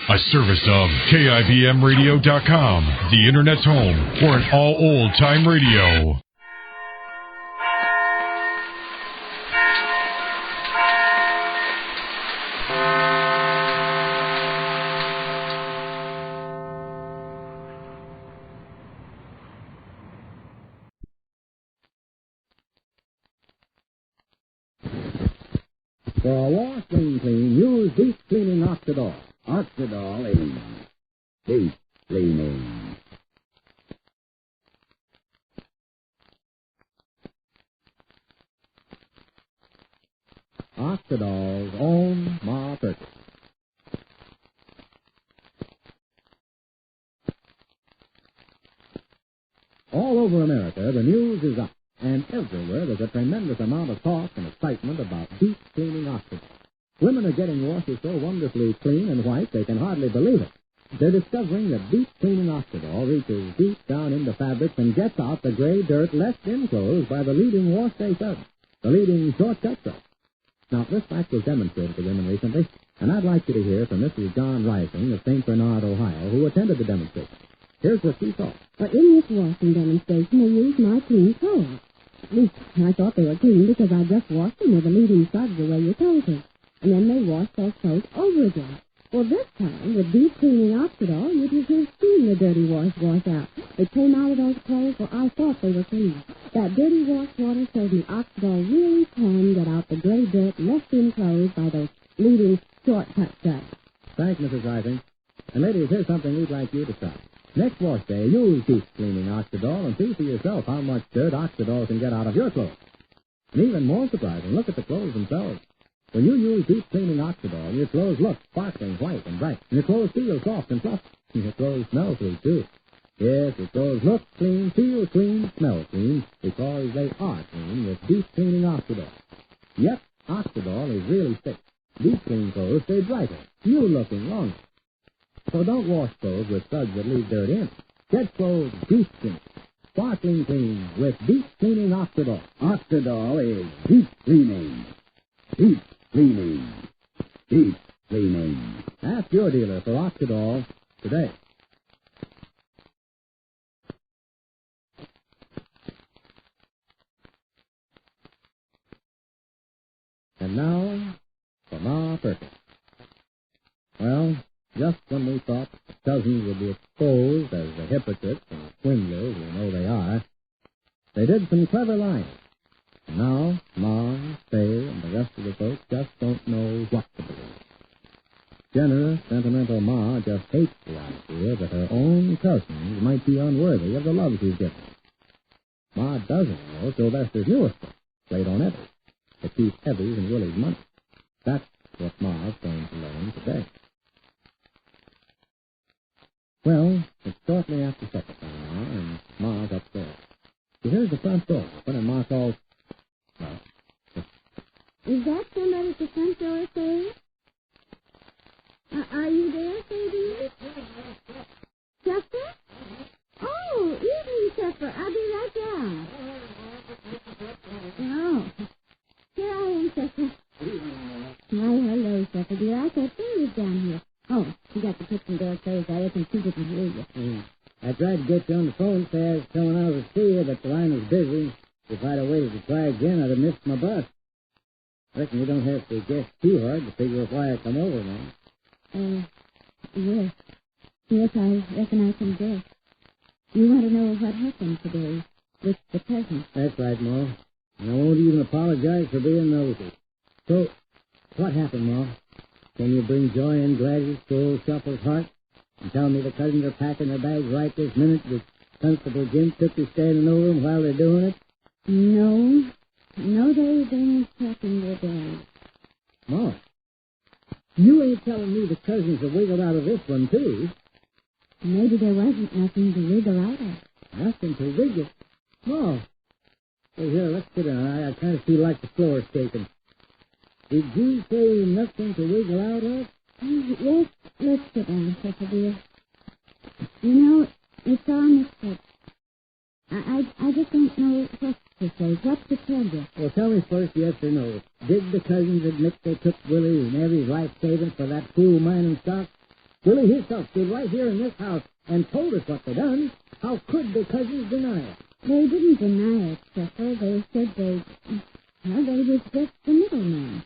A service of KIBMradio.com, the Internet's home for an all old-time radio. For a wash and clean, use deep cleaning Oxidol. Oxidol is deep cleaning. Oxidol's own Ma Perkins. All over America, the news is up, and everywhere there's a tremendous amount of talk and excitement about deep cleaning Oxidol. Women are getting washes so wonderfully clean and white they can hardly believe it. They're discovering that deep cleaning Oxidol reaches deep down into fabrics and gets out the gray dirt left enclosed by the leading wash day soap, the leading shortcut soap. Now, this fact was demonstrated to women recently, and I'd like you to hear from Mrs. John Rising of St. Bernard, Ohio, who attended the demonstration. Here's what she thought. Well, in this washing demonstration, they used my clean clothes. At least, I thought they were clean because I just washed them with the leading suds the way you told me. And then they washed those clothes over again. Well, this time, with deep cleaning Oxidol, you just have seen the dirty wash out. It came out of those clothes, well, I thought they were clean. That dirty wash water showed me Oxidol really can get out the gray dirt left enclosed by those leading shortcut suds. Thanks, Mrs. Rising. And ladies, here's something we'd like you to try. Next wash day, use deep cleaning Oxidol and see for yourself how much dirt Oxidol can get out of your clothes. And even more surprising, look at the clothes themselves. When you use deep cleaning Oxidol, your clothes look sparkling white and bright, and your clothes feel soft and fluffy, and your clothes smell sweet, too. Yes, your clothes look clean, feel clean, smell clean, because they are clean with deep cleaning Oxidol. Yep, Oxidol is really thick. Deep clean clothes stay brighter, new-looking longer. So don't wash clothes with suds that leave dirt in. Get clothes deep clean, sparkling clean with deep cleaning Oxidol. Oxidol is deep cleaning. Deep cleaning. Deep cleaning. Ask your dealer for Oxidol today. And now, for Ma Perkins. Well, just when we thought the cousins would be exposed as the hypocrites and swindlers we know they are, they did some clever lying. And now, Ma, Faye, and the rest of the folks just don't know what to believe. Generous, sentimental Ma just hates the idea that her own cousins might be unworthy of the love she's given. Ma doesn't know Sylvester's newest book, played on Evie, to keep Evie's and Willie's money. That's what Ma's going to learn today. Well, it's shortly after supper time now, and Ma's upstairs. She hears the front door open, and Ma calls, well, is that somebody at the front door, Sadie? Are you there, Sadie? Chester? Oh, evening, Chester. I'll be right down. Oh, here I am, Chester. Why, hello, Chester, dear. I thought Sadie was down here. Oh, you got the kitchen door closed. I reckon she didn't hear you. I tried to get you on the phone, say I was coming out to see you, but the line was busy. If I'd have waited to try again, I'd have missed my bus. I reckon you don't have to guess too hard to figure out why I come over now. Yes. Yes, I reckon I can guess. You want to know what happened today with the present. That's right, Ma. And I won't even apologize for being nosy. So, what happened, Ma? Can you bring joy and gladness to old Shuffle's heart? And tell me the cousins are packing their bags right this minute with Constable Jim Tootsie standing over them while they're doing it? No, they've been packing their bags. Ma, you ain't telling me the cousins have wiggled out of this one, too. Maybe there wasn't nothing to wiggle out of. Nothing to wiggle? Ma, hey, here, let's sit down. I kind of feel like the floor's shaking. Did you say nothing to wiggle out of? Yes, let's sit down, Cecil, dear. You know, it's all mixed up. I just don't know what to say, what to tell you. Well, tell me first, yes or no. Did the cousins admit they took Willie's and Evie's life savings for that fool mining stock? Willie himself stood right here in this house and told us what they done. How could the cousins deny it? They didn't deny it, Cecil. They said they was just the middleman.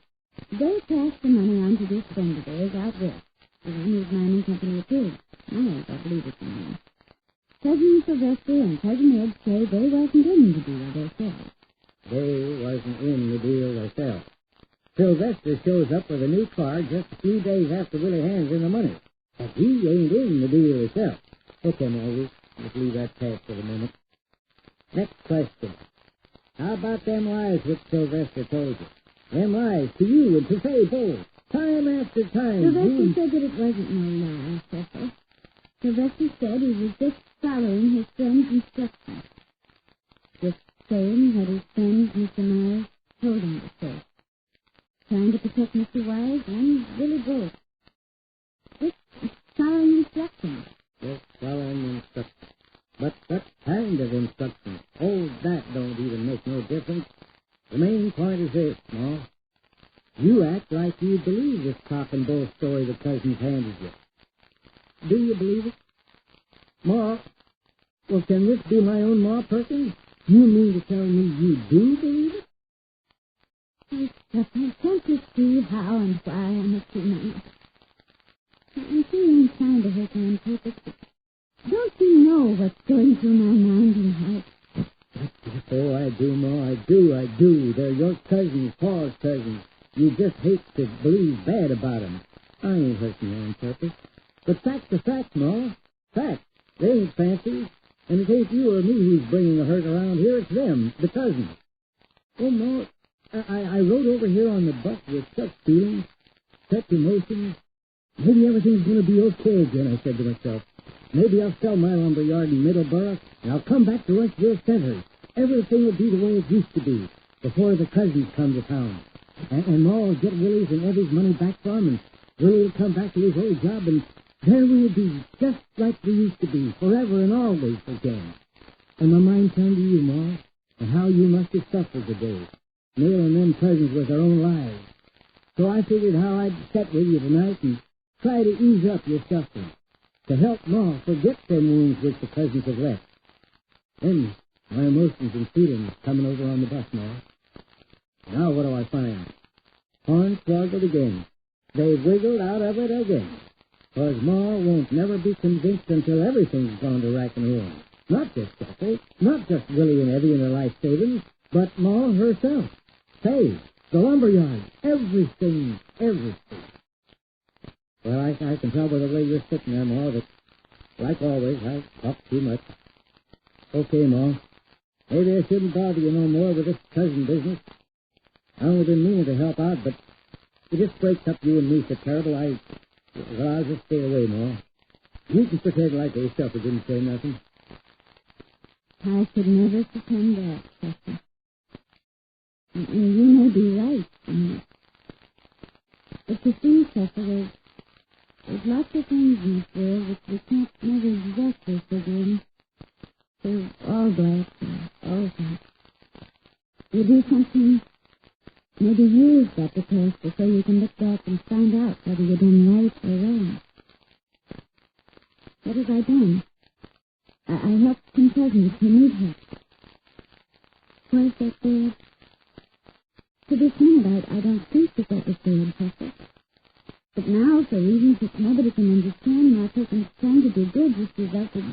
They passed the money on to the friend of theirs out west. The one whose mining company approved. I believe it's in there. Cousin Sylvester and Cousin Ed say they wasn't in the deal themselves. They wasn't in the deal themselves. Sylvester shows up with a new car just a few days after Willie hands in the money. But he ain't in the deal himself. Okay, Mary, let's leave that past for the moment. Next question. How about them lies which Sylvester told you? Them lies to you and to Fay both. Time after time. Sylvester said that it wasn't no lie, Cecil. Sylvester said he was just following his friend's instructions. Just saying what his friend, Mr. Myers, told him to say. Trying to protect Mr. Wise and Billy both. Just following instructions. Just following instructions. But what kind of instructions? Oh, that don't even make no difference. The main point is this, Ma. You act like you believe this cock and bull story the cousins handed you. Do you believe it? Ma, well, can this be my own Ma, Perkins? You mean to tell me you do believe it? Can't you see how and why I'm a two-man? I'm feeling trying to hurt you on purpose, but don't you know what's going through my mind and heart? Oh, I do, Ma, I do. They're your cousins, Pa's cousins. You just hate to believe bad about them. I ain't hurting you on purpose. But facts are facts, Ma. Facts. They ain't fancy. And it ain't you or me who's bringing the hurt around here. It's them, the cousins. Oh, Ma, I rode over here on the bus with such feelings, such emotions. Maybe everything's going to be okay again, I said to myself. Maybe I'll sell my lumber yard in Middleborough, and I'll come back to Westville Center. Everything will be the way it used to be before the cousins come to town. And Ma will get Willie's and Eddie's money back from him, and Willie will come back to his old job, and there we'll be just like we used to be, forever and always again. And my mind turned to you, Ma, and how you must have suffered today, nailing them cousins with their own lives. So I figured how I'd sit with you tonight and try to ease up your suffering, to help Ma forget them wounds which the cousins have left. Then my emotions and feelings coming over on the bus, Ma. Now what do I find? Hornswoggled again. They've wiggled out of it again. 'Cause Ma won't never be convinced until everything's gone to rack and ruin. Not just Cecil, not just Willie and Eddie and their life savings, but Ma herself. Say, the lumber yard, everything. Well, I can tell by the way you're sitting there, Ma, that, like always, I talk too much. Okay, Ma. Maybe I shouldn't bother you no more with this cousin business. I only been meaning to help out, but it just breaks up you and me so terrible, I'll just stay away, Ma. You can pretend like yourself and didn't say nothing. I could never pretend that, Chester. And you may be right in that. But you see, Chester, there's lots of things in this world which we can't never exactly figure in. They're all black and all white. You do something, maybe years got to pass before you can look back and find out whether you've done right or wrong. What have I done? I helped some cousins who need help. Was that bad? To this minute, I don't think that was bad, Chester. But now, for reasons that nobody can understand, my person's trying to do good just resulted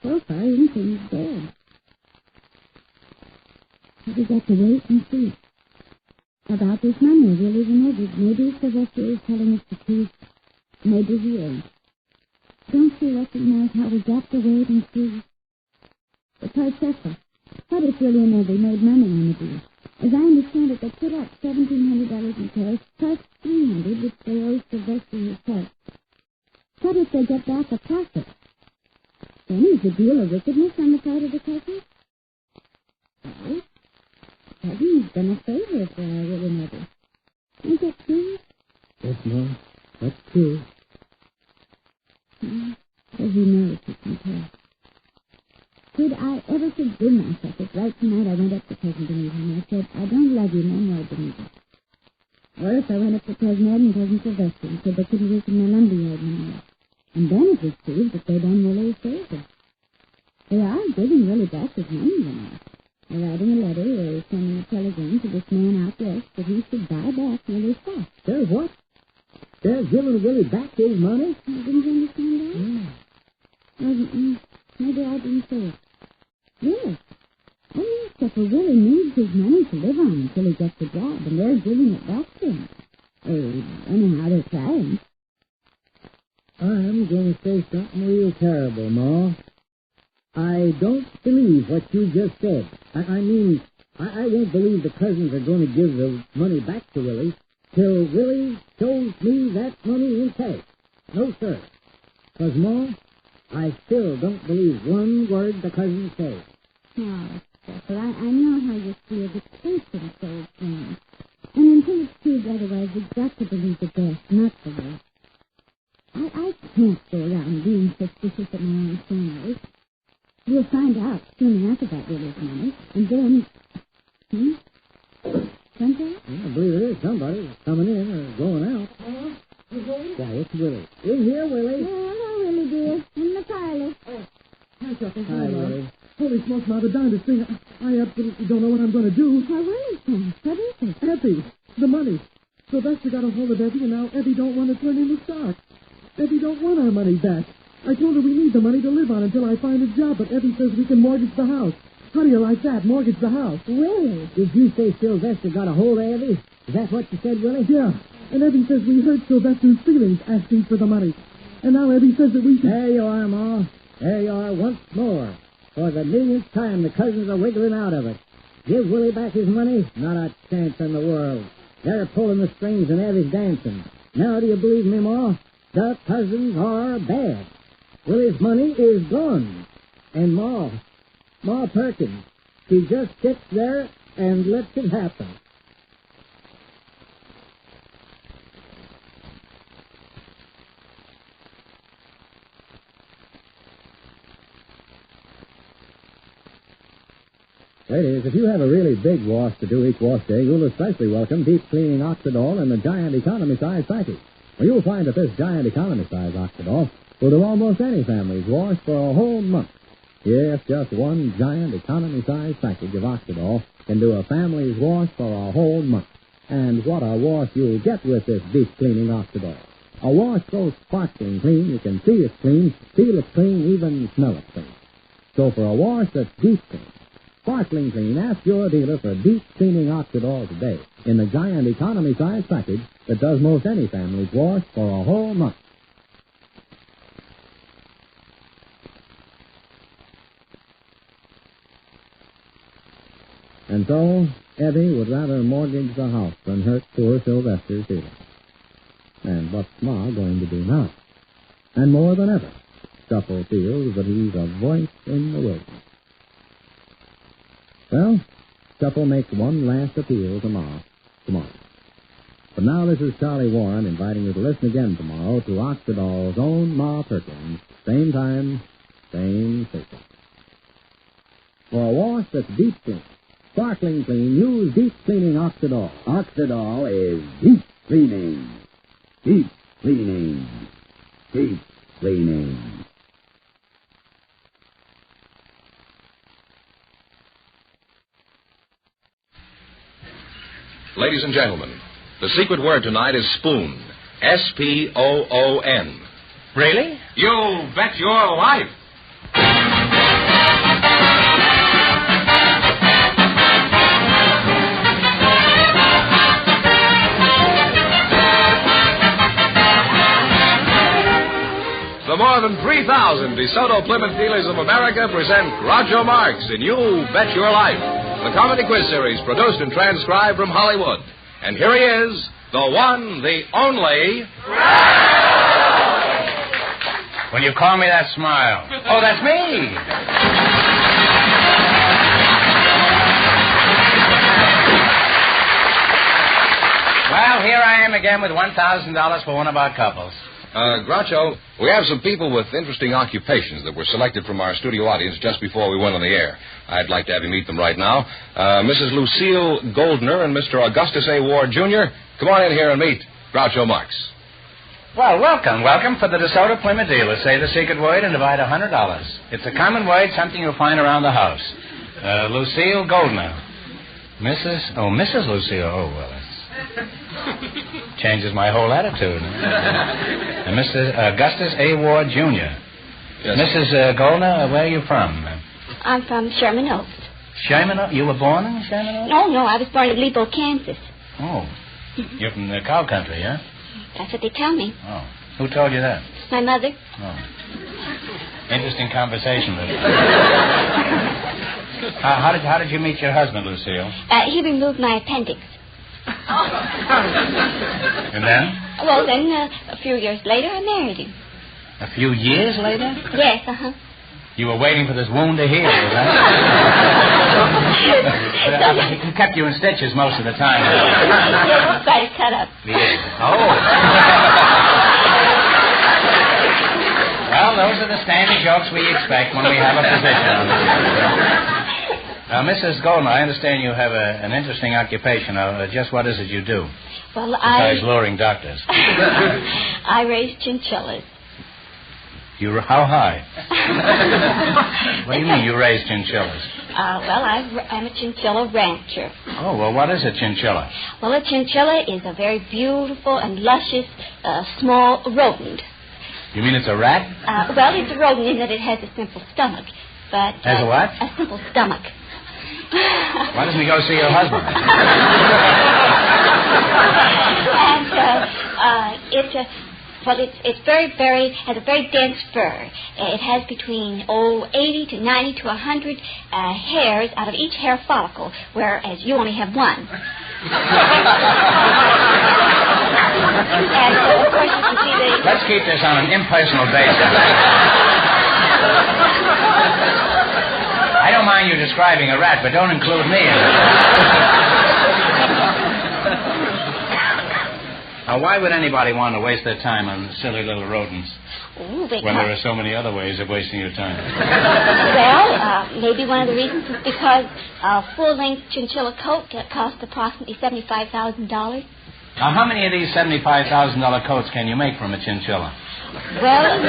so far anything is bad. So we got to wait and see. About this money, really, maybe Sylvester is telling us the truth. Maybe he ain't. Don't you recognize how we got to wait and see? Because, Cecil, what if Willie and Eddie made money on the deal? As I understand it, they put up $1,700 in cash, plus $300, which they owe Sylvester himself. What if they get back a profit? Then is the deal of wickedness on the side of the cousins? Well, Cousin's been a favor for our Willie and Eddie. Ain't that true? Yes, Ma, that's true. As you know, you can tell. Could I ever forgive myself if right tonight I went up to Cousin Benita and I said, I don't love you no more, Benita? Or if I went up to Cousin Ed and Cousin Sylvester and said they couldn't work in my lumber yard no more. And then it was proved that they done Willie's favor. They are giving Willie back his money, you know. They're writing a letter or sending a telegram to this man out west that he should buy back Willie's stock. They're what? They're giving Willie back his money? Didn't you understand that? Yeah. Maybe I didn't say it. Yes. Oh, yes, but Willie needs his money to live on until he gets a job, and they're giving it back to him. Anyhow, they're trying. I'm going to say something real terrible, Ma. I don't believe what you just said. I mean, I won't believe the cousins are going to give the money back to Willie till Willie shows me that money in cash. No, sir. 'Cause, Ma, I still don't believe one word the cousins say. No, Jester, I know how you feel, but patience old friend. And until it's proved otherwise, you've got to believe the best, not the worst. I can't go around being suspicious of my own family. We'll find out soon enough about Willie's money, and then... Something? I believe it is somebody coming in or going out. Yeah, it's Willie. In here, Willie. Oh, hello, Willie, dear. In the parlor. Hi, Chuckles. Hi, Willie. Holy smokes, Ma, the darndest thing. I absolutely don't know what I'm going to do. Well, Willie's son, what is it? Effie, the money. Sylvester got a hold of Effie, and now Effie don't want to turn in the stock. Effie don't want our money back. I told her we need the money to live on until I find a job, but Effie says we can mortgage the house. How do you like that, mortgage the house? Willie. Did you say Sylvester got a hold of Effie? Is that what you said, Willie? Yeah, and Effie says we hurt Sylvester's feelings asking for the money. And now Effie says that we should... There you are, Ma. There you are once more. For the millionth time, the cousins are wiggling out of it. Give Willie back his money? Not a chance in the world. They're pulling the strings and Effie's dancing. Now do you believe me, Ma? The cousins are bad. Willie's money is gone. And Ma Perkins, she just sits there and lets it happen. Ladies, if you have a really big wash to do each wash day, you'll especially welcome deep cleaning Oxidol and the Giant Economy Size package. Well, you'll find that this Giant Economy Size Oxidol will do almost any family's wash for a whole month. Yes, just one Giant Economy Size package of Oxidol can do a family's wash for a whole month. And what a wash you'll get with this deep cleaning Oxidol. A wash so sparkling clean you can see it's clean, feel it's clean, even smell it's clean. So for a wash that's deep clean, sparkling clean, ask your dealer for deep cleaning Oxidol today in the Giant Economy Size package that does most any family's wash for a whole month. And so, Effie would rather mortgage the house than hurt poor Sylvester's feelings. And what's Ma going to do now? And more than ever, Shuffle feels that he's a voice in the wilderness. Well, Shuffle makes one last appeal to Ma tomorrow. But now this is Charlie Warren inviting you to listen again tomorrow to Oxidol's own Ma Perkins. Same time, same station. For a wash that's deep clean, sparkling clean, use deep cleaning Oxidol. Oxidol is deep cleaning. Deep cleaning. Deep cleaning. Ladies and gentlemen, the secret word tonight is spoon. S-P-O-O-N. Really? You bet your life. The more than 3,000 DeSoto Plymouth dealers of America present Groucho Marx in You Bet Your Life, the comedy quiz series produced and transcribed from Hollywood. And here he is, the one, the only... When you call me that, smile. Oh, that's me. Well, here I am again with $1,000 for one of our couples. Groucho, we have some people with interesting occupations that were selected from our studio audience just before we went on the air. I'd like to have you meet them right now. Mrs. Lucille Goldner and Mr. Augustus A. Ward, Jr., come on in here and meet Groucho Marx. Well, welcome for the DeSoto Plymouth dealer. Say the secret word and divide $100. It's a common word, something you'll find around the house. Lucille Goldner. Mrs. Lucille. Oh, well, that changes my whole attitude. And Mr. Augustus A. Ward, Jr. Yes. Mrs. Goldner, where are you from? I'm from Sherman Oaks. Sherman Oaks? You were born in Sherman Oaks? No, I was born in Lebo, Kansas. Oh. You're from the cow country, huh? That's what they tell me. Oh. Who told you that? My mother. Oh. Interesting conversation. How did you meet your husband, Lucille? He removed my appendix. And then? Well, then, a few years later, I married him. A few years later? Yes, uh-huh. You were waiting for this wound to heal, was that? He kept you in stitches most of the time. Yeah, quite a cut-up. Yeah. Oh. Well, those are the standard jokes we expect when we have a physician on the show. Now, Mrs. Golden, I understand you have an interesting occupation. Just what is it you do? Well, besides luring doctors. I raise chinchillas. How high? What do you mean you raise chinchillas? Well, I'm a chinchilla rancher. Oh, well, what is a chinchilla? Well, a chinchilla is a very beautiful and luscious small rodent. You mean it's a rat? Well, it's a rodent in that it has a simple stomach. But has a what? A simple stomach. Why doesn't he go see your husband? And it's very, has a very dense fur. It has between 80 to 90 to 100 hairs out of each hair follicle, whereas you only have one. And of course you can see Let's keep this on an impersonal basis. I don't mind you describing a rat, but don't include me in it. Now, why would anybody want to waste their time on silly little rodents when there are so many other ways of wasting your time? Well, maybe one of the reasons is because a full-length chinchilla coat costs approximately $75,000. Now, how many of these $75,000 coats can you make from a chinchilla? Well,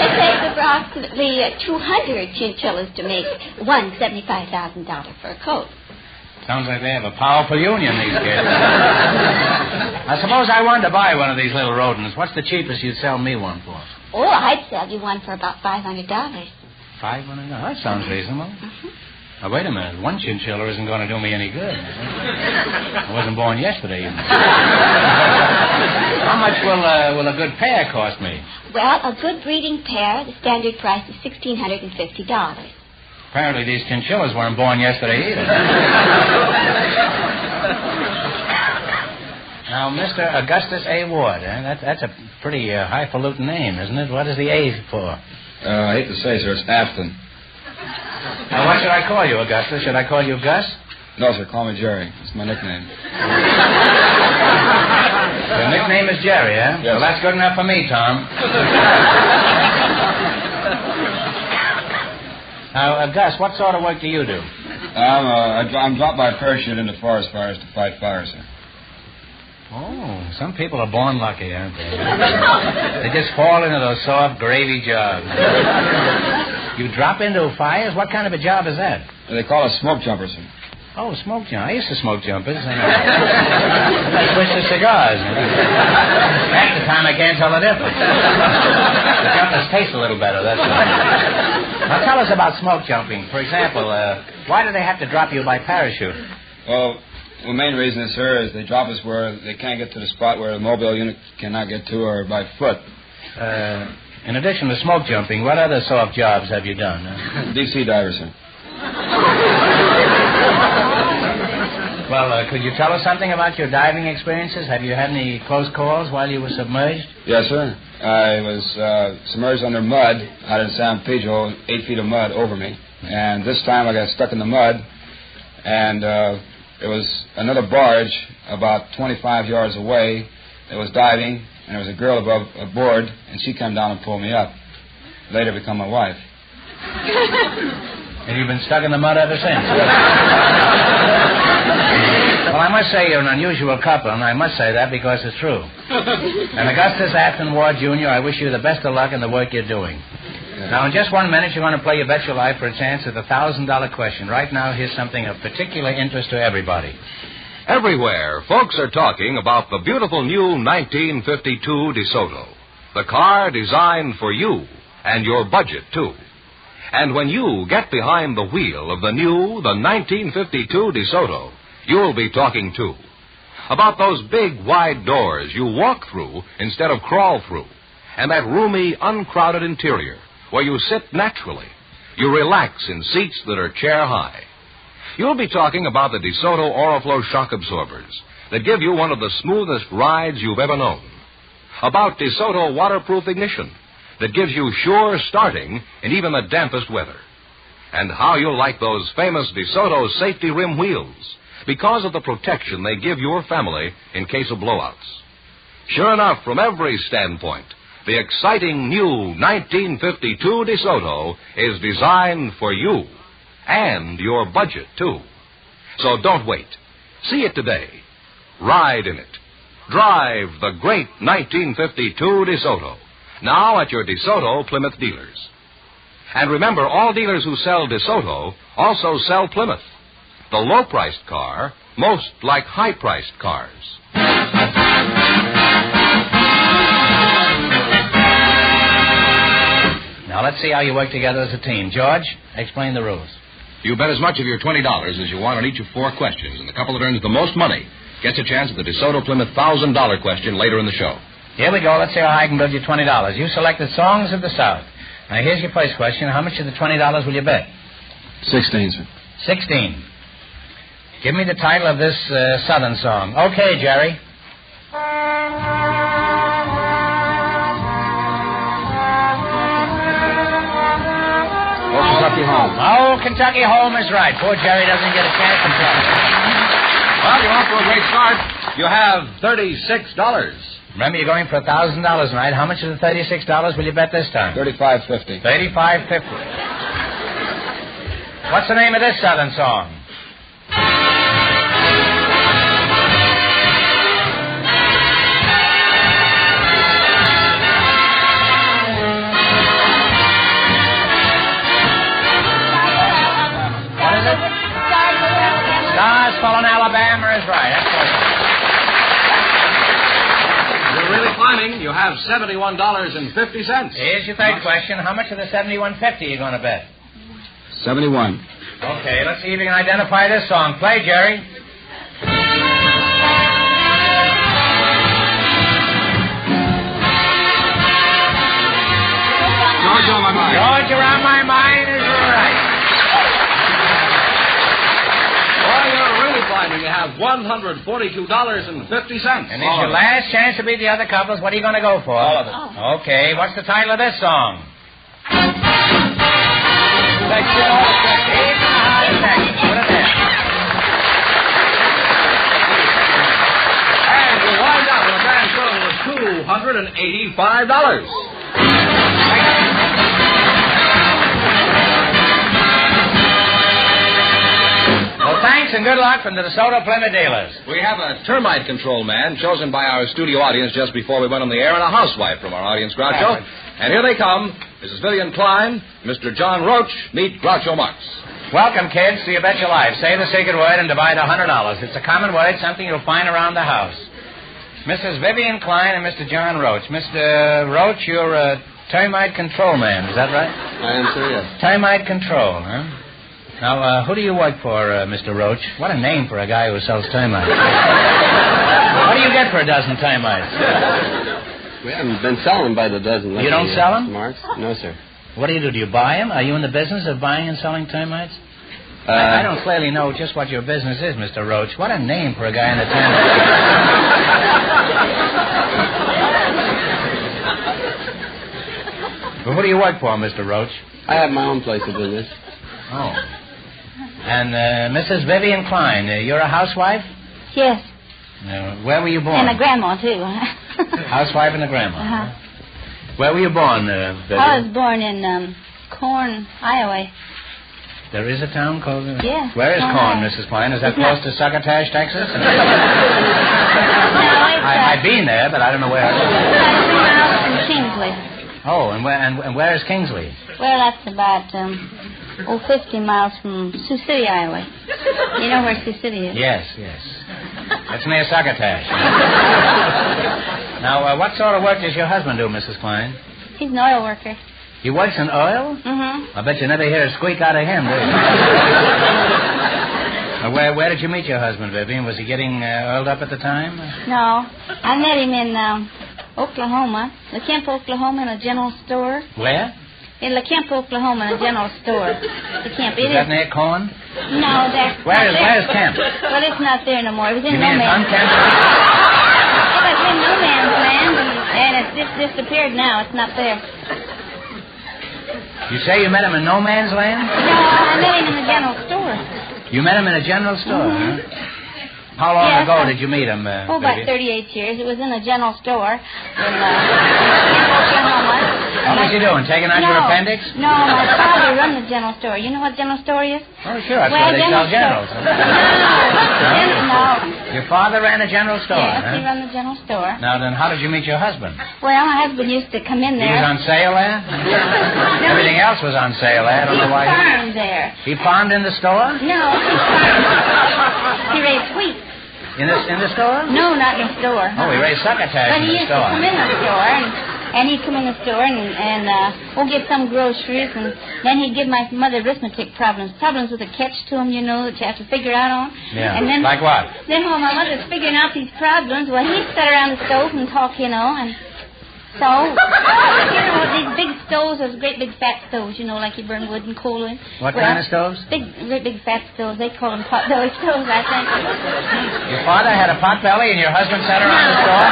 it takes approximately 200 chinchillas to make one $75,000 for a coat. Sounds like they have a powerful union, these kids. Now, suppose I wanted to buy one of these little rodents. What's the cheapest you'd sell me one for? Oh, I'd sell you one for about $500. $500? That sounds reasonable. Mm-hmm. Now, wait a minute. One chinchilla isn't going to do me any good. I wasn't born yesterday. How much will a good pair cost me? Well, a good breeding pair, the standard price is $1,650. Apparently these chinchillas weren't born yesterday either. Now, Mr. Augustus A. Ward, that's a pretty highfalutin name, isn't it? What is the A for? I hate to say, sir, it's Afton. Now, what should I call you, Augustus? Should I call you Gus? No, sir, call me Jerry. It's my nickname. Your nickname is Jerry, eh? Yes. Well, that's good enough for me, Tom. Now, Gus, what sort of work do you do? I'm dropped by parachute into forest fires to fight fire, sir. Oh, some people are born lucky, aren't they? They just fall into those soft, gravy jobs. You drop into fires? What kind of a job is that? They call it smoke jumper, sir. Oh, smoke jumper. I used to smoke jumpers. I switched to cigars. Half the time I can't tell the difference. The jumpers taste a little better, that's all. Now, tell us about smoke jumping. For example, why do they have to drop you by parachute? Well, the main reason is, sir, is they drop us where they can't get to the spot where the mobile unit cannot get to, or by foot. In addition to smoke jumping, what other soft jobs have you done? Deep sea diver, sir. Well, could you tell us something about your diving experiences? Have you had any close calls while you were submerged? Yes, sir. I was submerged under mud out in San Pedro, 8 feet of mud over me. And this time I got stuck in the mud, and there was another barge about 25 yards away that was diving, and there was a girl aboard, and she came down and pulled me up. Later become my wife. And you've been stuck in the mud ever since? Well, I must say you're an unusual couple, and I must say that because it's true. And Augustus Acton Ward, Jr., I wish you the best of luck in the work you're doing. Now, in just 1 minute, you're going to play You Bet Your Life for a chance at the $1,000 question. Right now, here's something of particular interest to everybody. Everywhere, folks are talking about the beautiful new 1952 DeSoto. The car designed for you and your budget, too. And when you get behind the wheel of the 1952 DeSoto, you'll be talking, too, about those big, wide doors you walk through instead of crawl through, and that roomy, uncrowded interior where you sit naturally. You relax in seats that are chair high. You'll be talking about the DeSoto Oriflow shock absorbers that give you one of the smoothest rides you've ever known. About DeSoto waterproof ignition that gives you sure starting in even the dampest weather. And how you'll like those famous DeSoto safety rim wheels because of the protection they give your family in case of blowouts. Sure enough, from every standpoint, the exciting new 1952 DeSoto is designed for you and your budget, too. So don't wait. See it today. Ride in it. Drive the great 1952 DeSoto. Now at your DeSoto Plymouth dealers. And remember, all dealers who sell DeSoto also sell Plymouth, the low-priced car, most like high-priced cars. Now, let's see how you work together as a team. George, explain the rules. You bet as much of your $20 as you want on each of 4 questions, and the couple that earns the most money gets a chance at the DeSoto Plymouth $1,000 question later in the show. Here we go. Let's see how I can build you $20. You selected Songs of the South. Now, here's your first question. How much of the $20 will you bet? 16, sir. 16. Give me the title of this Southern song. Okay, Jerry. Kentucky Home. Oh, Kentucky Home is right. Poor Jerry doesn't get a chance to play. Well, you're off to a great start. You have $36. Remember, you're going for $1,000 tonight. How much of the $36 will you bet this time? $35.50. $35.50. What's the name of this Southern song? What is it? Stars Fall in Alabama is right. That's right. You're really climbing. You have $71.50. Here's your third question. How much of the $71.50 are you going to bet? 71. Okay, let's see if you can identify this song. Play, Jerry. George on my mind. George around my mind is right. Well, you're really climbing. You have $142.50. And it's your last chance to beat the other couples. What are you going to go for? All of it. Okay, what's the title of this song? And you wind up with a grand total of $285. Well, thanks and good luck from the DeSoto Plymouth dealers. We have a termite control man chosen by our studio audience just before we went on the air, and a housewife from our audience, Groucho. And here they come. Mrs. Vivian Klein, Mr. John Roach, meet Groucho Marx. Welcome, kids, to You Bet Your Life. Say the secret word and divide $100. It's a common word, something you'll find around the house. Mrs. Vivian Klein and Mr. John Roach. Mr. Roach, you're a termite control man, is that right? I am, sir, yes. Termite control, huh? Now, who do you work for, Mr. Roach? What a name for a guy who sells termites. What do you get for a dozen termites? We haven't been selling by the dozen lately. You don't sell them? Marks? No, sir. What do? Do you buy them? Are you in the business of buying and selling termites? I don't clearly know just what your business is, Mr. Roach. What a name for a guy in the termite. Well, who do you work for, Mr. Roach? I have my own place of business. Oh. And Mrs. Vivian Klein, you're a housewife? Yes. Where were you born? And a grandma, too. Housewife and a grandma. Uh-huh. Where were you born, Vivian? I was born in Corn, Iowa. There is a town called... Yeah. Where is Corn, Mrs. Klein? Is that close to Succotash, Texas? No, it's... I've been there, but I don't know where. 3 miles from Kingsley. Oh, and where is Kingsley? Well, that's about 50 miles from Sioux City, Iowa. You know where Sioux City is? Yes. That's near Succotash. Now, what sort of work does your husband do, Mrs. Klein? He's an oil worker. He works in oil? Mm-hmm. I bet you never hear a squeak out of him, do you? Where did you meet your husband, Vivian? Was he getting oiled up at the time? No. I met him in Oklahoma, LaKemp, Oklahoma, in a general store. Where? In LaKemp, Oklahoma, in a general store. LaKemp. Is that near Corn? No, that's... Where's Kemp? Well, it's not there no more. It was in You No mean it's Man's on Kemp? It was in No Man's Land, and it's just disappeared now. It's not there. You say you met him in No Man's Land? No, I met him in the general store. You met him in a general store, huh? How long ago did you meet him, about 38 years. It was in a general store in Oklahoma. What was he doing, taking out your appendix? No, my father run the general store. You know what general store is? Oh, sure. That's where they sell generals. No. Your father ran a general store, Yes, huh? he ran the general store. Now, then, how did you meet your husband? Well, my husband used to come in there. He was on sale there? Everything else was on sale there. I don't know why. He farmed there. He farmed in the store? No, he raised wheat. In the store? No, not in the store. Oh, he raised succotash but in he the used store. to come in the store, and he'd come in the store, and we'll get some groceries, and then he'd give my mother arithmetic problems with a catch to them, you know, that you have to figure out on. Yeah, and then, like what? Then while my mother's figuring out these problems, well, he'd sit around the stove and talk, you know, and so, you know, these big stoves, those great big fat stoves, you know, like you burn wood and coal in. What kind of stoves? Great big fat stoves. They call them pot-belly stoves, I think. Your father had a pot belly and your husband sat around the store?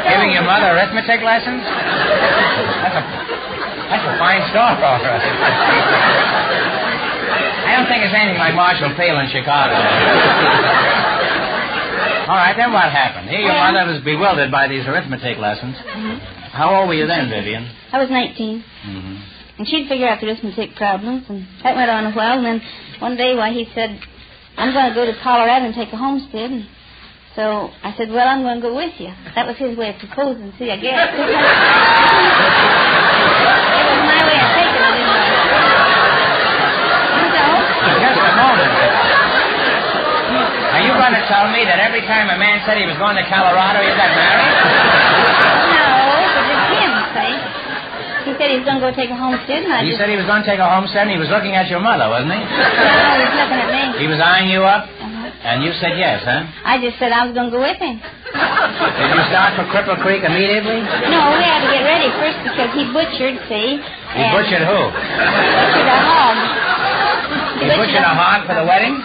Giving your mother arithmetic lessons? That's a fine store, all right. I don't think it's anything like Marshall Field in Chicago. All right, then what happened? Here your mother was bewildered by these arithmetic lessons. Mm-hmm. How old were you then, Vivian? I was 19. Mm-hmm. And she'd figure out the arithmetic problems, and that went on a while. And then one day, he said, I'm going to go to Colorado and take a homestead. And so I said, well, I'm going to go with you. That was his way of proposing, see, I guess. It was my way of taking it, didn't it? Just a moment. Are you going to tell me that every time a man said he was going to Colorado, he got married? No, but it's him, see. He said he was going to go take a homestead, and He said he was going to take a homestead, and he was looking at your mother, wasn't he? No, he was looking at me. He was eyeing you up, and you said yes, huh? I just said I was going to go with him. Did you start for Cripple Creek immediately? No, we had to get ready first because he butchered, see. He butchered who? Butchered a hog. He butchered a hog for the wedding?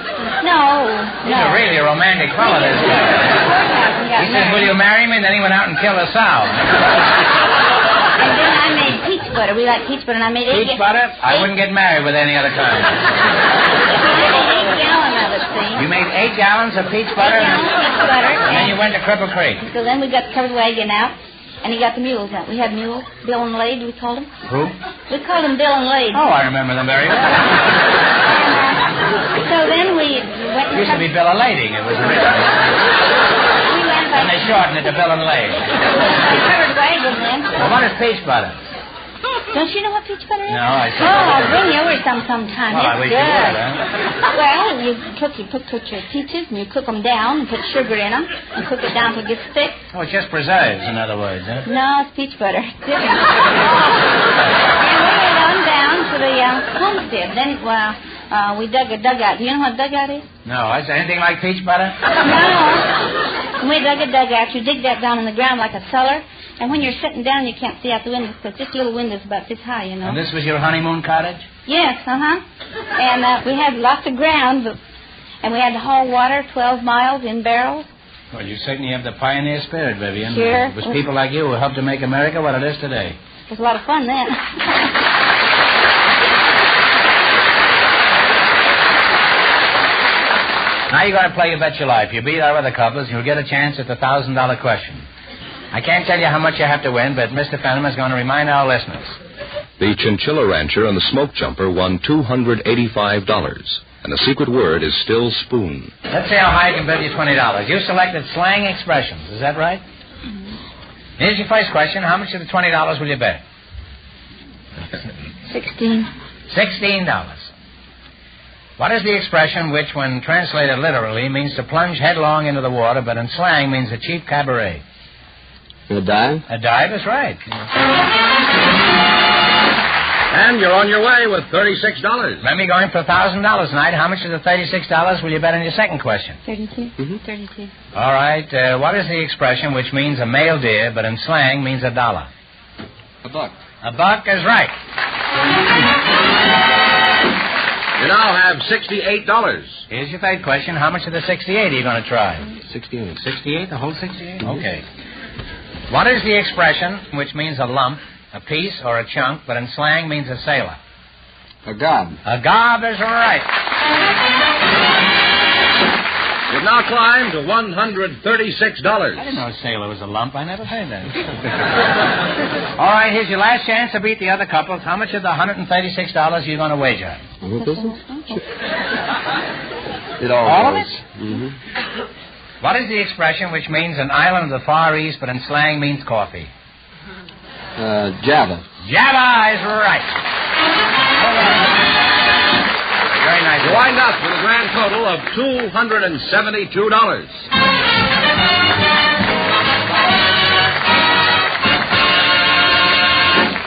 No. He's really a romantic fellow, this guy. He said, will you marry me? And then he went out and killed a sow. And then I made peach butter. We like peach butter, and I made peach butter? I wouldn't get married with any other kind. I made 8 gallons of it, see. You made 8 gallons of peach butter? 8 gallons of peach butter. And then you went to Cripple Creek. So then we got the covered wagon out, and he got the mules out. We had mules, Bill and Lade, we called them. Who? We called them Bill and Lade. Oh, I remember them very well. So then we went and... It used to be Bill and Lady. It was originally. And they shortened it to Bill and Lady. Covered wagon then. Well, what is peach butter? Don't you know what peach butter is? No, I said... Oh, I'll bring you over sometime. Well, I wish you would, huh? Well, you cook your peaches, and you cook them down, and put sugar in them, and cook it down till it gets thick. Oh, it's just preserves, in other words, huh? No, it's peach butter. It's different. And we went on down to the homestead. Then, we dug a dugout. Do you know what a dugout is? No, is there anything like peach butter? No. When we dug a dugout, you dig that down in the ground like a cellar, and when you're sitting down, you can't see out the windows because this little window's about this high, you know. And this was your honeymoon cottage? Yes, And we had lots of ground, and we had to haul water 12 miles in barrels. Well, you certainly have the pioneer spirit, Vivian. Sure. It was people like you who helped to make America what it is today. It was a lot of fun then. Now you're going to play You Bet Your Life. You beat our other couples, you'll get a chance at the $1,000 question. I can't tell you how much you have to win, but Mr. Fenneman is going to remind our listeners. The Chinchilla Rancher and the Smoke Jumper won $285, and the secret word is still spoon. Let's see how high I can bet you $20. You selected slang expressions. Is that right? Here's your first question. How much of the $20 will you bet? $16. What is the expression which, when translated literally, means to plunge headlong into the water, but in slang means a cheap cabaret? A dive? A dive is right. And you're on your way with $36. Let me go in for $1,000 tonight. How much of the $36 will you bet on your second question? 32. Mm-hmm. 32. All right. What is the expression which means a male deer, but in slang means $1? A buck. A buck is right. You now have $68. Here's your third question. How much of the 68 are you going to try? 68. 68? The whole 68? Okay. What is the expression which means a lump, a piece, or a chunk, but in slang means a sailor? A gob. A gob is right. You've now climbed to $136. I didn't know a sailor was a lump. I never heard that. All right, here's your last chance to beat the other couples. How much of the $136 are you going to wager? It all of goes. it? Mm-hmm. What is the expression which means an island of the Far East, but in slang means coffee? Java. Java is right. Very nice. You wind up with a grand total of $272.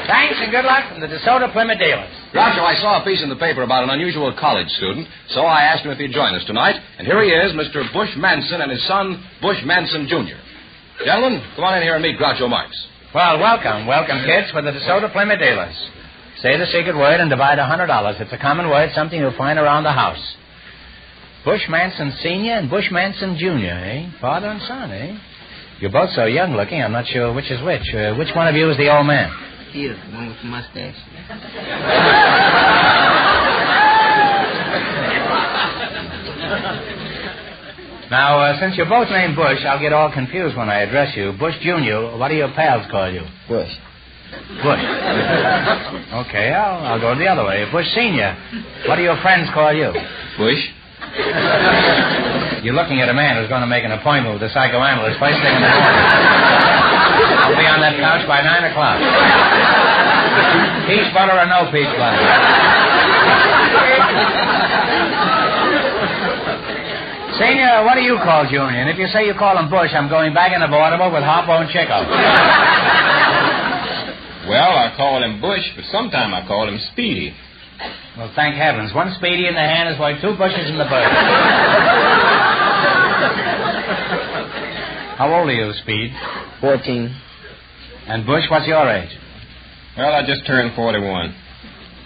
Thanks and good luck from the DeSoto Plymouth dealers. Groucho, I saw a piece in the paper about an unusual college student, so I asked him if he'd join us tonight. And here he is, Mr. Bush Manson and his son, Bush Manson Jr. Gentlemen, come on in here and meet Groucho Marx. Well, welcome, kids, for the DeSoto Plymouth dealers. Say the secret word and divide $100. It's a common word, something you'll find around the house. Bush Manson Sr. and Bush Manson Jr., eh? Father and son, eh? You're both so young looking, I'm not sure which is which. Which one of you is the old man? He is the one with the mustache. Now, since you're both named Bush, I'll get all confused when I address you. Bush Jr., what do your pals call you? Bush. Bush. Okay, I'll go the other way. Bush Sr., what do your friends call you? Bush. You're looking at a man who's going to make an appointment with a psychoanalyst first thing in the morning. I'll be on that couch by 9 o'clock. Peach butter or no peach butter? Senior, what do you call Junior? And if you say you call him Bush, I'm going back in the Baltimore with Hop-Bone Chico. Well, I call him Bush, but sometimes I call him Speedy. Well, thank heavens. One Speedy in the hand is like 2 bushes in the bush. How old are you, Speed? 14. And Bush, what's your age? Well, I just turned 41.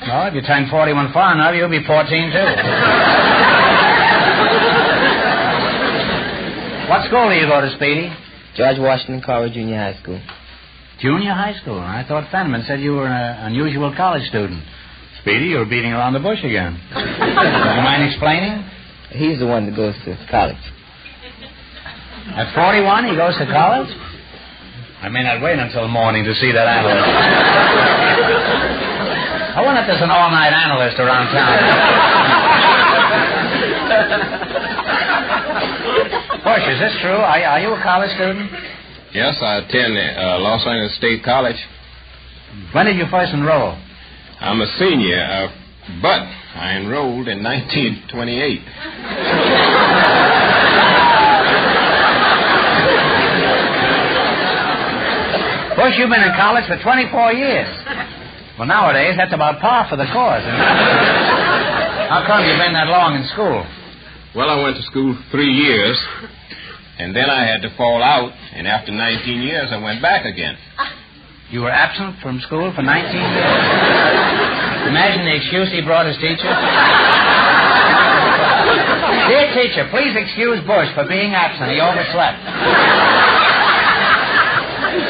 Well, if you turn 41 far enough, you'll be 14, too. What school do you go to, Speedy? George Washington College Junior High School. Junior high school? I thought Fenneman said you were an unusual college student. Speedy, you're beating around the bush again. Do you mind explaining? He's the one that goes to college. At 41, he goes to college? I may not wait until morning to see that analyst. I wonder if there's an all-night analyst around town. Bush, is this true? Are you a college student? Yes, I attend Los Angeles State College. When did you first enroll? I'm a senior, but I enrolled in 1928. Bush, you've been in college for 24 years. Well, nowadays, that's about par for the course. How come you've been that long in school? Well, I went to school 3 years, and then I had to fall out, and after 19 years, I went back again. You were absent from school for 19 years? Imagine the excuse he brought his teacher. Dear teacher, please excuse Bush for being absent. He overslept.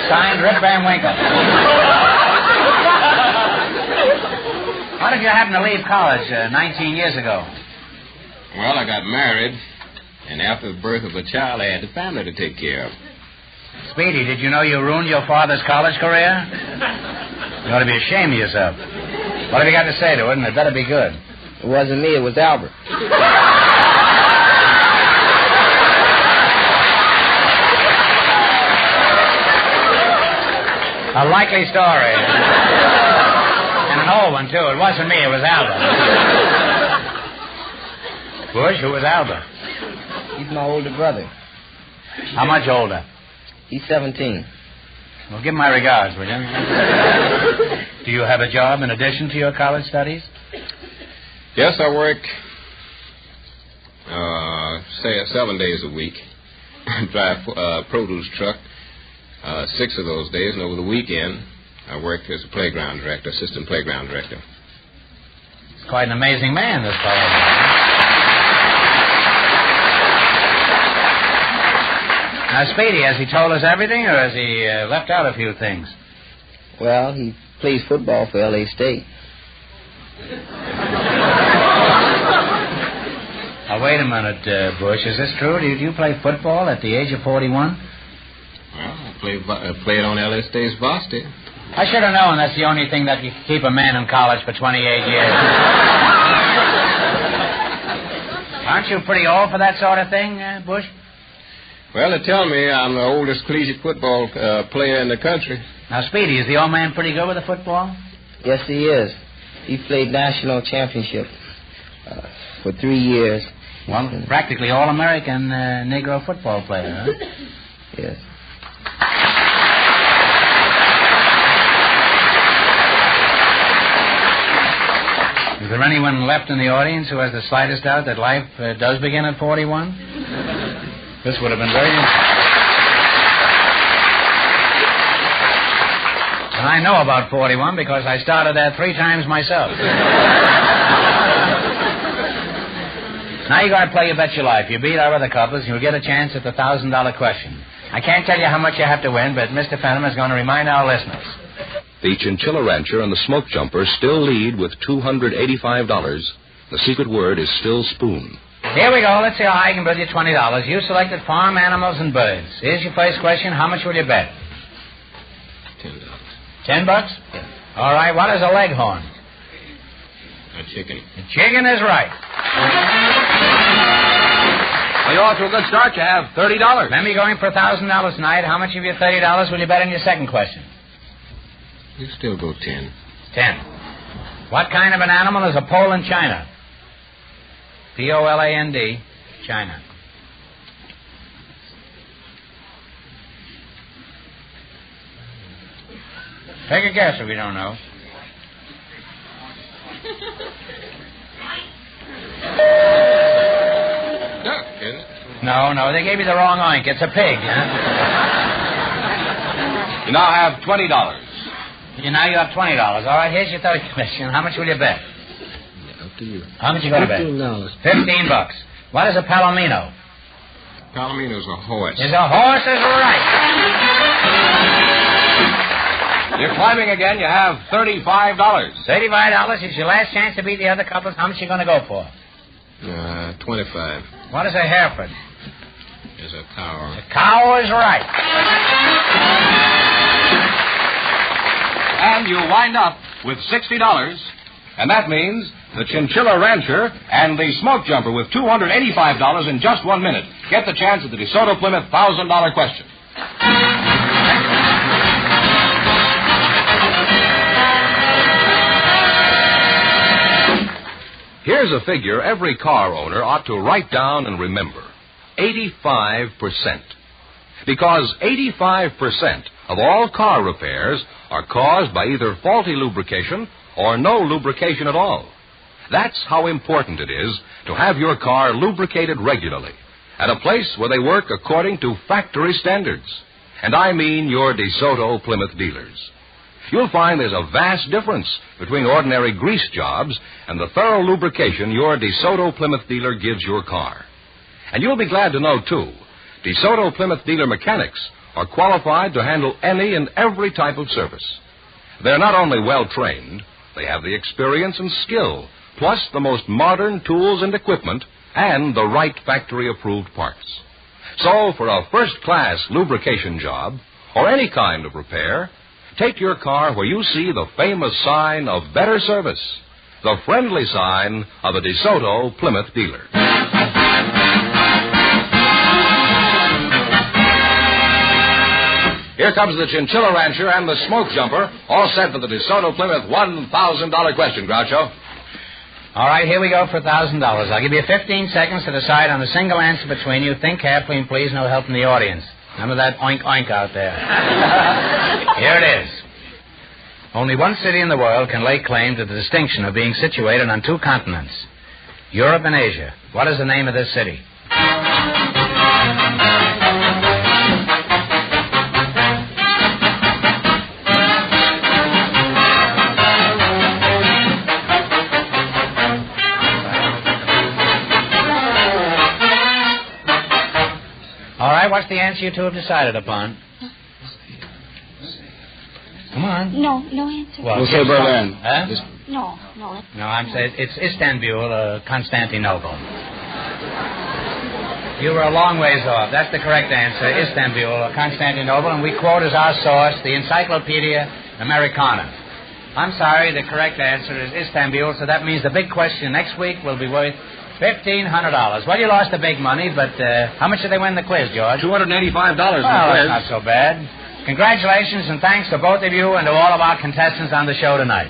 Signed, Rip Van Winkle. How did you happen to leave college 19 years ago? Well, I got married, and after the birth of a child, I had the family to take care of. Speedy, did you know you ruined your father's college career? You ought to be ashamed of yourself. What have you got to say to it? And it better be good. It wasn't me, it was Albert. A likely story. And an old one, too. It wasn't me, it was Albert. Bush, who was Albert? He's my older brother. How much older? He's 17. Well, give him my regards, will you? Do you have a job in addition to your college studies? Yes, I work, say, 7 days a week. Drive a produce truck 6 of those days, and over the weekend, I work as a playground director, assistant playground director. He's quite an amazing man, this fellow. Now, Speedy, has he told us everything, or has he left out a few things? Well, he plays football for L.A. State. Now, wait a minute, Bush. Is this true? Did you play football at the age of 41? Well, I played on L.A. State's varsity. I should have known that's the only thing that can keep a man in college for 28 years. Aren't you pretty old for that sort of thing, Bush? Well, they tell me I'm the oldest collegiate football player in the country. Now, Speedy, is the old man pretty good with the football? Yes, he is. He played national championship for 3 years. Well, practically all-American Negro football player, huh? Yes. Is there anyone left in the audience who has the slightest doubt that life does begin at 41? This would have been very interesting. And I know about 41 because I started there 3 times myself. Now you got to play You Bet Your Life. You beat our other couples, you'll get a chance at the $1,000 question. I can't tell you how much you have to win, but Mr. Fenham is going to remind our listeners. The Chinchilla Rancher and the Smoke Jumper still lead with $285. The secret word is still spoon. Here we go. Let's see how I can bid you $20. You selected farm animals and birds. Here's your first question. How much will you bet? $10. $10? Yeah. All right. What is a leghorn? A chicken. A chicken is right. Well, you're off to a good start. You have $30. Remember, you're going for $1,000 tonight. How much of your $30 will you bet on your second question? You still go 10. 10. What kind of an animal is a Poland China? Poland, China. Take a guess if you don't know. Duck, isn't it? No, they gave you the wrong oink. It's a pig, huh? You now have $20. Now you have $20. All right, here's your third question. How much will you bet? Yeah, up to you. How much you going to bet? $15. $15. What is a palomino? Palomino's a horse. Is a horse is right. You're climbing again. You have $35. $35 is your last chance to beat the other couples. How much you going to go for? 25. What is a Hereford? Is a cow. A cow is right. And you wind up with $60. And that means the Chinchilla Rancher and the Smoke Jumper with $285 in just 1 minute. Get the chance at the DeSoto Plymouth $1,000 question. Here's a figure every car owner ought to write down and remember. 85%. Because 85% of all car repairs are caused by either faulty lubrication or no lubrication at all. That's how important it is to have your car lubricated regularly at a place where they work according to factory standards. And I mean your DeSoto Plymouth dealers. You'll find there's a vast difference between ordinary grease jobs and the thorough lubrication your DeSoto Plymouth dealer gives your car. And you'll be glad to know, too, DeSoto Plymouth dealer mechanics are qualified to handle any and every type of service. They're not only well-trained, they have the experience and skill, plus the most modern tools and equipment, and the right factory-approved parts. So, for a first-class lubrication job, or any kind of repair, Take your car where you see the famous sign of better service, the friendly sign of a DeSoto Plymouth dealer. Here comes the Chinchilla Rancher and the Smoke Jumper, all set for the DeSoto Plymouth $1,000 question, Groucho. All right, here we go for $1,000. I'll give you 15 seconds to decide on a single answer between you. Think carefully and please no help from the audience. None of that oink oink out there. Here it is. Only one city in the world can lay claim to the distinction of being situated on two continents, Europe and Asia. What is the name of this city? All right, what's the answer you two have decided upon? Come on. No answer. We'll say Berlin. No. No, I'm saying it's Istanbul, Constantinople. You were a long ways off. That's the correct answer, Istanbul, Constantinople, and we quote as our source the Encyclopedia Americana. I'm sorry, the correct answer is Istanbul, so that means the big question next week will be worth $1,500. Well, you lost the big money, but how much did they win the quiz, George? $285 in the quiz. That's not so bad. Congratulations and thanks to both of you and to all of our contestants on the show tonight.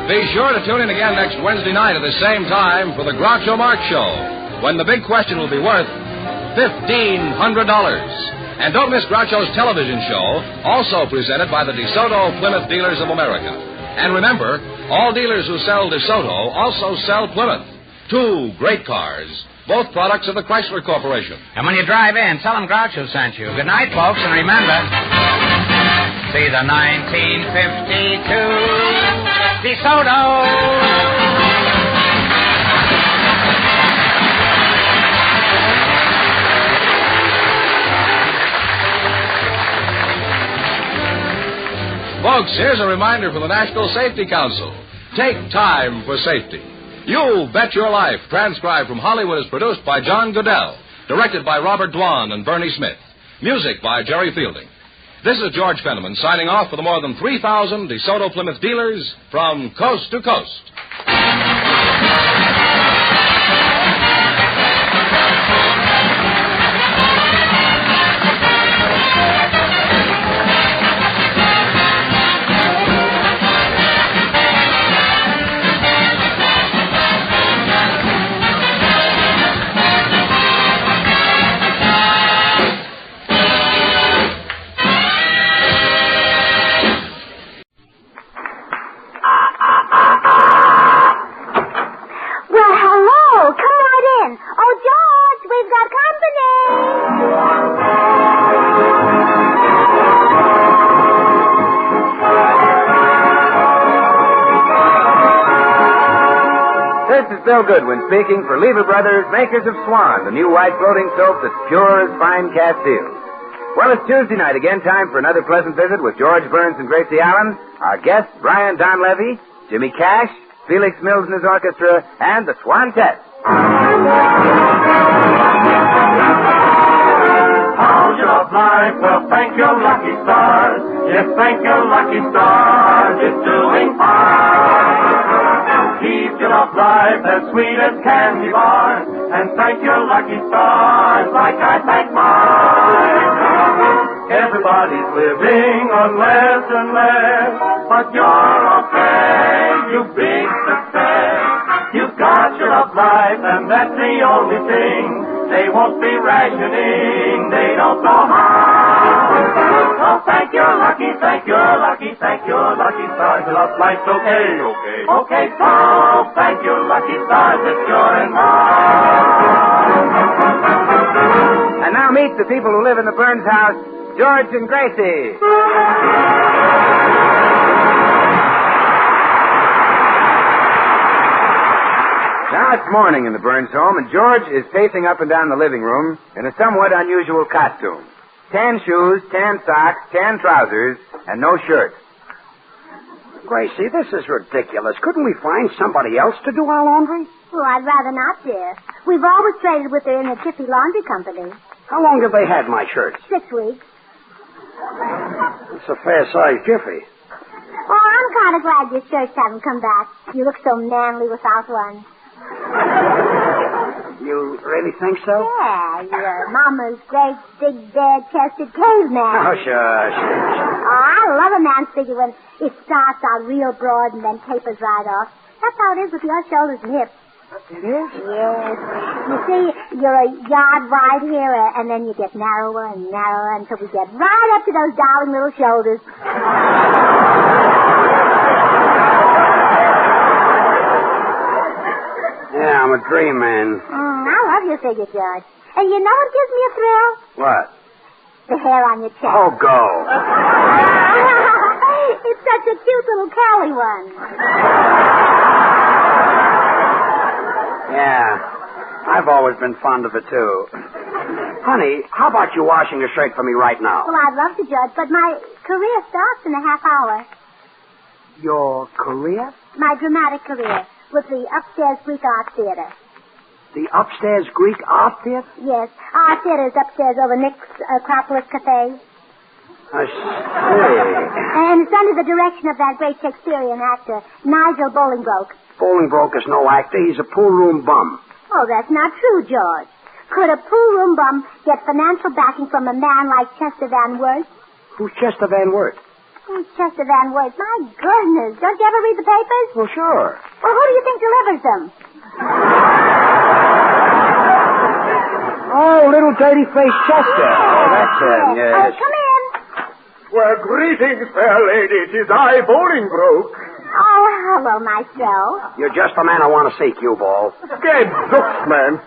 Be sure to tune in again next Wednesday night at the same time for the Groucho Marx Show, when the big question will be worth $1,500. And don't miss Groucho's television show, also presented by the DeSoto Plymouth Dealers of America. And remember, all dealers who sell DeSoto also sell Plymouth. Two great cars, both products of the Chrysler Corporation. And when you drive in, tell them Groucho sent you. Good night, folks, and remember, see the 1952 DeSoto. Folks, here's a reminder from the National Safety Council. Take time for safety. You Bet Your Life, transcribed from Hollywood, is produced by John Goodell, directed by Robert Dwan and Bernie Smith. Music by Jerry Fielding. This is George Fenneman signing off for the more than 3,000 DeSoto Plymouth dealers from coast to coast. Bill Goodwin speaking for Lever Brothers, makers of Swan, the new white floating soap that's pure as fine castile. Well, it's Tuesday night again, time for another pleasant visit with George Burns and Gracie Allen, our guests, Brian Donlevy, Jimmy Cash, Felix Mills and his orchestra, and the Swantette. How's your love life? Well, thank your lucky stars. Yes, thank your lucky stars. It's doing fine. Keep your love life as sweet as candy bars, and thank your lucky stars like I thank mine. Everybody's living on less and less, but you're okay, you big success. You've got your love life, and that's the only thing. They won't be rationing, they don't know how. Oh, thank your lucky, thank your lucky, thank your lucky stars. Your love life's okay. Okay, so thank your lucky stars that you're in mine. And now meet the people who live in the Burns house, George and Gracie. Now it's morning in the Burns home, and George is pacing up and down the living room in a somewhat unusual costume. Tan shoes, tan socks, tan trousers, and no shirt. Gracie, this is ridiculous. Couldn't we find somebody else to do our laundry? Well, I'd rather not, dear. We've always traded with her in the Chippy Laundry Company. How long have they had my shirts? 6 weeks. It's a fair-sized jiffy. Oh, I'm kind of glad your shirts haven't come back. You look so manly without one. You really think so? Yeah, you're Mama's great, big, bare-chested caveman. Oh, sure. Oh, I love a man's figure when it starts out real broad and then tapers right off. That's how it is with your shoulders and hips. It is? Yes. You see, you're a yard wide here, and then you get narrower and narrower until we get right up to those darling little shoulders. Yeah, I'm a dream man. I love your figure, George. And you know what gives me a thrill? What? The hair on your chest. Oh, go. It's such a cute little curly one. Yeah, I've always been fond of it, too. Honey, how about you washing a shirt for me right now? Well, I'd love to, Judge, but my career starts in a half hour. Your career? My dramatic career with the Upstairs Greek Art Theater. The Upstairs Greek Art Theater? Yes, our theater's upstairs over Nick's Acropolis Cafe. I see. And it's under the direction of that great Shakespearean actor, Nigel Bolingbroke. Bolingbroke is no actor. He's a pool room bum. Oh, that's not true, George. Could a pool room bum get financial backing from a man like Chester Van Wert? Who's Chester Van Wert? Who's Chester Van Wert? My goodness. Don't you ever read the papers? Well, sure. Well, who do you think delivers them? Oh, little dirty-faced Chester. Oh, that's him, yes. Oh, come in. Well, greetings, fair lady. It is I, Bolingbroke. Oh, hello, Maestro. You're just the man I want to see, cue ball. Gadzooks, man.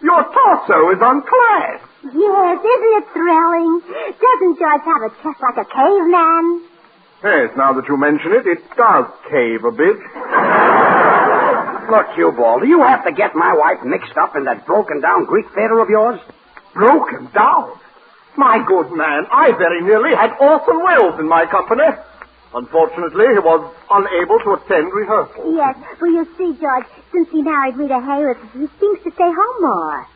Your torso is unclasped. Yes, isn't it thrilling? Doesn't George have a chest like a caveman? Yes, now that you mention it, it does cave a bit. Look, cue ball, do you have to get my wife mixed up in that broken-down Greek theater of yours? Broken down? My good man, I very nearly had Orson Welles in my company. Unfortunately, he was unable to attend rehearsal. Yes, well, you see, George, since he married Rita Hayworth, he seems to stay home more.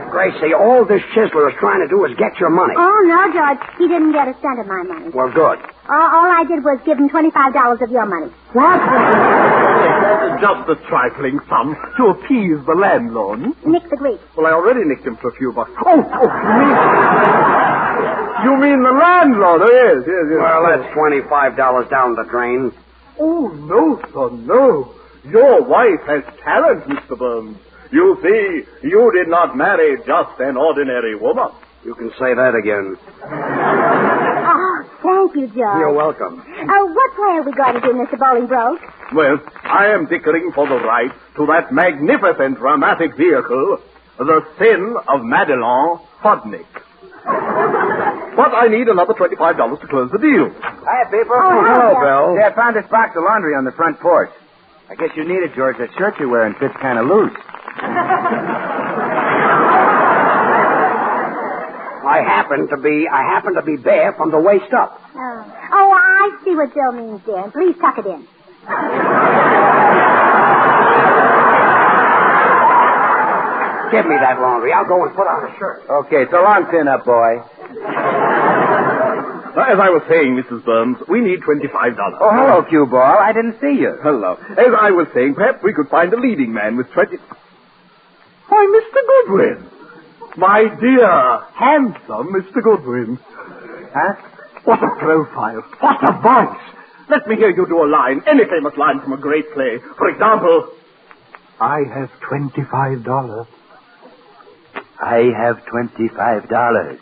Gracie, all this chiseler is trying to do is get your money. Oh, no, George, he didn't get a cent of my money. Well, good. All I did was give him $25 of your money. What? Just a trifling sum to appease the landlord. Nick the Greek. Well, I already nicked him for a few bucks. You mean the landlord? Oh, yes. Well, that's $25 down the drain. Oh, no, son, no. Your wife has talent, Mr. Burns. You see, you did not marry just an ordinary woman. You can say that again. Oh, thank you, George. You're welcome. What play are we going to do, Mr. Bolingbroke? Well, I am dickering for the right to that magnificent dramatic vehicle, The Sin of Madelon Hodnick. But I need another $25 to close the deal. Hi, people. Oh, hello, Bill. Yeah, I found this box of laundry on the front porch. I guess you need it, George. That shirt you're wearing fits kind of loose. I happen to be bare from the waist up. Oh, I see what Bill means, dear. Please tuck it in. Give me that laundry. I'll go and put on a shirt. Okay, so long, pin-up boy. As I was saying, Mrs. Burns, we need $25. Oh, hello, cue ball. I didn't see you. Hello. As I was saying, perhaps we could find a leading man with 20... Why, Mr. Goodwin. My dear, handsome Mr. Goodwin. Huh? What a profile. What a voice. Let me hear you do a line, any famous line from a great play. For example, I have $25. I have $25.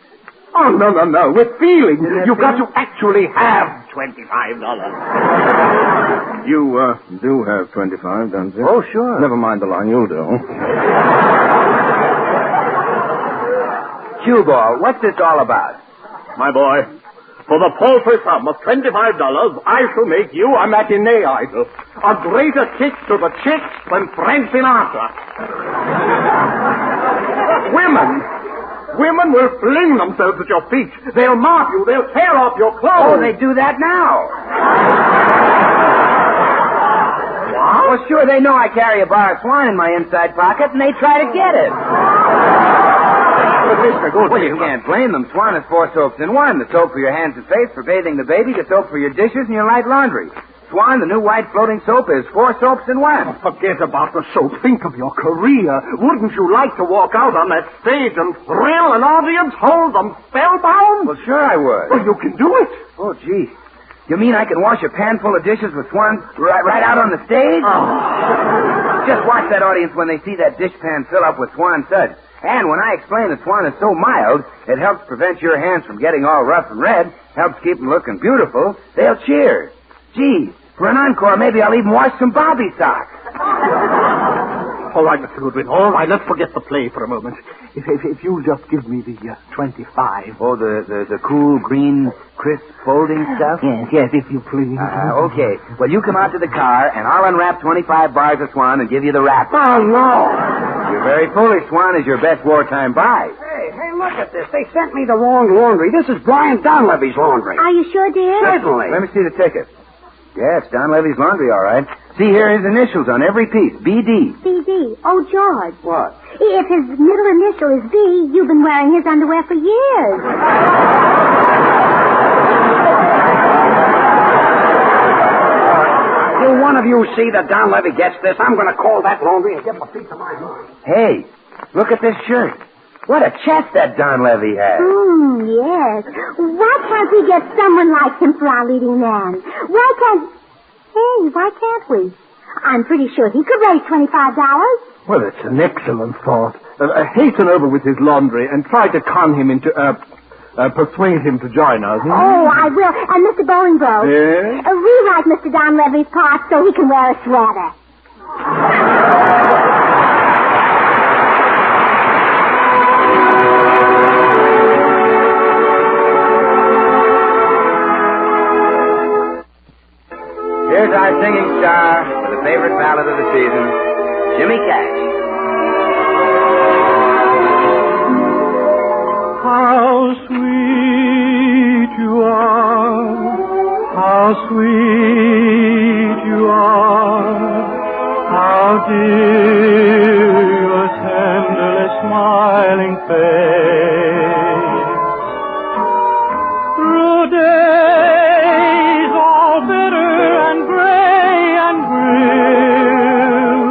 Oh, no. With feeling. You've got to actually have $25. You do have 25, don't you? Oh, sure. Never mind the line, you'll do. Cue ball, what's this all about? My boy, for the paltry sum of $25, I shall make you a matinee idol. A greater kick to the chicks than Frank Sinatra. Women, Women will fling themselves at your feet. They'll mop you. They'll tear off your clothes. Oh, they do that now. What? Well, sure, they know I carry a bar of Swan in my inside pocket, and they try to get it. Well, you can't blame them. Swan is 4 soaps in one. The soap for your hands and face, for bathing the baby, the soap for your dishes and your light laundry. Swan, the new white floating soap, is 4 soaps in one. Oh, forget about the soap. Think of your career. Wouldn't you like to walk out on that stage and thrill an audience, hold them spellbound? Well, sure I would. Well, you can do it. Oh, gee. You mean I can wash a pan full of dishes with Swan right out on the stage? Oh. Just watch that audience when they see that dish pan fill up with Swan suds. And when I explain that Swan is so mild, it helps prevent your hands from getting all rough and red, helps keep them looking beautiful, they'll cheer. Gee, for an encore, maybe I'll even wash some Bobby socks. All right, Mr. Goodwin. All right, let's forget the play for a moment. If you'll just give me the 25. Oh, the cool, green, crisp folding stuff? Yes, if you please. Okay. Well, you come out to the car, and I'll unwrap 25 bars of Swan and give you the wrap. Oh, no. You're very foolish. Swan is your best wartime buy. Hey, look at this. They sent me the wrong laundry. This is Brian Donlevy's laundry. Are you sure, dear? Certainly. Let me see the ticket. Yeah, it's Donlevy's laundry, all right. See here his initials on every piece. BD. BD. Oh, George. What? If his middle initial is B, you've been wearing his underwear for years. Will one of you see that Donlevy gets this? I'm going to call that laundry and give him a piece of my mind. Hey, look at this shirt. What a chest that Donlevy has. Yes. Why can't we get someone like him for our leading man? Why can't we? I'm pretty sure he could raise $25. Well, it's an excellent thought. Hasten over with his laundry and try to con him into, persuade him to join us. Oh, I will. And Mr. Bolingbroke. Yes? Rewrite Mr. Donlevy's part so he can wear a sweater. Here's our singing star with a favorite ballad of the season, Jimmy Cash. How sweet you are, how sweet you are, how dear your tenderly smiling face. Through days all bitter and gray and grim,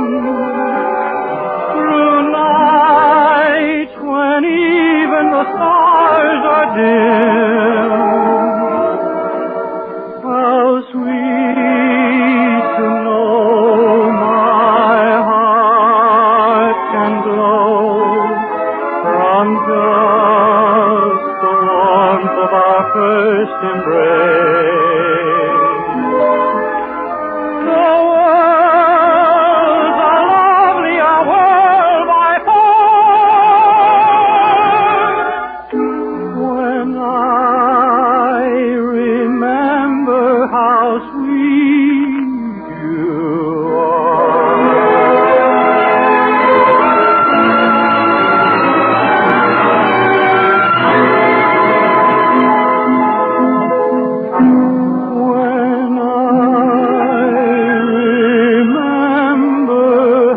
through nights when even the stars are dim, how sweet to know my heart can glow from just the warmth of our first embrace. The world's a lovelier world by far when I remember how sweet you When I remember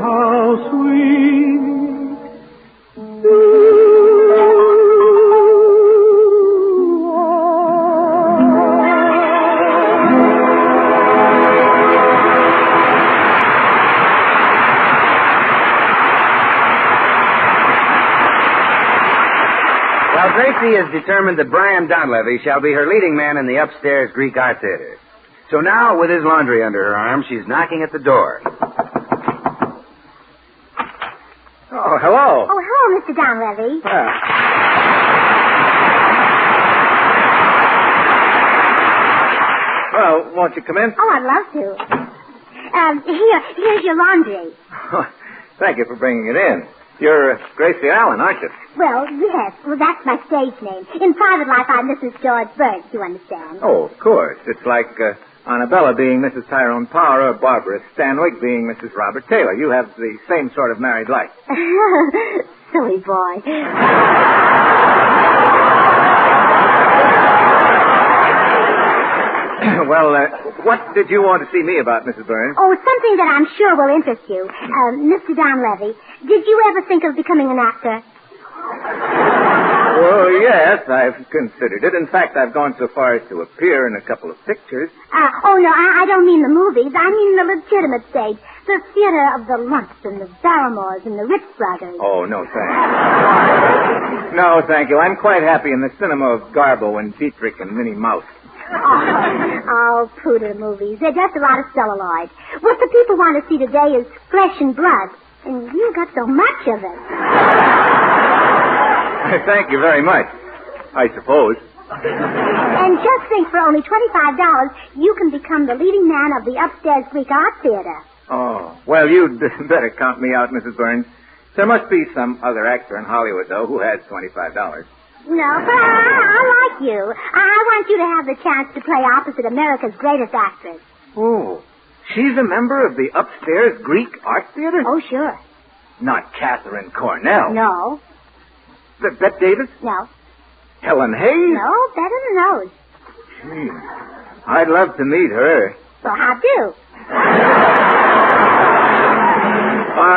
how sweet Well, Gracie is determined that Brian Donlevy shall be her leading man in the upstairs Greek Art Theater. So now, with his laundry under her arm, she's knocking at the door. Oh, hello. Oh, hello, Mr. Donlevy. Well, won't you come in? Oh, I'd love to. Here's your laundry. Thank you for bringing it in. You're Gracie Allen, aren't you? Well, yes. Well, that's my stage name. In private life, I'm Mrs. George Burns, you understand. Oh, of course. It's like Annabella being Mrs. Tyrone Power, or Barbara Stanwyck being Mrs. Robert Taylor. You have the same sort of married life. Silly boy. Well, what did you want to see me about, Mrs. Burns? Oh, something that I'm sure will interest you. Mr. Donlevy, did you ever think of becoming an actor? Well, yes, I've considered it. In fact, I've gone so far as to appear in a couple of pictures. Oh, no, I don't mean the movies. I mean the legitimate stage. The theater of the Lumps and the Barrymores and the Ritz Brothers. Oh, no, thanks. No, thank you. I'm quite happy in the cinema of Garbo and Dietrich and Minnie Mouse. Oh, pooter movies. They're just a lot of celluloid. What the people want to see today is flesh and blood. And you got so much of it. Thank you very much, I suppose. And just think, for only $25, you can become the leading man of the upstairs Greek Art Theater. Oh, well, you'd better count me out, Mrs. Burns. There must be some other actor in Hollywood, though, who has $25. No, but I like you. I want you to have the chance to play opposite America's greatest actress. Oh, she's a member of the upstairs Greek Art Theater? Oh, sure. Not Catherine Cornell. No. Bette Davis? No. Helen Hayes? No, better than those. Gee, I'd love to meet her. Well, how do?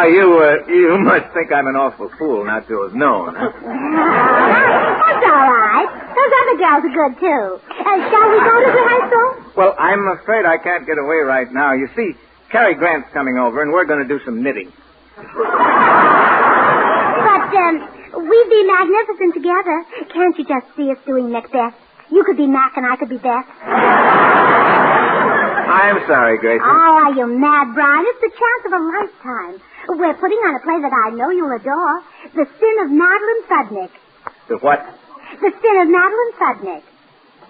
You must think I'm an awful fool not to have known, huh? That's all right. Those other girls are good, too. Shall we go to rehearsal? Well, I'm afraid I can't get away right now. You see, Cary Grant's coming over, and we're going to do some knitting. But, we'd be magnificent together. Can't you just see us doing Macbeth? You could be Mac and I could be Beth. I'm sorry, Gracie. Oh, are you mad, Brian? It's the chance of a lifetime. We're putting on a play that I know you'll adore. The Sin of Madeline Fudnick. The what? The Sin of Madeline Fudnick.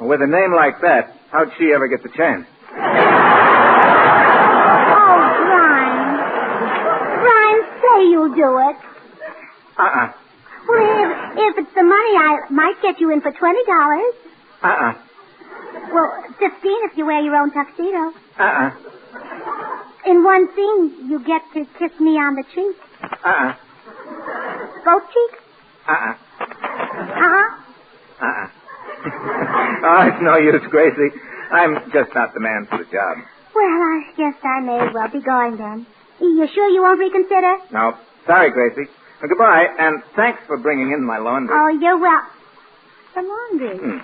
Well, with a name like that, how'd she ever get the chance? Oh, Brian. Brian, say you'll do it. Well, if it's the money, I might get you in for $20. Well, $15 if you wear your own tuxedo. In one scene, you get to kiss me on the cheek. Both cheeks? Oh, it's no use, Gracie. I'm just not the man for the job. Well, I guess I may as well be going then. You sure you won't reconsider? No. Sorry, Gracie. Well, goodbye, and thanks for bringing in my laundry. Oh, you're welcome. The laundry?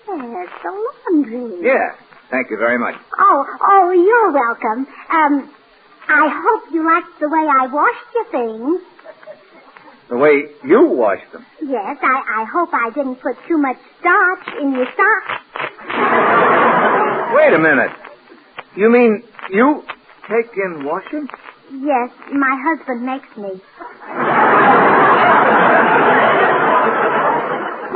Yes, the laundry. Yeah. Thank you very much. Oh, you're welcome. I hope you liked the way I washed your things. The way you washed them? Yes, I hope I didn't put too much starch in your socks. Wait a minute. You mean you take in washing? Yes, my husband makes me.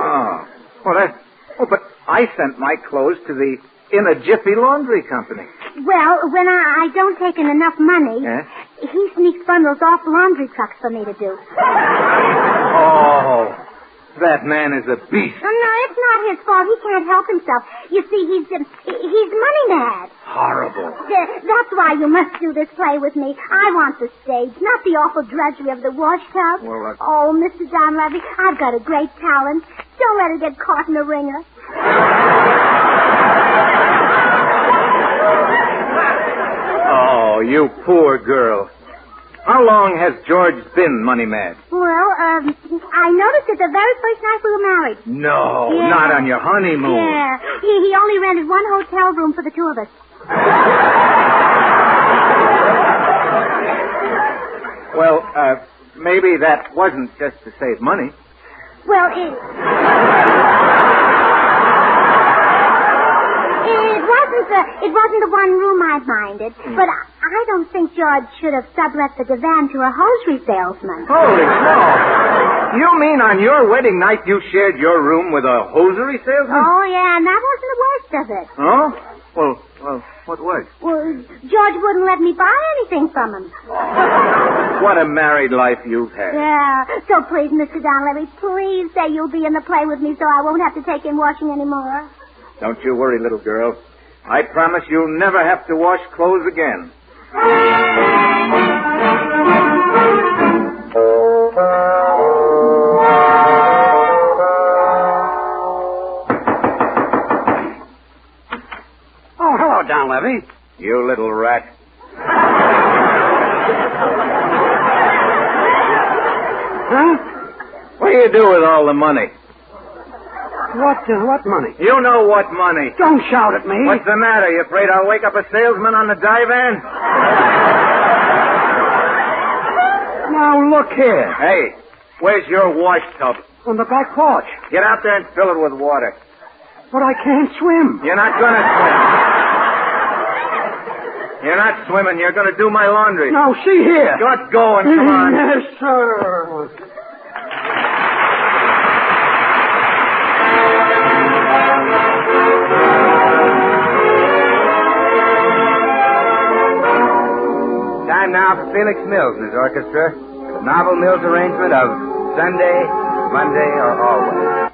Oh. Well, but I sent my clothes to the In a Jiffy Laundry Company. Well, when I don't take in enough money, he sneaks bundles off laundry trucks for me to do. Oh, that man is a beast. No, it's not his fault. He can't help himself. You see, he's money mad. Horrible. That's why you must do this play with me. I want the stage, not the awful drudgery of the wash tub. Well, Oh, Mr. Donlevy, I've got a great talent. Don't let it get caught in the ringer. Oh, you poor girl. How long has George been money mad? Well, I noticed it the very first night we were married. No, Yeah. not on your honeymoon. Yeah. He only rented one hotel room for the two of us. Well, maybe that wasn't just to save money. Well, it wasn't the one room I minded, but I don't think George should have sublet the divan to a hosiery salesman. Holy smoke! You mean on your wedding night you shared your room with a hosiery salesman? Oh, yeah, and that wasn't the worst of it. Oh? Well, what was? Well, George wouldn't let me buy anything from him. What a married life you've had. Yeah, so please, Mr. Donlevy, please say you'll be in the play with me so I won't have to take in washing anymore. Don't you worry, little girl. I promise you'll never have to wash clothes again. Oh, hello, Donlevy. You little rat. Huh? What do you do with all the money? What money? You know what money. Don't shout at me. What's the matter? You afraid I'll wake up a salesman on the divan? Now, look here. Hey, where's your wash tub? On the back porch. Get out there and fill it with water. But I can't swim. You're not going to swim. You're not swimming. You're going to do my laundry. Now, see here. Get going. Come on. Yes, sir. Time now for Felix Mills and his orchestra, the novel Mills arrangement of Sunday, Monday, or Always.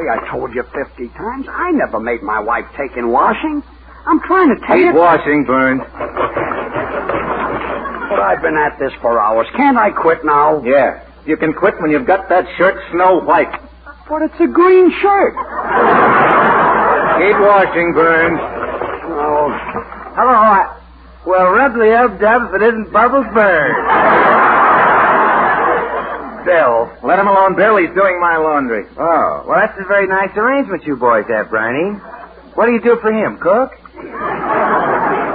I told you 50 times. I never made my wife take in washing. I'm trying to tell you. Keep washing, Burns. But I've been at this for hours. Can't I quit now? Yeah. You can quit when you've got that shirt snow white. But it's a green shirt. Keep washing, Burns. Oh. Hello. Well, rub the dub if it isn't Bubbles Burns. Bill. Let him alone, Bill. He's doing my laundry. Oh, well, that's a very nice arrangement you boys have, Briney. What do you do for him, cook?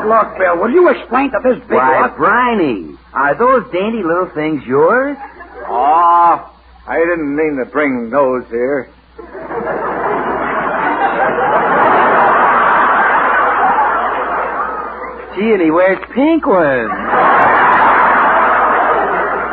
Look, Bill, will you explain to this big Why, lot? Briney, are those dainty little things yours? Oh, I didn't mean to bring those here. Gee, and he wears pink ones.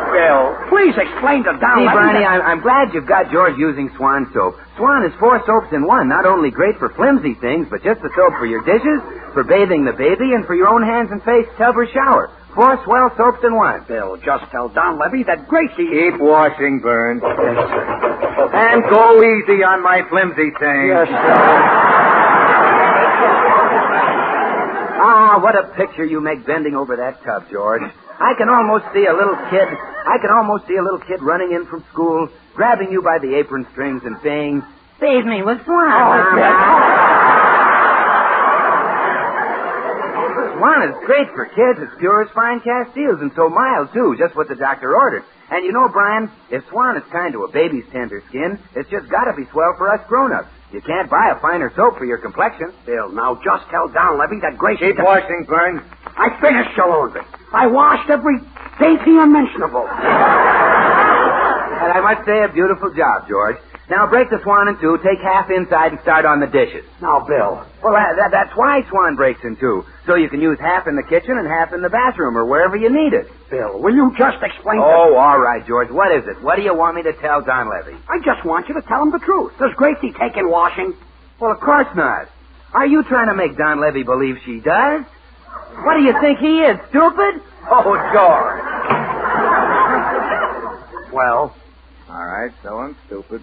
Bill, please explain to Donlevy. See, Briney, I'm glad you've got George using Swan soap. Swan is 4 soaps in one. Not only great for flimsy things, but just the soap for your dishes, for bathing the baby, and for your own hands and face, tub, or shower. 4 swell soaps in one. Bill, just tell Donlevy that Gracie... Keep washing, Burns. Yes, sir. And go easy on my flimsy thing. Yes, sir. Ah, what a picture you make bending over that tub, George. I can almost see a little kid running in from school, grabbing you by the apron strings and saying, "Save me with Swan." Swan is great for kids. It's pure as fine Castiles and so mild, too, just what the doctor ordered. And you know, Brian, if Swan is kind to a baby's tender skin, it's just got to be swell for us grown-ups. You can't buy a finer soap for your complexion. Bill, now just tell Donlevy that Gracie... Keep washing, Burns. I finished your laundry. I washed every dainty unmentionable. And I must say, a beautiful job, George. Now break the Swan in two, take half inside, and start on the dishes. Now, Bill. Well, that's why Swan breaks in two, so you can use half in the kitchen and half in the bathroom or wherever you need it. Bill, will you just explain Oh, all right, George. What is it? What do you want me to tell Donlevy? I just want you to tell him the truth. Does Gracie take in washing? Well, of course not. Are you trying to make Donlevy believe she does? What do you think he is, stupid? Oh, George. Well, all right, so I'm stupid.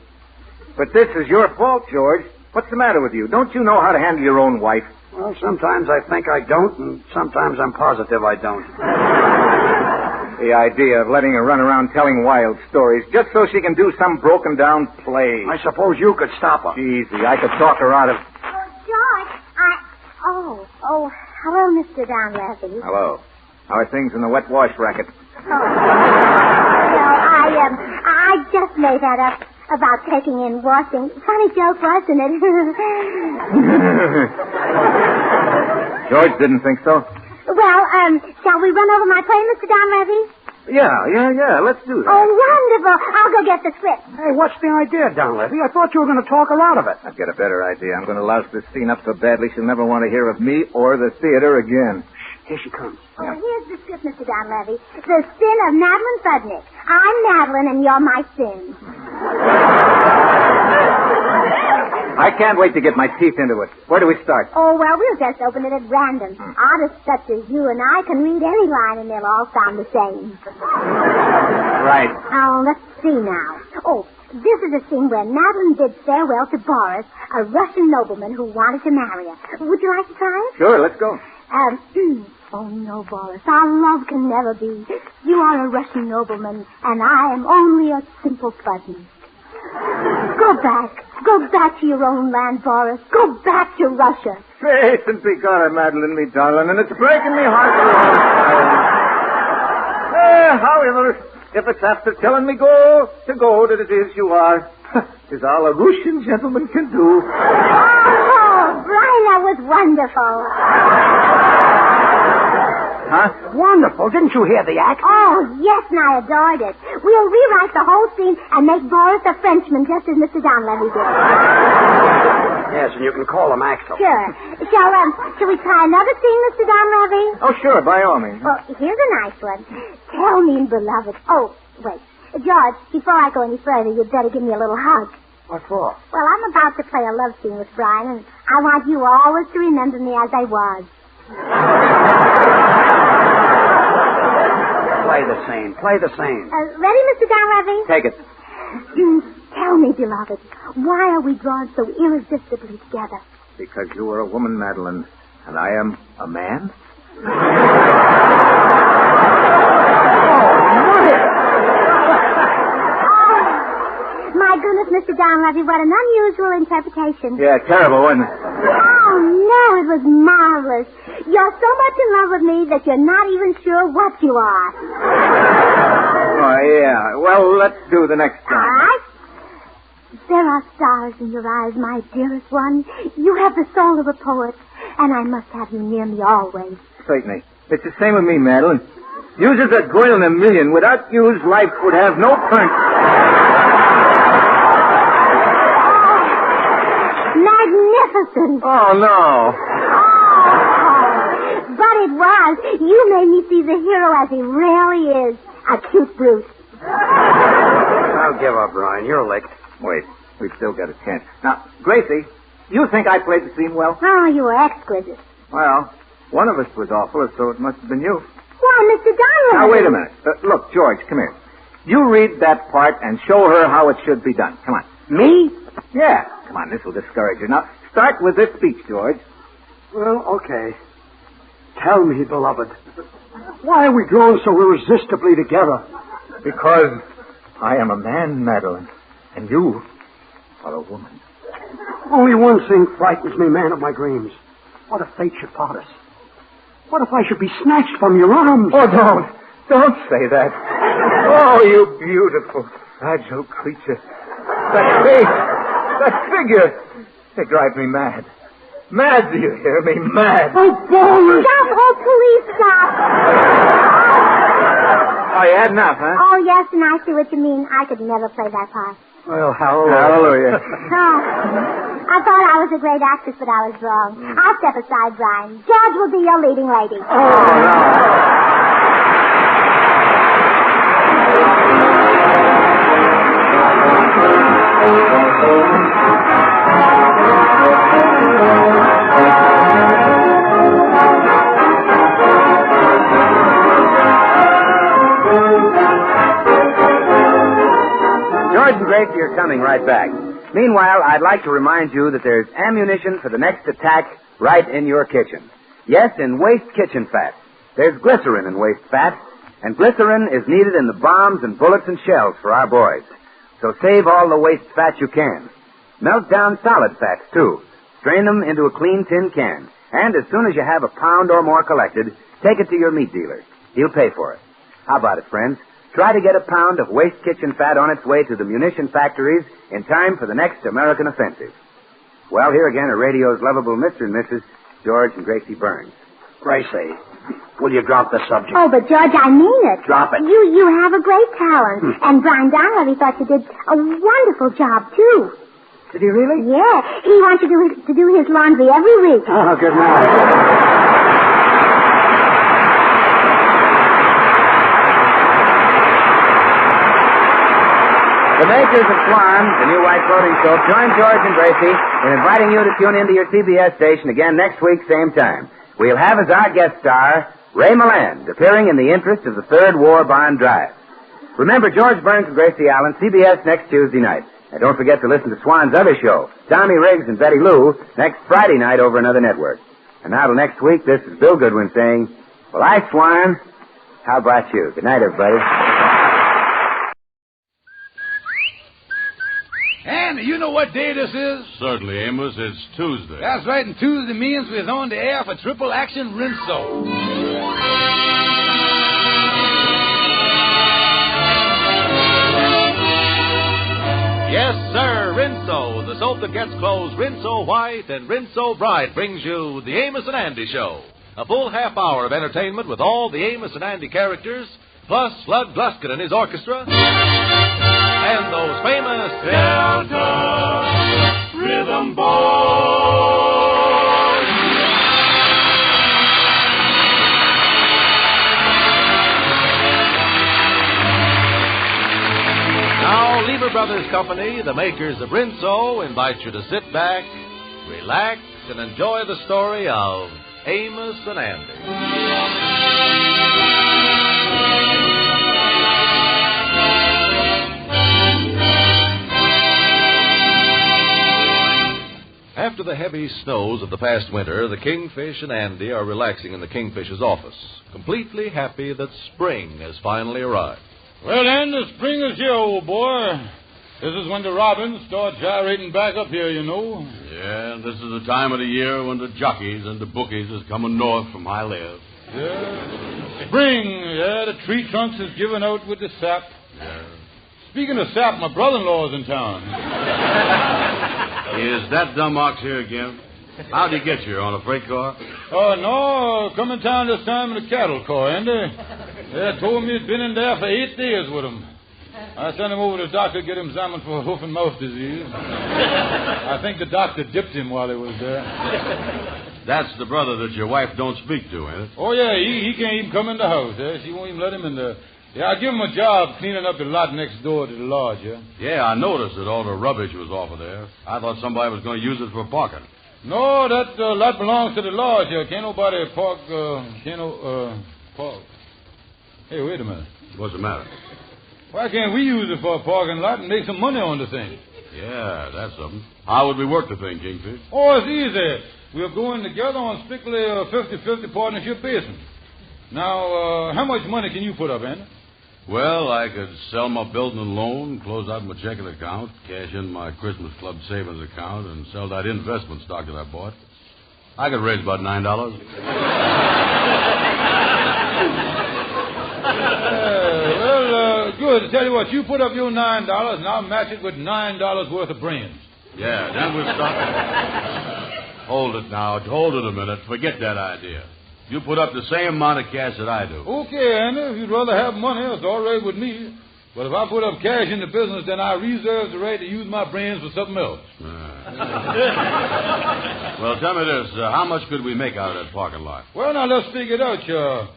But this is your fault, George. What's the matter with you? Don't you know how to handle your own wife? Well, sometimes I think I don't, and sometimes I'm positive I don't. The idea of letting her run around telling wild stories just so she can do some broken-down play. I suppose you could stop her. Easy. I could talk her out of... George, Oh, hello, Mr. Donlevy. Hello. How are things in the wet wash racket? I just made that up about taking in washing. Funny joke, wasn't it? George didn't think so. Well, shall we run over my play, Mr. Donlevy? Yeah, let's do that. Oh, wonderful. I'll go get the script. Hey, what's the idea, Donlevy? I thought you were going to talk her out of it. I've got a better idea. I'm going to louse this scene up so badly she'll never want to hear of me or the theater again. Here she comes. Oh, here's the script, Mr. Donlevy. The Sin of Madeline Fudnick. I'm Madeline, and you're my sin. I can't wait to get my teeth into it. Where do we start? Oh, well, we'll just open it at random. Artists such as you and I can read any line, and they'll all sound the same. Right. Oh, let's see now. Oh, this is a scene where Madeline bids farewell to Boris, a Russian nobleman who wanted to marry her. Would you like to try it? Sure, let's go. Oh, no, Boris. Our love can never be. You are a Russian nobleman, and I am only a simple Fudnick. Go back. Go back to your own land, Boris. Go back to Russia. Faith and be God, Madeline, me darling, and it's breaking me heart. However, if it's after telling me go, that it is you are. Is all a Russian gentleman can do. Oh, Brian, that was wonderful. Huh? Wonderful. Didn't you hear the act? Oh, yes, and I adored it. We'll rewrite the whole scene and make Boris a Frenchman, just as Mr. Donlevy did. Yes, and you can call him Axel. Sure. Shall we try another scene, Mr. Donlevy? Oh, sure, by all means. Well, here's a nice one. Tell me, beloved. Oh, wait. George, before I go any further, you'd better give me a little hug. What for? Well, I'm about to play a love scene with Brian, and I want you always to remember me as I was. Play the scene. Ready, Mr. Donlevy? Take it. Tell me, beloved, why are we drawn so irresistibly together? Because you are a woman, Madeline, and I am a man. My goodness, Mr. Donlevy, what an unusual interpretation. Yeah, terrible, wasn't it? Oh, no, it was marvelous. You're so much in love with me that you're not even sure what you are. Oh, yeah. Well, let's do the next one. All right. There are stars in your eyes, my dearest one. You have the soul of a poet, and I must have you near me always. Certainly. It's the same with me, Madeline. Yous is a girl in a million. Without yous, life would have no point. Magnificent. Oh, no. But it was. You made me see the hero as he really is. A cute brute. I'll give up, Brian. You're licked. Wait. We've still got a chance. Now, Gracie, you think I played the scene well? Oh, you were exquisite. Well, one of us was awful, so it must have been you. Why, Mr. Donlevy? Now, wait a minute. Look, George, come here. You read that part and show her how it should be done. Come on. Me? Yeah. Come on, this will discourage her. Now, start with this speech, George. Well, okay. Tell me, beloved, why are we drawn so irresistibly together? Because I am a man, Madeline, and you are a woman. Only one thing frightens me, man of my dreams. What if fate should part us? What if I should be snatched from your arms? Oh, don't say that. Oh, you beautiful, fragile creature. That face, that figure, they drive me mad. Mad, do you hear me? Mad. Oh, Boris! Stop! Oh, Please stop. Oh, you had enough, huh? Oh, yes, and I see what you mean. I could never play that part. Well, hallelujah. Oh, I thought I was a great actress, but I was wrong. I'll step aside, Brian. George will be your leading lady. Oh, no. George and Gracie are coming right back. Meanwhile, I'd like to remind you that there's ammunition for the next attack right in your kitchen. Yes, in waste kitchen fat. There's glycerin in waste fat, and glycerin is needed in the bombs and bullets and shells for our boys. So save all the waste fat you can. Melt down solid fats, too. Strain them into a clean tin can. And as soon as you have a pound or more collected, take it to your meat dealer. He'll pay for it. How about it, friends? Try to get a pound of waste kitchen fat on its way to the munition factories in time for the next American offensive. Well, here again are radio's lovable Mr. and Mrs. George and Gracie Burns. Gracie, will you drop the subject? Oh, but George, I mean it. Drop it. You have a great talent. And Brian Donlevy thought you did a wonderful job, too. Did he really? Yeah. He wants you to do his laundry every week. Oh, good night. The makers of Swan, the new white clothing soap, join George and Gracie in inviting you to tune into your CBS station again next week, same time. We'll have as our guest star, Ray Milland, appearing in the interest of the Third War Bond Drive. Remember, George Burns and Gracie Allen, CBS next Tuesday night. And don't forget to listen to Swan's other show, Tommy Riggs and Betty Lou, next Friday night over another network. And now till next week, this is Bill Goodwin saying, well, I, Swan, how about you? Good night, everybody. And you know what day this is? Certainly, Amos. It's Tuesday. That's right, and Tuesday means we're on the air for Triple Action Rinso. Yes, sir, Rinso, the soap that gets clothes Rinso White and Rinso Bright, brings you the Amos and Andy Show. A full half hour of entertainment with all the Amos and Andy characters, plus Lud Gluskin and his orchestra, and those famous Delta Rhythm Boys. Now, Lever Brothers Company, the makers of Rinso, invite you to sit back, relax, and enjoy the story of Amos and Andy. After the heavy snows of the past winter, the Kingfish and Andy are relaxing in the Kingfish's office, completely happy that spring has finally arrived. Well, then, the spring is here, old boy. This is when the robins start gyrating back up here, you know. Yeah, this is the time of the year when the jockeys and the bookies is coming north from high live. Yeah. Spring, yeah, the tree trunks is giving out with the sap. Yeah. Speaking of sap, my brother-in-law's in town. Is that dumb ox here again? How'd he get here, on a freight car? Oh, no, come in town this time in a cattle car, Andy. They told me he'd been in there for 8 days with him. I sent him over to the doctor to get him examined for hoof and mouth disease. I think the doctor dipped him while he was there. That's the brother that your wife don't speak to, ain't it? Oh, yeah, he can't even come in the house. She won't even let him in there. Yeah, I give him a job cleaning up the lot next door to the lodge, yeah? Yeah, I noticed that all the rubbish was off of there. I thought somebody was going to use it for parking. No, that lot belongs to the lodge, yeah. Can't nobody park, park. Hey, wait a minute. What's the matter? Why can't we use it for a parking lot and make some money on the thing? Yeah, that's something. How would we work the thing, Kingfish? Oh, it's easy. We're going together on strictly a 50-50 partnership basis. Now, how much money can you put up, Andy? Well, I could sell my building and loan, close out my checking account, cash in my Christmas Club savings account, and sell that investment stock that I bought. I could raise about $9. Good. Tell you what, you put up your $9, and I'll match it with $9 worth of brains. Yeah, then we'll start. Hold it now. Hold it a minute. Forget that idea. You put up the same amount of cash that I do. Okay, Andy. If you'd rather have money, it's all right with me. But if I put up cash in the business, then I reserve the right to use my brains for something else. Well, tell me this. How much could we make out of that parking lot? Well, now, let's figure it out, sure.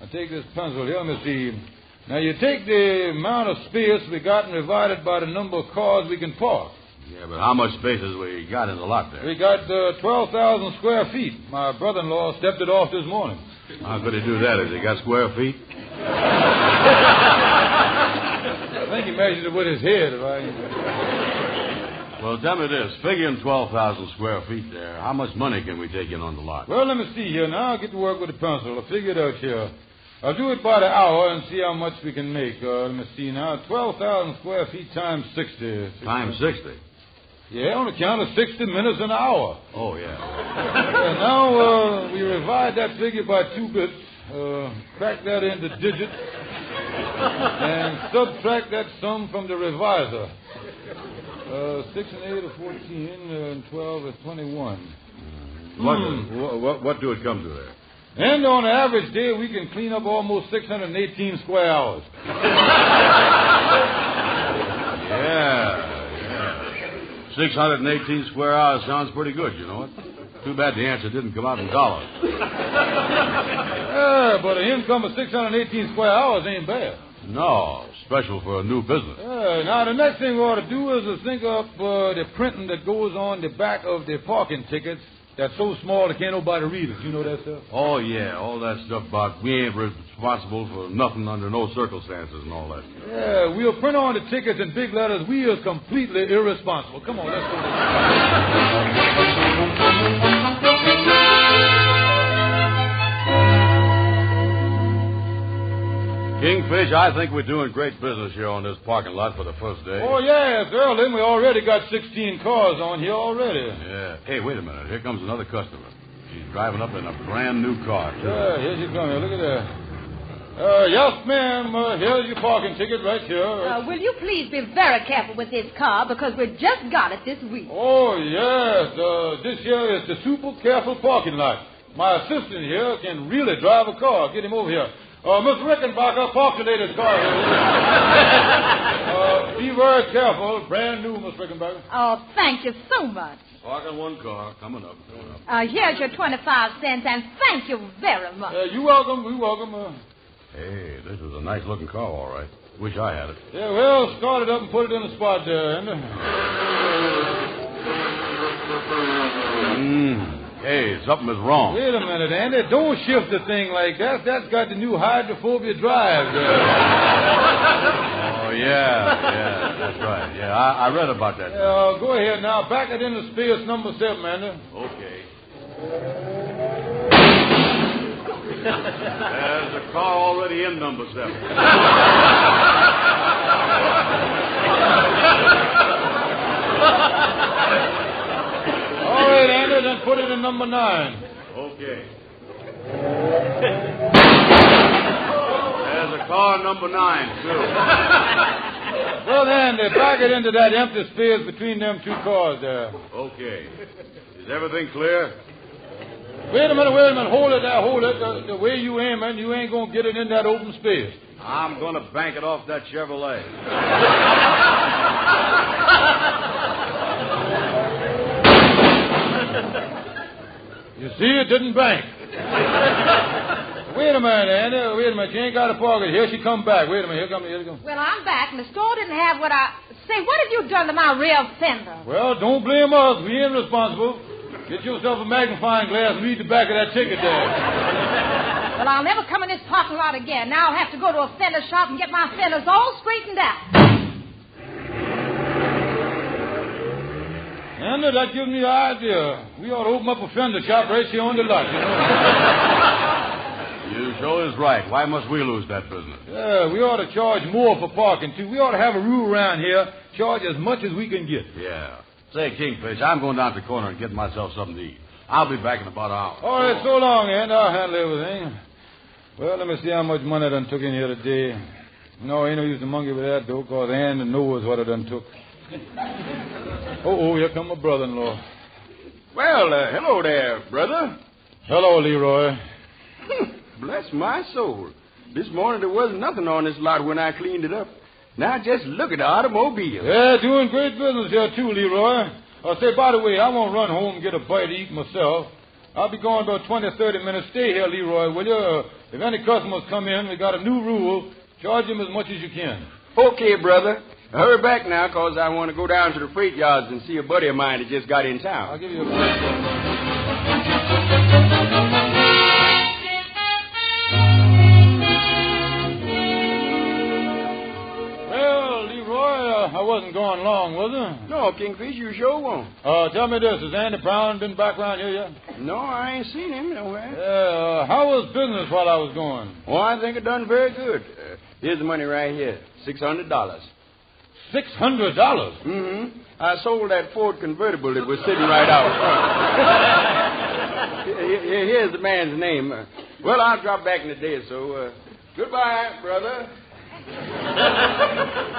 I'll take this pencil here. Let me see. Now, you take the amount of space we got and divide it by the number of cars we can park. Yeah, but how much space has we got in the lot there? We got 12,000 square feet. My brother-in-law stepped it off this morning. How could he do that? Has he got square feet? I think he measured it with his head. Well, tell me this. Figuring 12,000 square feet there, how much money can we take in on the lot? Well, let me see here. Now, I'll get to work with the pencil. I'll figure it out here. I'll do it by the hour and see how much we can make. Let me see now. 12,000 square feet times 60. Times 60? Yeah, on account of 60 minutes an hour. Oh, yeah. Now, we divide that figure by 2 bits, crack that into digits, and subtract that sum from the revisor. 6 and 8 are 14, and 12 is 21. What do it come to there? And on an average day, we can clean up almost 618 square hours. Yeah. 618 square hours sounds pretty good, you know it. Too bad the answer didn't come out in dollars. Yeah, but an income of 618 square hours ain't bad. No, special for a new business. Now, the next thing we ought to do is think up the printing that goes on the back of the parking tickets that's so small that can't nobody read it. You know that stuff? Oh, yeah, all that stuff about we ain't responsible for nothing under no circumstances and all that. Yeah, we'll print on the tickets in big letters, we are completely irresponsible. Come on, let's go. Kingfish, I think we're doing great business here on this parking lot for the first day. Oh, yes, Earl. We already got 16 cars on here already. Yeah. Hey, wait a minute. Here comes another customer. She's driving up in a brand new car, too. Yeah, here she comes. Look at that. Yes, ma'am. Here's your parking ticket right here. Will you please be very careful with this car because we just got it this week. Oh, yes. This here is the super careful parking lot. My assistant here can really drive a car. Get him over here. Miss Rickenbacker, park the lady's car here. Be very careful. Brand new, Miss Rickenbacker. Oh, thank you so much. Parking one car. Coming up. Here's your 25 cents, and thank you very much. You're welcome. You're welcome. Hey, this is a nice-looking car, all right. Wish I had it. Yeah, well, start it up and put it in the spot there, Hey, something is wrong. Wait a minute, Andy. Don't shift the thing like that. That's got the new hydrophobia drive there. Oh, yeah, that's right. Yeah, I read about that. Go ahead now. Back it into space number 7, Andy. Okay. There's a car already in number 7. All right, Andy, then put it in number 9. Okay. There's a car number 9, too. Well, then, they back it into that empty space between them 2 cars there. Okay. Is everything clear? Wait a minute. Hold it there, hold it. The way you aiming, you ain't going to get it in that open space. I'm going to bank it off that Chevrolet. You see, it didn't bank. Wait a minute, Andy. Wait a minute. You ain't got to park it. Here she come back. Wait a minute. Here she comes. Well, I'm back, and the store didn't have what I... Say, what have you done to my rear fender? Well, don't blame us. We ain't responsible. Get yourself a magnifying glass and read the back of that ticket there. Well, I'll never come in this parking lot again. Now I'll have to go to a fender shop and get my fenders all straightened out. Andy, that gives me an idea. We ought to open up a fender shop right here on the lot, you know. You sure is right. Why must we lose that business? Yeah, we ought to charge more for parking, too. We ought to have a rule around here, charge as much as we can get. Yeah. Say, Kingfish, I'm going down to the corner and get myself something to eat. I'll be back in about an hour. All right, so long, Andy. I'll handle everything. Well, let me see how much money I done took in here today. No, ain't no use to monkey with that, though, because Andy knows what I done took. Oh, here come my brother-in-law. Well, hello there, brother. Hello, Leroy. Bless my soul. This morning there wasn't nothing on this lot when I cleaned it up. Now just look at the automobile. Yeah, doing great business here, too, Leroy. Say, by the way, I won't run home and get a bite to eat myself. I'll be going about 20, 30 minutes. Stay here, Leroy, will you? If any customers come in, we got a new rule. Charge them as much as you can. Okay, brother. Hurry back now, because I want to go down to the freight yards and see a buddy of mine that just got in town. I'll give you a I wasn't gone long, was I? No, Kingfish, you sure won't. Tell me this, has Andy Brown been back around here yet? No, I ain't seen him nowhere. Yeah, how was business while I was gone? Oh, I think it done very good. Here's the money right here, $600. $600? Mm-hmm. I sold that Ford convertible that was sitting right out front. Here's the man's name. Well, I'll drop back in a day or so. Goodbye, brother.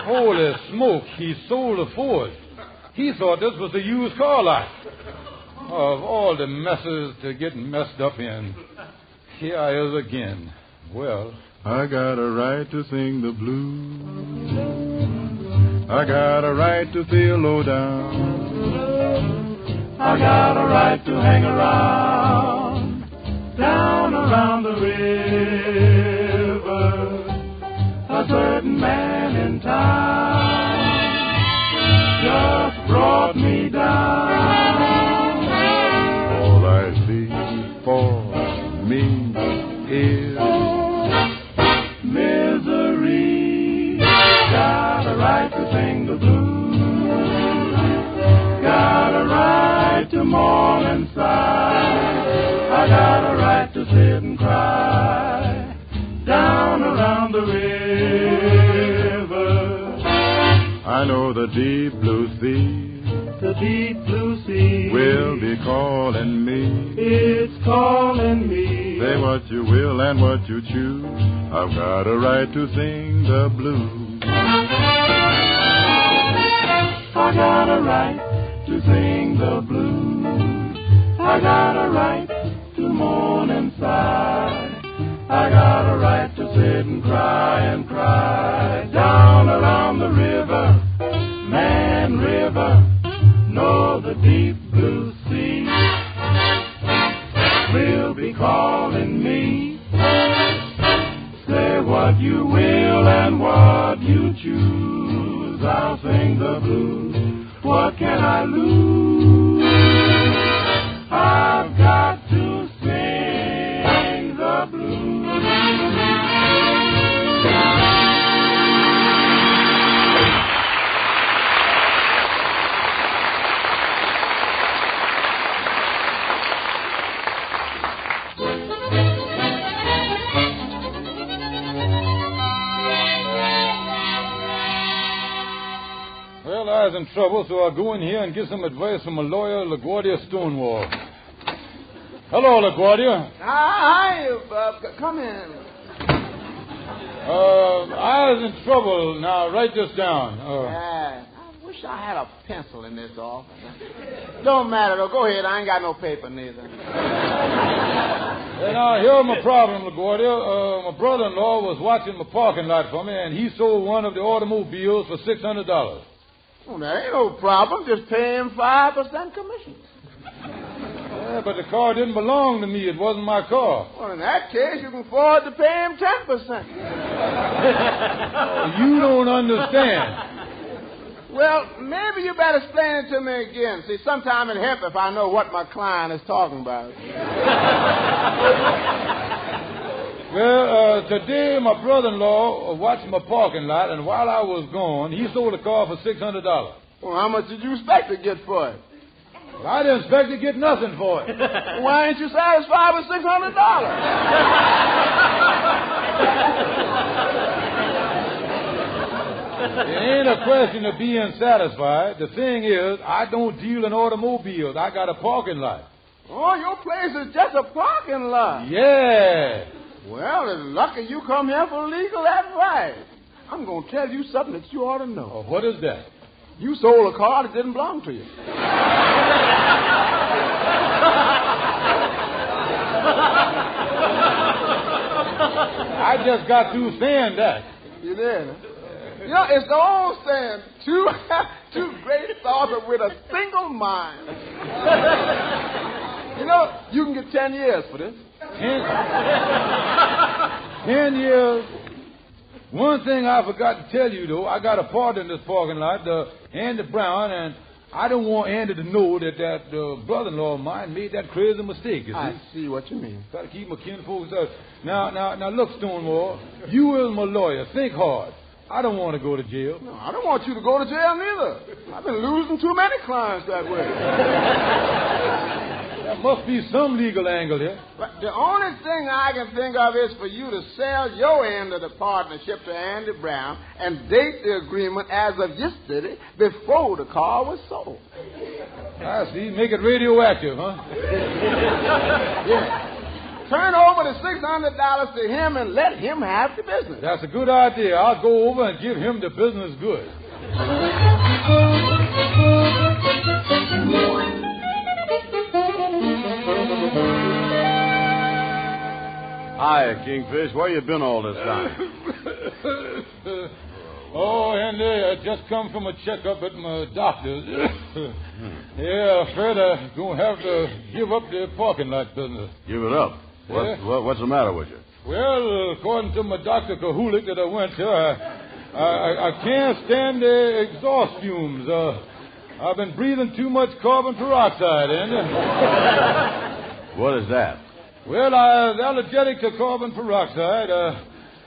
Holy smoke, he sold a Ford. He thought this was a used car lot. Of all the messes to get messed up in, here I is again. Well, I got a right to sing the blues. I got a right to feel low down. I got a right to hang around, down around the river. A certain man in town just brought me down. All I see for me is misery. Got a right to sing the blues. Got a right to mourn and sigh. I got a right to sit and cry down around the river. I know the deep blue sea, the deep blue sea will be calling me. It's calling me. Say what you will and what you choose. I've got a right to sing the blues. I got a right to sing the blues. I got a right to mourn and sigh. I got a right to sit and cry down around the river, Man River, no, the deep blue sea will be calling me. Say what you will and what you choose, I'll sing the blues. What can I lose? I've got to sing the blues. Well, I was in trouble, so I'll go in here and get some advice from a lawyer, LaGuardia Stonewall. Hello, LaGuardia. Hi, come in. I was in trouble. Now, write this down. I wish I had a pencil in this office. Don't matter, though. Go ahead. I ain't got no paper, neither. Now, here's my problem, LaGuardia. My brother-in-law was watching my parking lot for me, and he sold one of the automobiles for $600. Well, there ain't no problem. Just pay him 5% commission. Yeah, but the car didn't belong to me. It wasn't my car. Well, in that case, you can afford to pay him 10%. You don't understand. Well, maybe you better explain it to me again. See, sometime it'd help if I know what my client is talking about. Well, today my brother-in-law watched my parking lot, and while I was gone, he sold a car for $600. Well, how much did you expect to get for it? Well, I didn't expect to get nothing for it. Why ain't you satisfied with $600? It ain't a question of being satisfied. The thing is, I don't deal in automobiles. I got a parking lot. Oh, your place is just a parking lot. Yeah. Well, it's lucky you come here for legal advice. I'm going to tell you something that you ought to know. Oh, what is that? You sold a car that didn't belong to you. I just got through saying that. You did, huh? You know, it's the old saying, two great thoughts with a single mind. You know, you can get 10 years for this. 10 years. One thing I forgot to tell you, though, I got a partner in this parking lot, Andy Brown, and I don't want Andy to know that brother-in-law of mine made that crazy mistake, you see. I see what you mean. Got to keep my kinfolks out. Now, look, Stonewall, you as my lawyer, think hard. I don't want to go to jail. No, I don't want you to go to jail neither. I've been losing too many clients that way. There must be some legal angle here. But the only thing I can think of is for you to sell your end of the partnership to Andy Brown and date the agreement as of yesterday before the car was sold. I see. Make it radioactive, huh? Yeah. Turn over the $600 to him and let him have the business. That's a good idea. I'll go over and give him the business good. Hiya, Kingfish. Where you been all this time? Oh, Andy, I just come from a checkup at my doctor's. Yeah, afraid I'm going to have to give up the parking lot business. Give it up? What's the matter with you? Well, according to my Dr. Kahulik that I went to, I can't stand the exhaust fumes. I've been breathing too much carbon peroxide, Andy. What is that? Well, I'm allergic to carbon peroxide.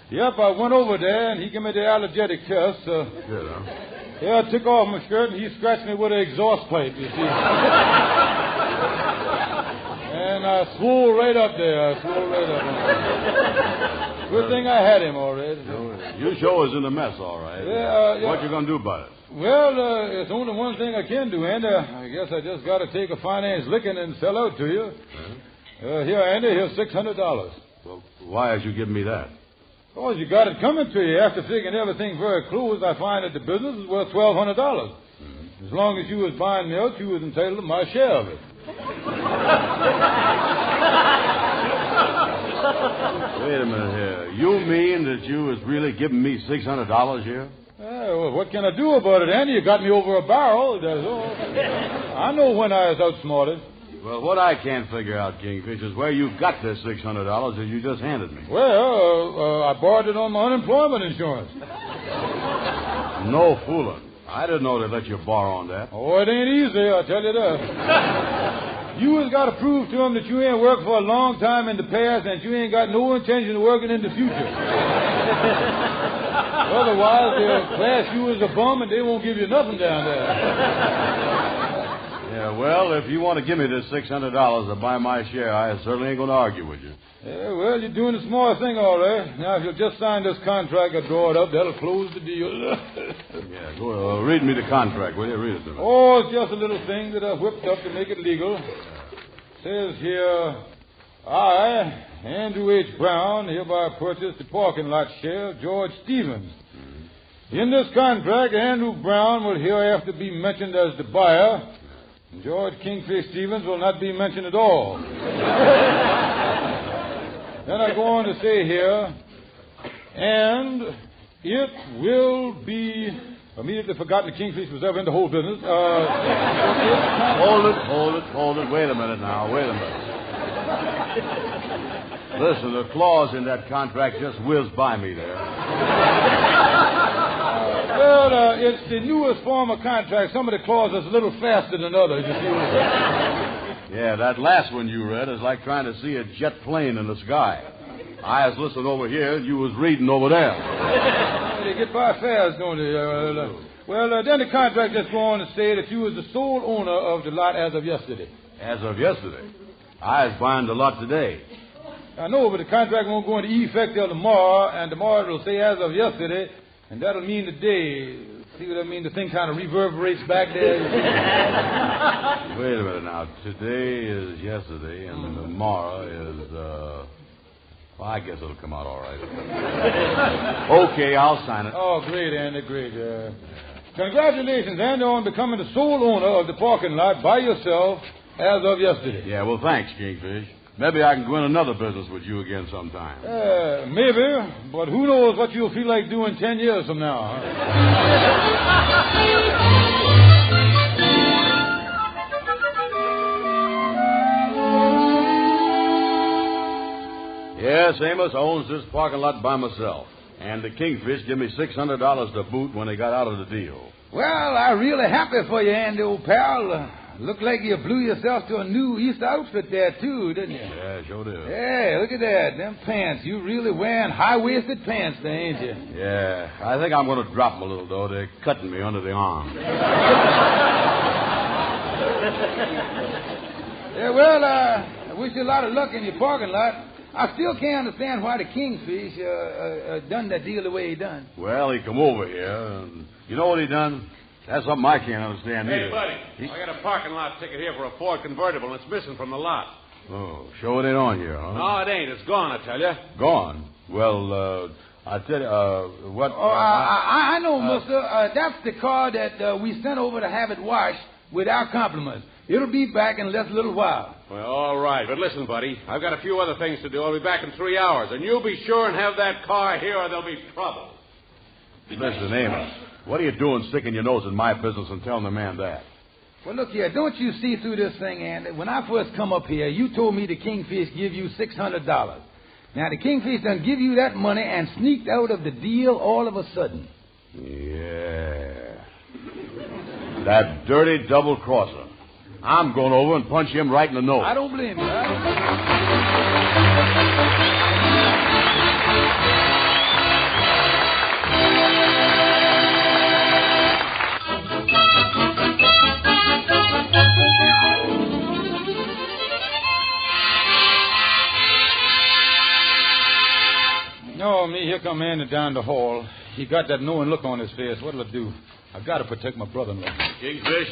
Yep, I went over there, and he gave me the allergic test. Good, huh? Yeah, I took off my shirt, and he scratched me with an exhaust pipe, you see. And I swole right up there. Good thing I had him already. You sure is in a mess, all right. Yeah. What you going to do about it? Well, it's only one thing I can do, Andy. I guess I just got to take a finance licking and sell out to you. Here, Andy, here's $600. Well, why has you given me that? Oh, you got it coming to you. After figuring everything very close, I find that the business is worth $1,200. Mm-hmm. As long as you was buying milk, you was entitled to my share of it. Wait a minute here. You mean that you was really giving me $600 here? Well, what can I do about it, Andy? You got me over a barrel, that's all. I know when I was outsmarted. Well, what I can't figure out, Kingfish, is where you got this $600 that you just handed me. Well, I borrowed it on my unemployment insurance. No fooling. I didn't know they'd let you borrow on that. Oh, it ain't easy, I tell you that. You has got to prove to them that you ain't worked for a long time in the past and you ain't got no intention of working in the future. Otherwise, they'll class you as a bum and they won't give you nothing down there. Yeah, well, if you want to give me this $600 to buy my share, I certainly ain't going to argue with you. Yeah, well, you're doing the smart thing, all right. Now, if you'll just sign this contract and draw it up, that'll close the deal. Yeah, go read me the contract, will you? Read it to me. Oh, it's just a little thing that I whipped up to make it legal. Says here, I, Andrew H. Brown, hereby purchase the parking lot share of George Stevens. Mm-hmm. In this contract, Andrew Brown will hereafter be mentioned as the buyer, and George Kingfish Stevens will not be mentioned at all. Then I go on to say here, and it will be... Immediately forgotten the Kingfish was ever in the whole business. Hold it. Wait a minute now. Listen, the clause in that contract just whizzed by me there. It's the newest form of contract. Some of the clauses are a little faster than others, you see. Yeah, that last one you read is like trying to see a jet plane in the sky. I was listening over here, and you was reading over there. They get by fast, don't they? Then the contract just go on to say that you was the sole owner of the lot as of yesterday. As of yesterday? I was buying the lot today. I know, but the contract won't go into effect till tomorrow, and tomorrow it'll say as of yesterday, and that'll mean today. See what I mean? The thing kind of reverberates back there. Wait a minute now. Today is yesterday, and tomorrow is, well, I guess it'll come out all right. Okay, I'll sign it. Oh, great, Andy, great. Congratulations, Andy, on becoming the sole owner of the parking lot by yourself as of yesterday. Yeah, well, thanks, Kingfish. Maybe I can go in another business with you again sometime. Maybe, but who knows what you'll feel like doing 10 years from now. Huh? Yes, Amos owns this parking lot by myself. And the Kingfish give me $600 to boot when they got out of the deal. Well, I'm really happy for you, Andy, old pal. Looked like you blew yourself to a new East outfit there, too, didn't you? Yeah, sure did. Hey, look at that. Them pants. You really wearing high-waisted pants there, ain't you? Yeah, I think I'm going to drop them a little, though. They're cutting me under the arm. Yeah, well, I wish you a lot of luck in your parking lot. I still can't understand why the Kingfish done that deal the way he done. Well, he come over here, and you know what he done? That's something I can't understand either. Hey, buddy, I got a parking lot ticket here for a Ford convertible, and it's missing from the lot. Oh, sure it ain't on here, huh? No, it ain't. It's gone, I tell you. Gone? Well, I tell you, what... I know, mister. That's the car that we sent over to have it washed with our compliments. It'll be back in a little while. Well, all right. But listen, buddy, I've got a few other things to do. I'll be back in 3 hours, and you'll be sure and have that car here or there'll be trouble. Listen, Amos, what are you doing sticking your nose in my business and telling the man that? Well, look here. Don't you see through this thing, Andy? When I first come up here, you told me the Kingfish give you $600. Now, the Kingfish done give you that money and sneaked out of the deal all of a sudden. Yeah. That dirty double-crosser. I'm going over and punch him right in the nose. I don't blame you. Oh, me, here come Andy down the hall. He got that knowing look on his face. What'll it do? I got to protect my brother-in-law. Kingfish,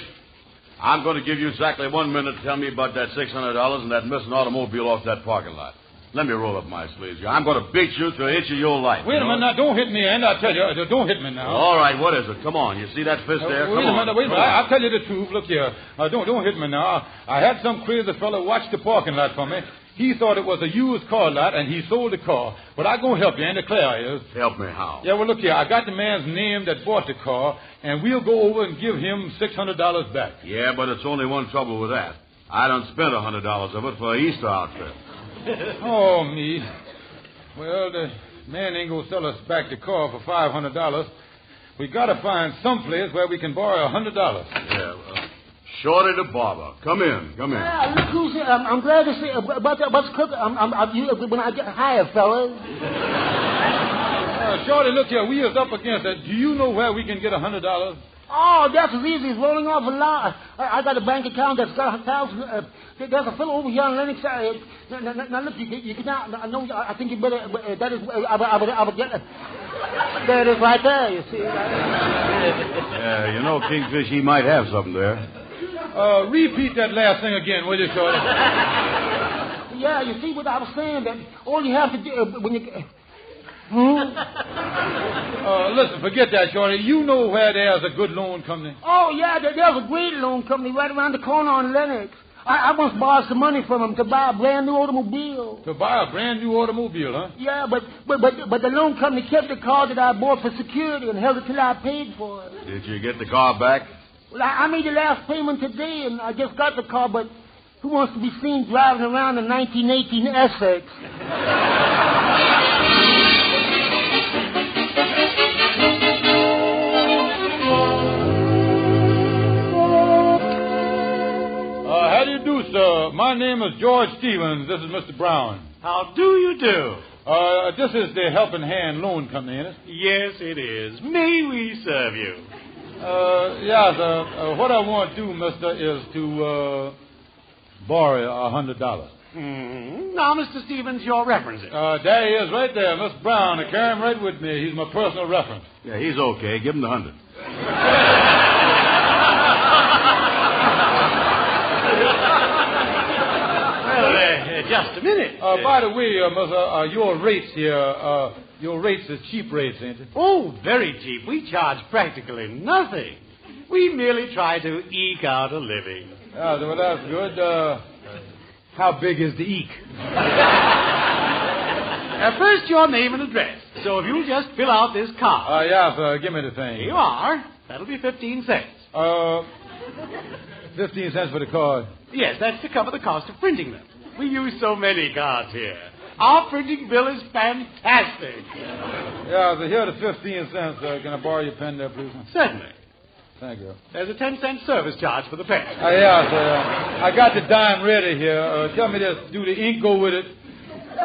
I'm going to give you exactly 1 minute to tell me about that $600 and that missing automobile off that parking lot. Let me roll up my sleeves here. I'm going to beat you to an inch of your life. Wait a minute now. Don't hit me, Andy. I tell you, don't hit me now. All right, what is it? Come on. You see that fist there? Wait a minute. I'll tell you the truth. Look here. Don't hit me now. I had some crazy fellow watch the parking lot for me. He thought it was a used car lot, and he sold the car. But I'm going to help you, Andy. Claire is. Help me how? Yeah, well, look here. I got the man's name that bought the car, and we'll go over and give him $600 back. Yeah, but it's only one trouble with that. I done spent $100 of it for an Easter outfit. Oh, me. Well, the man ain't going to sell us back the car for $500. We got to find some place where we can borrow $100. Yeah, Shorty the barber. Come in. Look who's here. I'm glad to see about the cook. When I get hired, fellas. Shorty, look here. We is up against it. Do you know where we can get $100? Oh, that's as easy as rolling off a lot. I got a bank account that's got 1,000. There's a fellow over here on Lennox. Now look, you can now. I think you better. That is. I would get it. There it is, right there. You see. Yeah, you know, Kingfish, he might have something there. Repeat that last thing again, will you, Shorty? Yeah, you see what I was saying? That all you have to do when you. Listen, forget that, Shorty. You know where there's a good loan company. Oh, yeah, there's a great loan company right around the corner on Lennox. I once borrowed some money from him to buy a brand new automobile. To buy a brand new automobile, huh? Yeah, but the loan company kept the car that I bought for security and held it till I paid for it. Did you get the car back? Well, I made the last payment today, and I just got the car, but who wants to be seen driving around a 1918 Essex? How do you do, sir? My name is George Stevens. This is Mr. Brown. How do you do? This is the Helping Hand Loan Company, isn't it? Yes, it is. May we serve you? Yeah, sir. What I want to do, mister, is to borrow $100. Now, Mr. Stevens, your references. There he is, right there, Mr. Brown. I carry him right with me. He's my personal reference. Yeah, he's okay. Give him the 100. Well, just a minute. By the way, mister, your rates here, your rates is cheap rates, ain't it? Oh, very cheap. We charge practically nothing. We merely try to eke out a living. Yeah, well, that's good. How big is the eek? First, your name and address. So if you'll just fill out this card. Yeah, sir. Give me the thing. Here you are. That'll be 15 cents. 15 cents for the card. Yes, that's to cover the cost of printing them. We use so many cards here. Our printing bill is fantastic. Yeah, so here are the 15 cents. Can I borrow your pen there, please? Certainly. Thank you. There's a 10-cent service charge for the pen. Yeah, sir. I got the dime ready here. Tell me this. Do the ink go with it?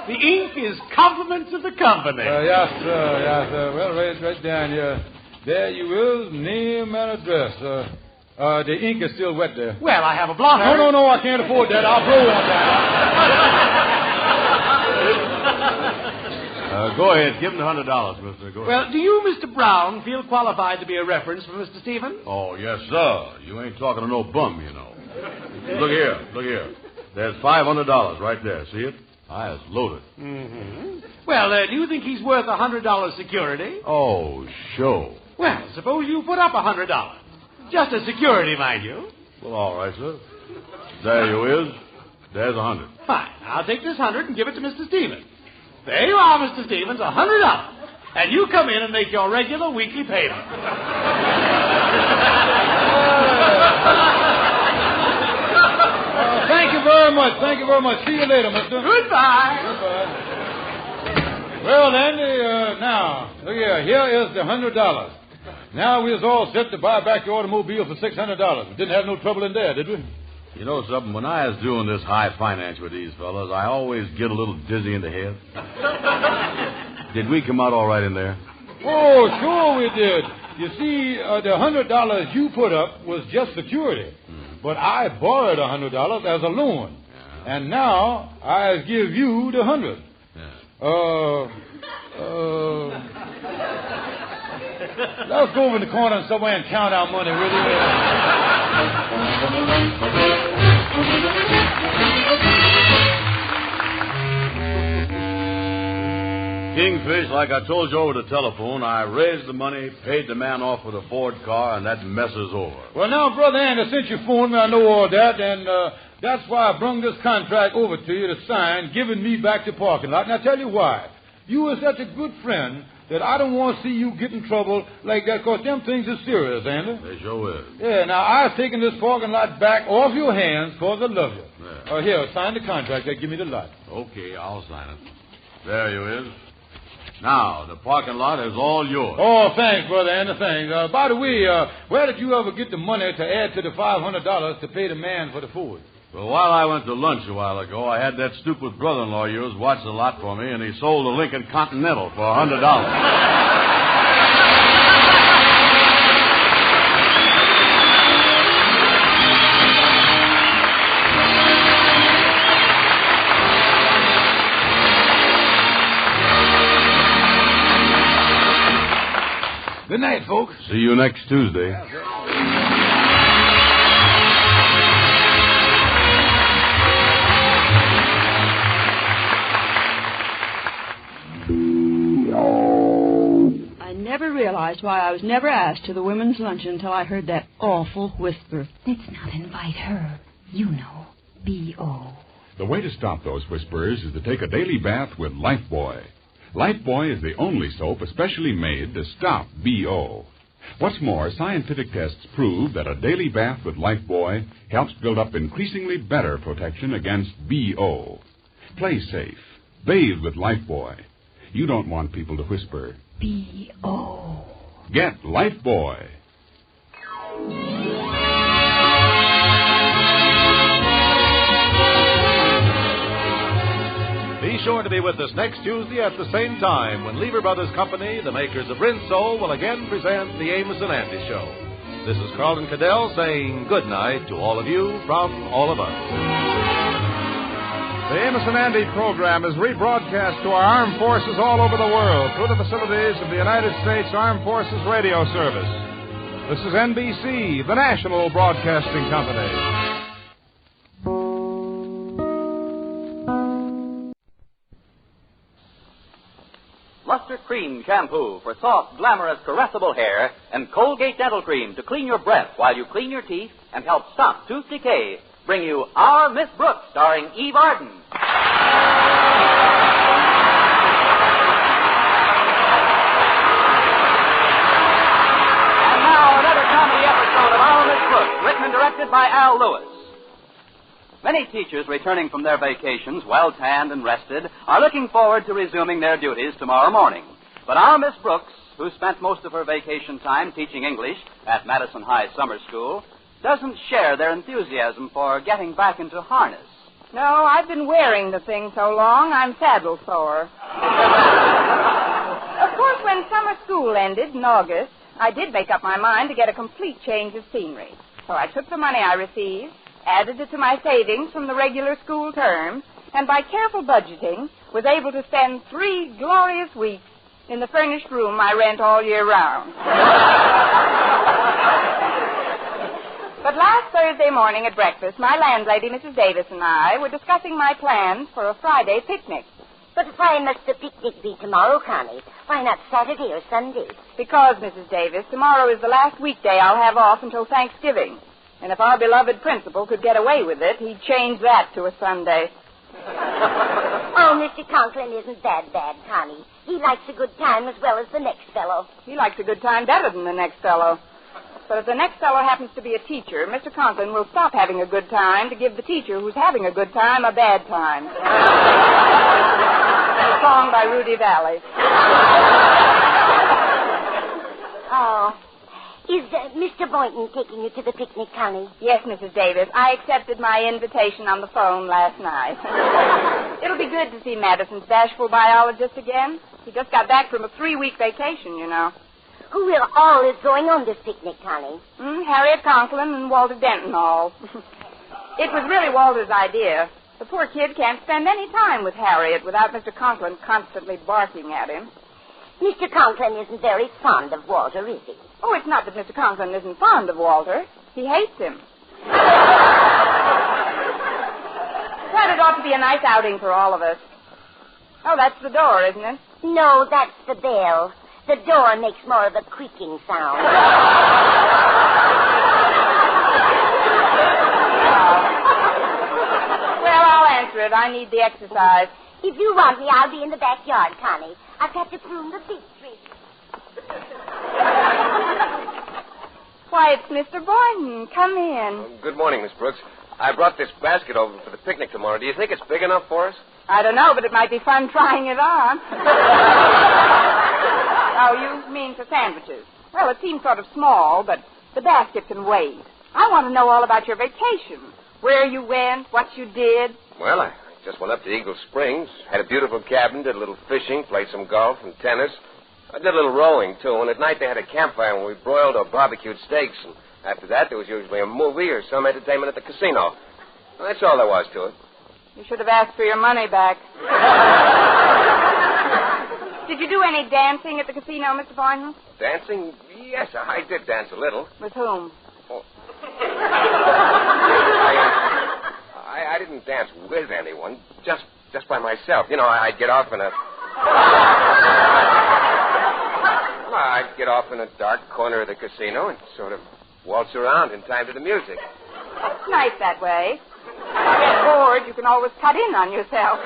The ink is compliments of the company. Yes, sir. Yes, sir. Well, right down here. There you is, name and address. The ink is still wet there. Well, I have a blotter. No, I can't afford that. I'll blow on that. Go ahead. Give him the $100, mister. Go ahead. Well, do you, Mr. Brown, feel qualified to be a reference for Mr. Stevens? Oh, yes, sir. You ain't talking to no bum, you know. Look here. There's $500 right there. See it? It's loaded. Mm-hmm. Well, do you think he's worth $100 security? Oh, sure. Well, suppose you put up $100. Just as security, mind you. Well, all right, sir. There you is. There's 100. Fine. I'll take this 100 and give it to Mr. Stevens. There you are, Mr. Stevens, $100. And you come in and make your regular weekly payment. Thank you very much. See you later, mister. Goodbye. Well, Andy, now, look here. Here is the $100. Now we was all set to buy back your automobile for $600. We didn't have no trouble in there, did we? You know something? When I was doing this high finance with these fellas, I always get a little dizzy in the head. Did we come out all right in there? Oh, sure we did. You see, the $100 you put up was just security. But I borrowed $100 as a loan. Yeah. And now I give you the 100. Yeah. Let's go over in the corner somewhere and count our money, will you? Kingfish, like I told you over the telephone, I raised the money, paid the man off with a Ford car, and that mess is over. Well, now, Brother Andy, since you phoned me, I know all that, and that's why I brung this contract over to you to sign, giving me back the parking lot. And I'll tell you why. You were such a good friend that I don't want to see you get in trouble like that, because them things are serious, Andy. They sure is. Yeah, now, I've taken this parking lot back off your hands because I love you. Yeah. Here, sign the contract. Give me the lot. Okay, I'll sign it. There you is. Now, the parking lot is all yours. Oh, thanks, Brother Andy, thanks. By the way, where did you ever get the money to add to the $500 to pay the man for the food? Well, while I went to lunch a while ago, I had that stupid brother-in-law of yours watch the lot for me, and he sold the Lincoln Continental for $100. Good night, folks. See you next Tuesday. I never realized why I was never asked to the women's luncheon until I heard that awful whisper. Let's not invite her. You know, B.O. The way to stop those whispers is to take a daily bath with Lifebuoy. Lifebuoy is the only soap especially made to stop B.O. What's more, scientific tests prove that a daily bath with Lifebuoy helps build up increasingly better protection against B.O. Play safe. Bathe with Lifebuoy. You don't want people to whisper, B.O. Get Lifebuoy. Be sure to be with us next Tuesday at the same time when Lever Brothers Company, the makers of Rinso, will again present the Amos and Andy Show. This is Carlton Cadell saying good night to all of you from all of us. The Amos and Andy program is rebroadcast to our armed forces all over the world through the facilities of the United States Armed Forces Radio Service. This is NBC, the national broadcasting company. Luster Cream Shampoo for soft, glamorous, caressable hair, and Colgate Dental Cream to clean your breath while you clean your teeth and help stop tooth decay bring you Our Miss Brooks, starring Eve Arden. And now another comedy episode of Our Miss Brooks, written and directed by Al Lewis. Many teachers returning from their vacations, well-tanned and rested, are looking forward to resuming their duties tomorrow morning. But our Miss Brooks, who spent most of her vacation time teaching English at Madison High Summer School, doesn't share their enthusiasm for getting back into harness. No, I've been wearing the thing so long, I'm saddle sore. Of course, when summer school ended in August, I did make up my mind to get a complete change of scenery. So I took the money I received, added it to my savings from the regular school term, and by careful budgeting, was able to spend 3 glorious weeks in the furnished room I rent all year round. But last Thursday morning at breakfast, my landlady, Mrs. Davis, and I were discussing my plans for a Friday picnic. But why must the picnic be tomorrow, Connie? Why not Saturday or Sunday? Because, Mrs. Davis, tomorrow is the last weekday I'll have off until Thanksgiving. And if our beloved principal could get away with it, he'd change that to a Sunday. Oh, Mr. Conklin isn't that bad, Connie. He likes a good time as well as the next fellow. He likes a good time better than the next fellow. But if the next fellow happens to be a teacher, Mr. Conklin will stop having a good time to give the teacher who's having a good time a bad time. A song by Rudy Valley. Oh. Is Mr. Boynton taking you to the picnic, Connie? Yes, Mrs. Davis. I accepted my invitation on the phone last night. It'll be good to see Madison's bashful biologist again. He just got back from a 3-week vacation, you know. Who all is going on this picnic, Connie? Harriet Conklin and Walter Denton all. It was really Walter's idea. The poor kid can't spend any time with Harriet without Mr. Conklin constantly barking at him. Mr. Conklin isn't very fond of Walter, is he? Oh, it's not that Mr. Conklin isn't fond of Walter. He hates him. But it ought to be a nice outing for all of us. Oh, that's the door, isn't it? No, that's the bell. The door makes more of a creaking sound. Well, I'll answer it. I need the exercise. If you want me, I'll be in the backyard, Connie. I've got to prune the peach tree. Why, it's Mr. Boynton. Come in. Good morning, Miss Brooks. I brought this basket over for the picnic tomorrow. Do you think it's big enough for us? I don't know, but it might be fun trying it on. Oh, you mean for sandwiches? Well, it seems sort of small, but the basket can wait. I want to know all about your vacation. Where you went, what you did. Well, I just went up to Eagle Springs, had a beautiful cabin, did a little fishing, played some golf and tennis. I did a little rowing, too, and at night they had a campfire and we broiled or barbecued steaks. And after that, there was usually a movie or some entertainment at the casino. Well, that's all there was to it. You should have asked for your money back. Did you do any dancing at the casino, Mr. Boynton? Dancing? Yes, I did dance a little. With whom? Oh. I didn't dance with anyone, just by myself. You know, I'd get off in a... I'd get off in a dark corner of the casino and sort of waltz around in time to the music. It's nice that way. If you get bored, you can always cut in on yourself.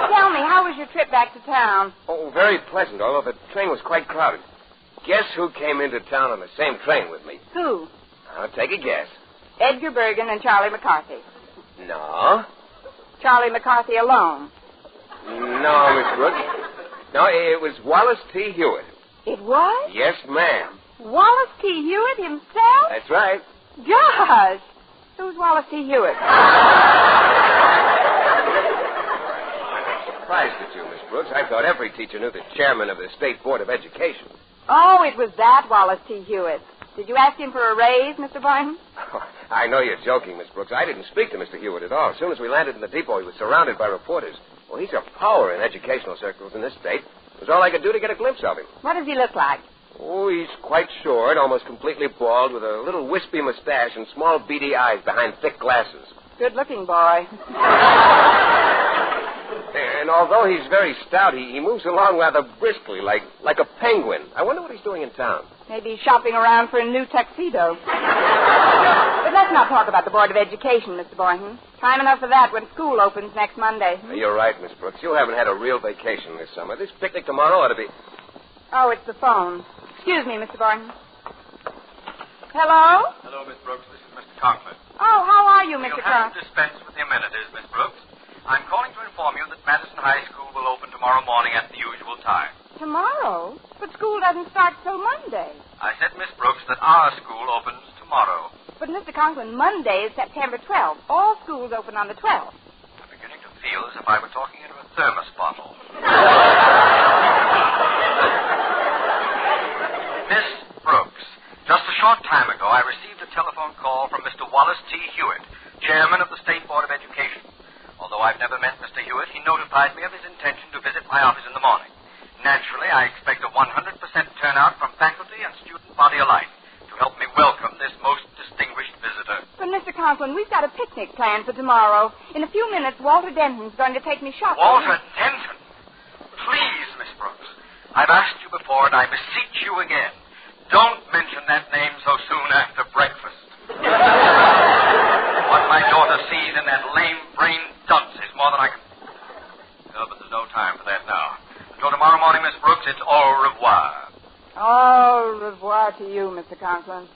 Tell me, how was your trip back to town? Oh, very pleasant, although the train was quite crowded. Guess who came into town on the same train with me? Who? I'll take a guess. Edgar Bergen and Charlie McCarthy. No. Charlie McCarthy alone. No, Miss Brooks. No, it was Wallace T. Hewitt. It was? Yes, ma'am. Wallace T. Hewitt himself? That's right. Gosh. Who's Wallace T. Hewitt? I'm surprised at you, Miss Brooks. I thought every teacher knew the chairman of the State Board of Education. Oh, it was that Wallace T. Hewitt. Did you ask him for a raise, Mr. Boynton? Oh, I know you're joking, Miss Brooks. I didn't speak to Mr. Hewitt at all. As soon as we landed in the depot, he was surrounded by reporters. Well, he's a power in educational circles in this state. It was all I could do to get a glimpse of him. What does he look like? Oh, he's quite short, almost completely bald, with a little wispy mustache and small beady eyes behind thick glasses. Good-looking boy. And although he's very stout, he moves along rather briskly, like a penguin. I wonder what he's doing in town. Maybe shopping around for a new tuxedo. But let's not talk about the Board of Education, Mr. Boynton. Time enough for that when school opens next Monday. You're right, Miss Brooks. You haven't had a real vacation this summer. This picnic tomorrow ought to be... Oh, it's the phone. Excuse me, Mr. Boynton. Hello? Hello, Miss Brooks. This is Mr. Conklin. Oh, how are you, Mr. You'll have Conklin? to dispense with the amenities, Miss Brooks. I'm calling to inform you that Madison High School will open tomorrow morning at the usual time. Tomorrow? But school doesn't start till Monday. I said, Miss Brooks, that our school opens tomorrow. But, Mr. Conklin, Monday is September 12th. All schools open on the 12th. I'm beginning to feel as if I were talking into a thermos bottle. Miss Brooks, just a short time ago, I received a telephone call from Mr. Wallace T. Hewitt, chairman of the State Board of Education. Although I've never met Mr. Hewitt, he notified me of his intention to visit my office in the morning. Naturally, I expect a 100% turnout from faculty and student body alike to help me welcome this most distinguished visitor. But, Mr. Conklin, we've got a picnic planned for tomorrow. In a few minutes, Walter Denton's going to take me shopping. Walter Denton? Please, Miss Brooks. I've asked you before, and I beseech you again. Don't mention that name so soon after breakfast. What my daughter sees in that lame-brained dunce is more than I can... Oh, but there's no time for that now. Until tomorrow morning, Miss Brooks, it's au revoir. Au revoir to you, Mr. Conklin.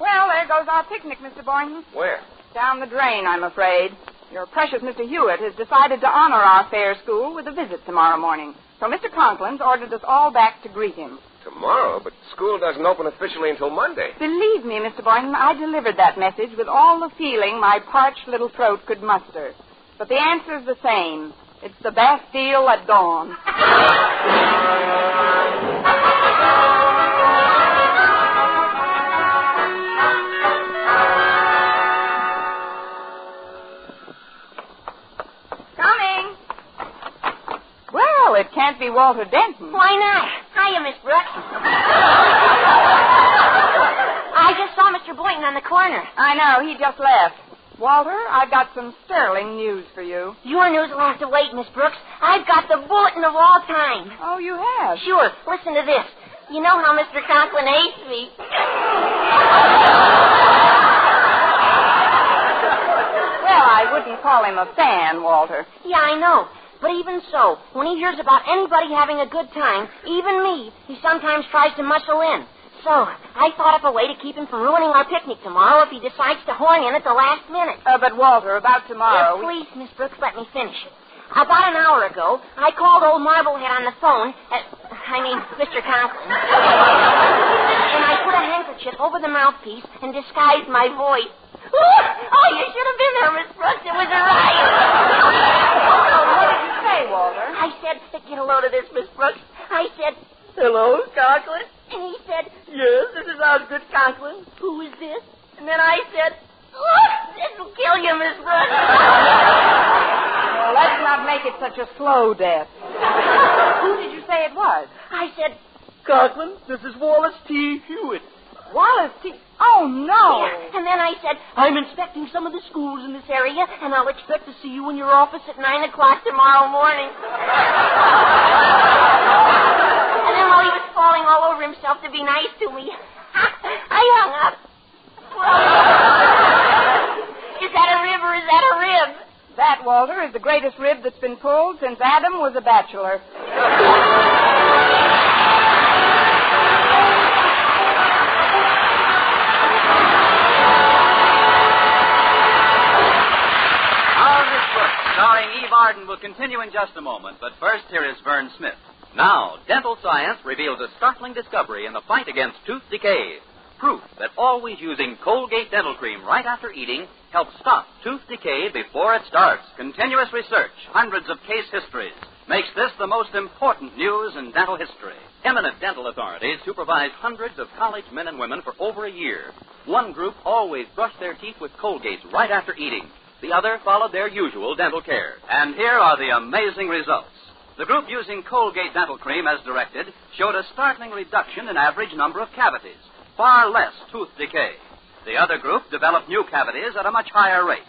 Well, there goes our picnic, Mr. Boynton. Where? Down the drain, I'm afraid. Your precious Mr. Hewitt has decided to honor our fair school with a visit tomorrow morning. So Mr. Conklin's ordered us all back to greet him. Tomorrow? But school doesn't open officially until Monday. Believe me, Mr. Boynton, I delivered that message with all the feeling my parched little throat could muster. But the answer's the same. It's the Bastille at dawn. Coming. Well, it can't be Walter Denton. Why not? Hiya, Miss Brooks. I just saw Mr. Boynton on the corner. I know. He just left. Walter, I've got some sterling news for you. Your news will have to wait, Miss Brooks. I've got the bulletin of all time. Oh, you have? Sure. Listen to this. You know how Mr. Conklin hates me. Well, I wouldn't call him a fan, Walter. Yeah, I know. But even so, when he hears about anybody having a good time, even me, he sometimes tries to muscle in. So, I thought up a way to keep him from ruining our picnic tomorrow if he decides to horn in at the last minute. But, Walter, about tomorrow... Please, Miss Brooks, let me finish it. About an hour ago, I called old Marblehead on the phone, Mr. Conklin. And I put a handkerchief over the mouthpiece and disguised my voice. Oh, you should have been there, Miss Brooks. It was a riot. What did you say, Walter? I said, get a load of this, Miss Brooks. I said, hello, Conklin. And he said, yes, this is Osgood Conklin. Who is this? And then I said, this will kill you, Miss Brooks. Well, let's not make it such a slow death. Who did you say it was? I said, Conklin, this is Wallace T. Hewitt. Wallace T. Oh, no. Yeah. And then I said, I'm inspecting some of the schools in this area, and I'll expect to see you in your office at 9 o'clock tomorrow morning. And then while he was falling all over himself to be nice to me, I hung up. Is that a rib or is that a rib? That, Walter, is the greatest rib that's been pulled since Adam was a bachelor. Starring Eve Arden will continue in just a moment, but first here is Vern Smith. Now, dental science reveals a startling discovery in the fight against tooth decay. Proof that always using Colgate dental cream right after eating helps stop tooth decay before it starts. Continuous research, hundreds of case histories, makes this the most important news in dental history. Eminent dental authorities supervise hundreds of college men and women for over a year. One group always brushed their teeth with Colgate right after eating. The other followed their usual dental care. And here are the amazing results. The group using Colgate dental cream as directed showed a startling reduction in average number of cavities, far less tooth decay. The other group developed new cavities at a much higher rate.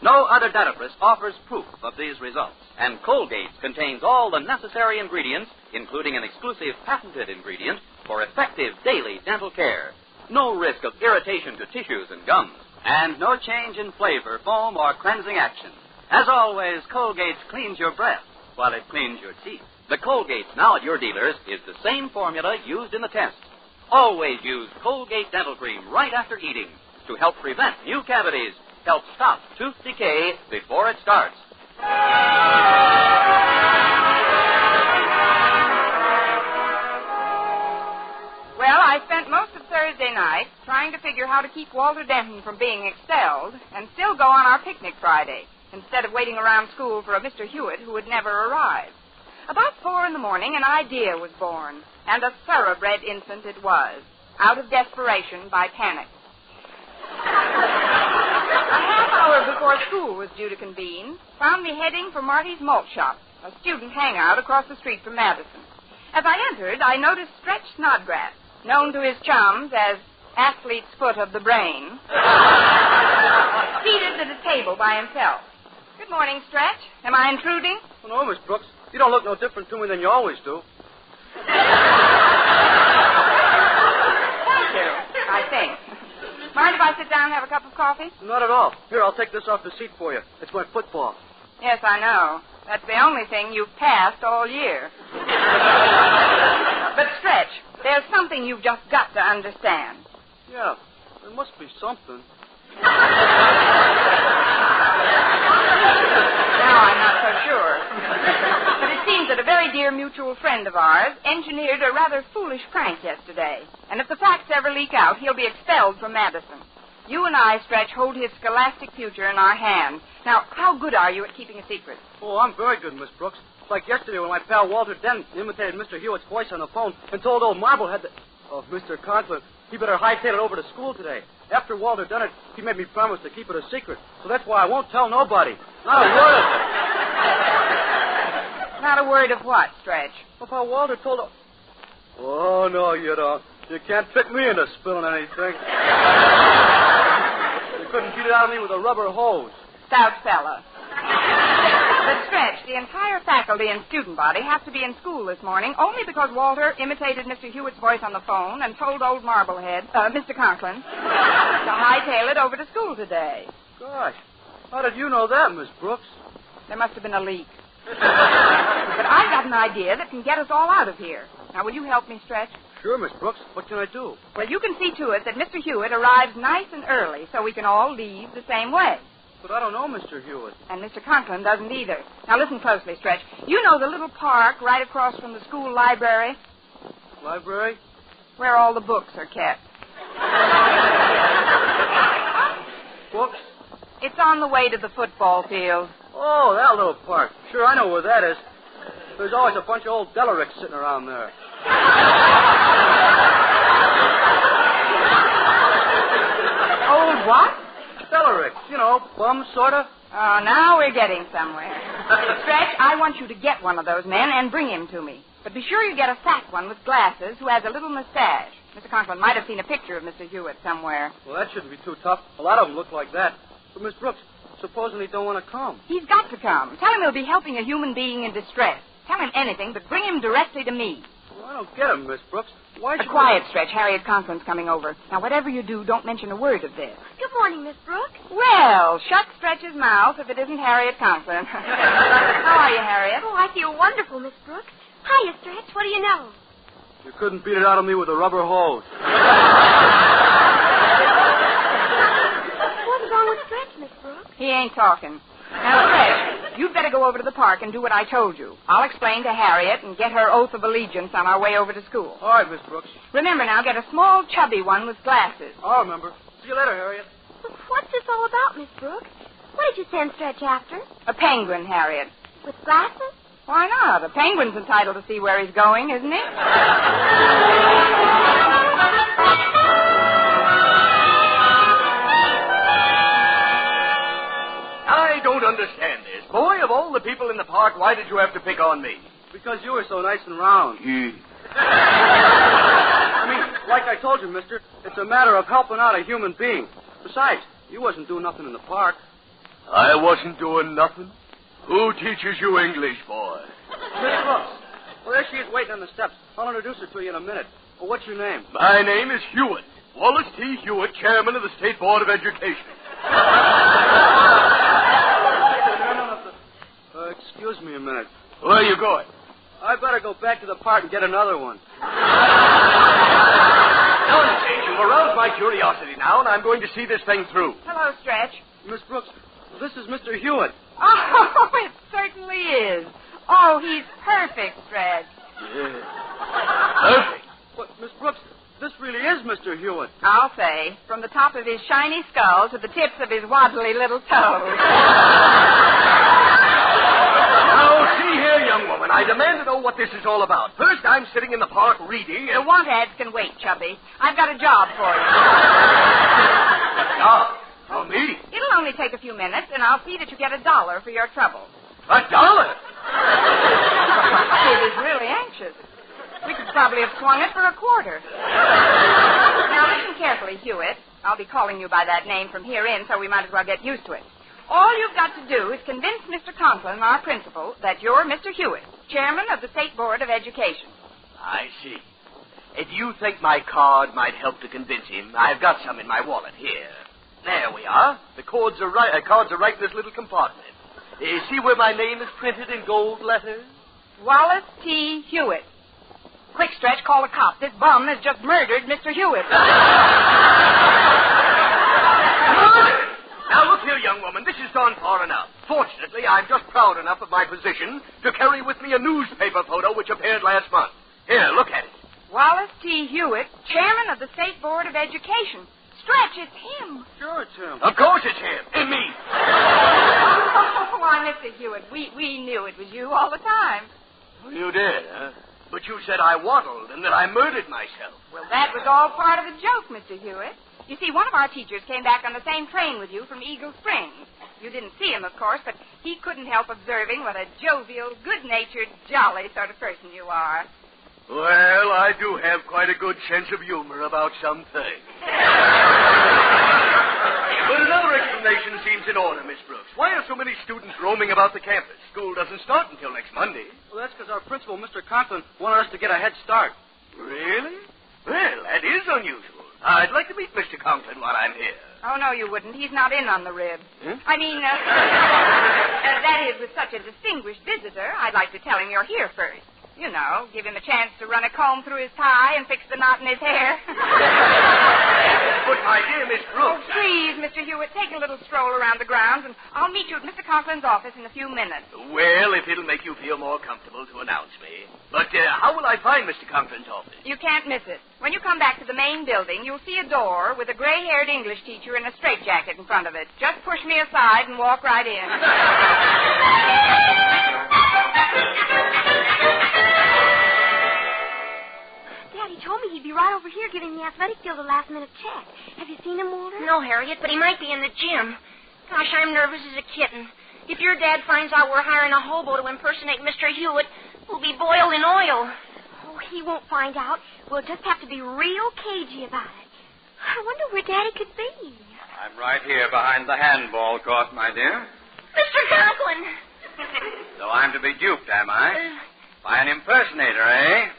No other dentifrice offers proof of these results, and Colgate contains all the necessary ingredients, including an exclusive patented ingredient for effective daily dental care. No risk of irritation to tissues and gums, and no change in flavor, foam, or cleansing action. As always, Colgate cleans your breath while it cleans your teeth. The Colgate now at your dealers is the same formula used in the test. Always use Colgate Dental Cream right after eating to help prevent new cavities, help stop tooth decay before it starts. Well, I spent most of Thursday night trying to figure how to keep Walter Denton from being expelled and still go on our picnic Friday, instead of waiting around school for a Mr. Hewitt who would never arrive. About 4 in the morning, an idea was born, and a thoroughbred infant it was, out of desperation by panic. A half hour before school was due to convene, found me heading for Marty's Malt Shop, a student hangout across the street from Madison. As I entered, I noticed Stretch Snodgrass, known to his chums as Athlete's Foot of the Brain, seated at a table by himself. Good morning, Stretch. Am I intruding? Oh, no, Miss Brooks. You don't look no different to me than you always do. Thank you, I think. Mind if I sit down and have a cup of coffee? Not at all. Here, I'll take this off the seat for you. It's my football. Yes, I know. That's the only thing you've passed all year. But, Stretch, there's something you've just got to understand. Yeah, there must be something. Now I'm not so sure. But it seems that a very dear mutual friend of ours engineered a rather foolish prank yesterday. And if the facts ever leak out, he'll be expelled from Madison. You and I, Stretch, hold his scholastic future in our hands. Now, how good are you at keeping a secret? Oh, I'm very good, Miss Brooks. It's like yesterday when my pal Walter Denton imitated Mr. Hewitt's voice on the phone and told old Marblehead that... Oh, Mr. Conklin, he better hightail it over to school today. After Walter done it, he made me promise to keep it a secret. So that's why I won't tell nobody. Not a word of it. Not a word of what, Stretch? Well, how Walter told her... Oh, no, you don't. You can't trick me into spilling anything. You couldn't beat it out of me with a rubber hose. Stout fella. But, Stretch, the entire faculty and student body have to be in school this morning only because Walter imitated Mr. Hewitt's voice on the phone and told old Marblehead, Mr. Conklin, to hightail it over to school today. Gosh, how did you know that, Miss Brooks? There must have been a leak. But I've got an idea that can get us all out of here. Now, will you help me, Stretch? Sure, Miss Brooks. What can I do? Well, you can see to it that Mr. Hewitt arrives nice and early so we can all leave the same way. But I don't know Mr. Hewitt. And Mr. Conklin doesn't either. Now, listen closely, Stretch. You know the little park right across from the school library? Library? Where all the books are kept. Books? It's on the way to the football field. Oh, that little park. Sure, I know where that is. There's always a bunch of old delericts sitting around there. Old what? Delericts. You know, bums, sort of. Oh, now we're getting somewhere. Stretch, I want you to get one of those men and bring him to me. But be sure you get a fat one with glasses who has a little mustache. Mr. Conklin might have seen a picture of Mr. Hewitt somewhere. Well, that shouldn't be too tough. A lot of them look like that. But, Miss Brooks, supposing he don't want to come? He's got to come. Tell him he'll be helping a human being in distress. Tell him anything, but bring him directly to me. Well, I don't get him, Miss Brooks. Why should quiet, Stretch. Harriet Conklin's coming over. Now, whatever you do, don't mention a word of this. Good morning, Miss Brooks. Well, shut Stretch's mouth if it isn't Harriet Conklin. How are you, Harriet? Oh, I feel wonderful, Miss Brooks. Hiya, Stretch. What do you know? You couldn't beat it out of me with a rubber hose. What's wrong with Stretch, Miss Brooks? He ain't talking. Now, Stretch, you'd better go over to the park and do what I told you. I'll explain to Harriet and get her oath of allegiance on our way over to school. All right, Miss Brooks. Remember now, get a small, chubby one with glasses. I'll remember. See you later, Harriet. What's this all about, Miss Brooks? What did you send Stretch after? A penguin, Harriet. With glasses? Why not? A penguin's entitled to see where he's going, isn't he? I don't understand this. Boy, of all the people in the park, why did you have to pick on me? Because you were so nice and round. I mean, like I told you, mister, it's a matter of helping out a human being. Besides, you wasn't doing nothing in the park. I wasn't doing nothing. Who teaches you English, boy? Miss Brooks. Well, there she is waiting on the steps. I'll introduce her to you in a minute. Well, what's your name? My name is Hewitt. Wallace T. Hewitt, chairman of the State Board of Education. Excuse me a minute. Where are you going? I better go back to the park and get another one. Nonsense. You've aroused my curiosity now, and I'm going to see this thing through. Hello, Stretch. Miss Brooks, this is Mr. Hewitt. Oh, it certainly is. Oh, he's perfect, Stretch. Yeah. Perfect. But, Miss Brooks, this really is Mr. Hewitt. I'll say, from the top of his shiny skull to the tips of his waddly little toes. Now, see here, young woman. I demand to know what this is all about. First, I'm sitting in the park reading. The want ads can wait, Chubby. I've got a job for you. Job? For me? It'll only take a few minutes, and I'll see that you get $1 for your trouble. $1? He was really anxious. We could probably have swung it for a quarter. Now, listen carefully, Hewitt. I'll be calling you by that name from here in, so we might as well get used to it. All you've got to do is convince Mr. Conklin, our principal, that you're Mr. Hewitt, chairman of the State Board of Education. I see. If you think my card might help to convince him, I've got some in my wallet here. There we are. The cards are right in this little compartment. See where my name is printed in gold letters? Wallace T. Hewitt. Quick, Stretch, call the cops. This bum has just murdered Mr. Hewitt. Murdered? Now, look here, young woman. This has gone far enough. Fortunately, I'm just proud enough of my position to carry with me a newspaper photo which appeared last month. Here, look at it. Wallace T. Hewitt, chairman of the State Board of Education. Stretch, it's him. Sure, it's him. Of course it's him. And me. Oh, why, Mr. Hewitt, we knew it was you all the time. You did, huh? But you said I waddled and that I murdered myself. Well, that was all part of the joke, Mr. Hewitt. You see, one of our teachers came back on the same train with you from Eagle Springs. You didn't see him, of course, but he couldn't help observing what a jovial, good-natured, jolly sort of person you are. Well, I do have quite a good sense of humor about some things. But another explanation seems in order, Miss Brooks. Why are so many students roaming about the campus? School doesn't start until next Monday. Well, that's because our principal, Mr. Conklin, wanted us to get a head start. Really? Well, that is unusual. I'd like to meet Mr. Conklin while I'm here. Oh, no, you wouldn't. He's not in on the rib. Huh? I mean, that is, with such a distinguished visitor, I'd like to tell him you're here first. You know, give him a chance to run a comb through his tie and fix the knot in his hair. But, my dear Miss Brooks... Oh, please, Mr. Hewitt, take a little stroll around the grounds, and I'll meet you at Mr. Conklin's office in a few minutes. Well, if it'll make you feel more comfortable to announce me. But how will I find Mr. Conklin's office? You can't miss it. When you come back to the main building, you'll see a door with a gray-haired English teacher in a straitjacket in front of it. Just push me aside and walk right in. Daddy told me he'd be right over here giving the athletic field a last-minute check. Have you seen him, Walter? No, Harriet, but he might be in the gym. Gosh, I'm nervous as a kitten. If your dad finds out we're hiring a hobo to impersonate Mr. Hewitt, we'll be boiled in oil. Oh, he won't find out. We'll just have to be real cagey about it. I wonder where Daddy could be. I'm right here behind the handball court, my dear. Mr. Conklin! So I'm to be duped, am I? By an impersonator, eh?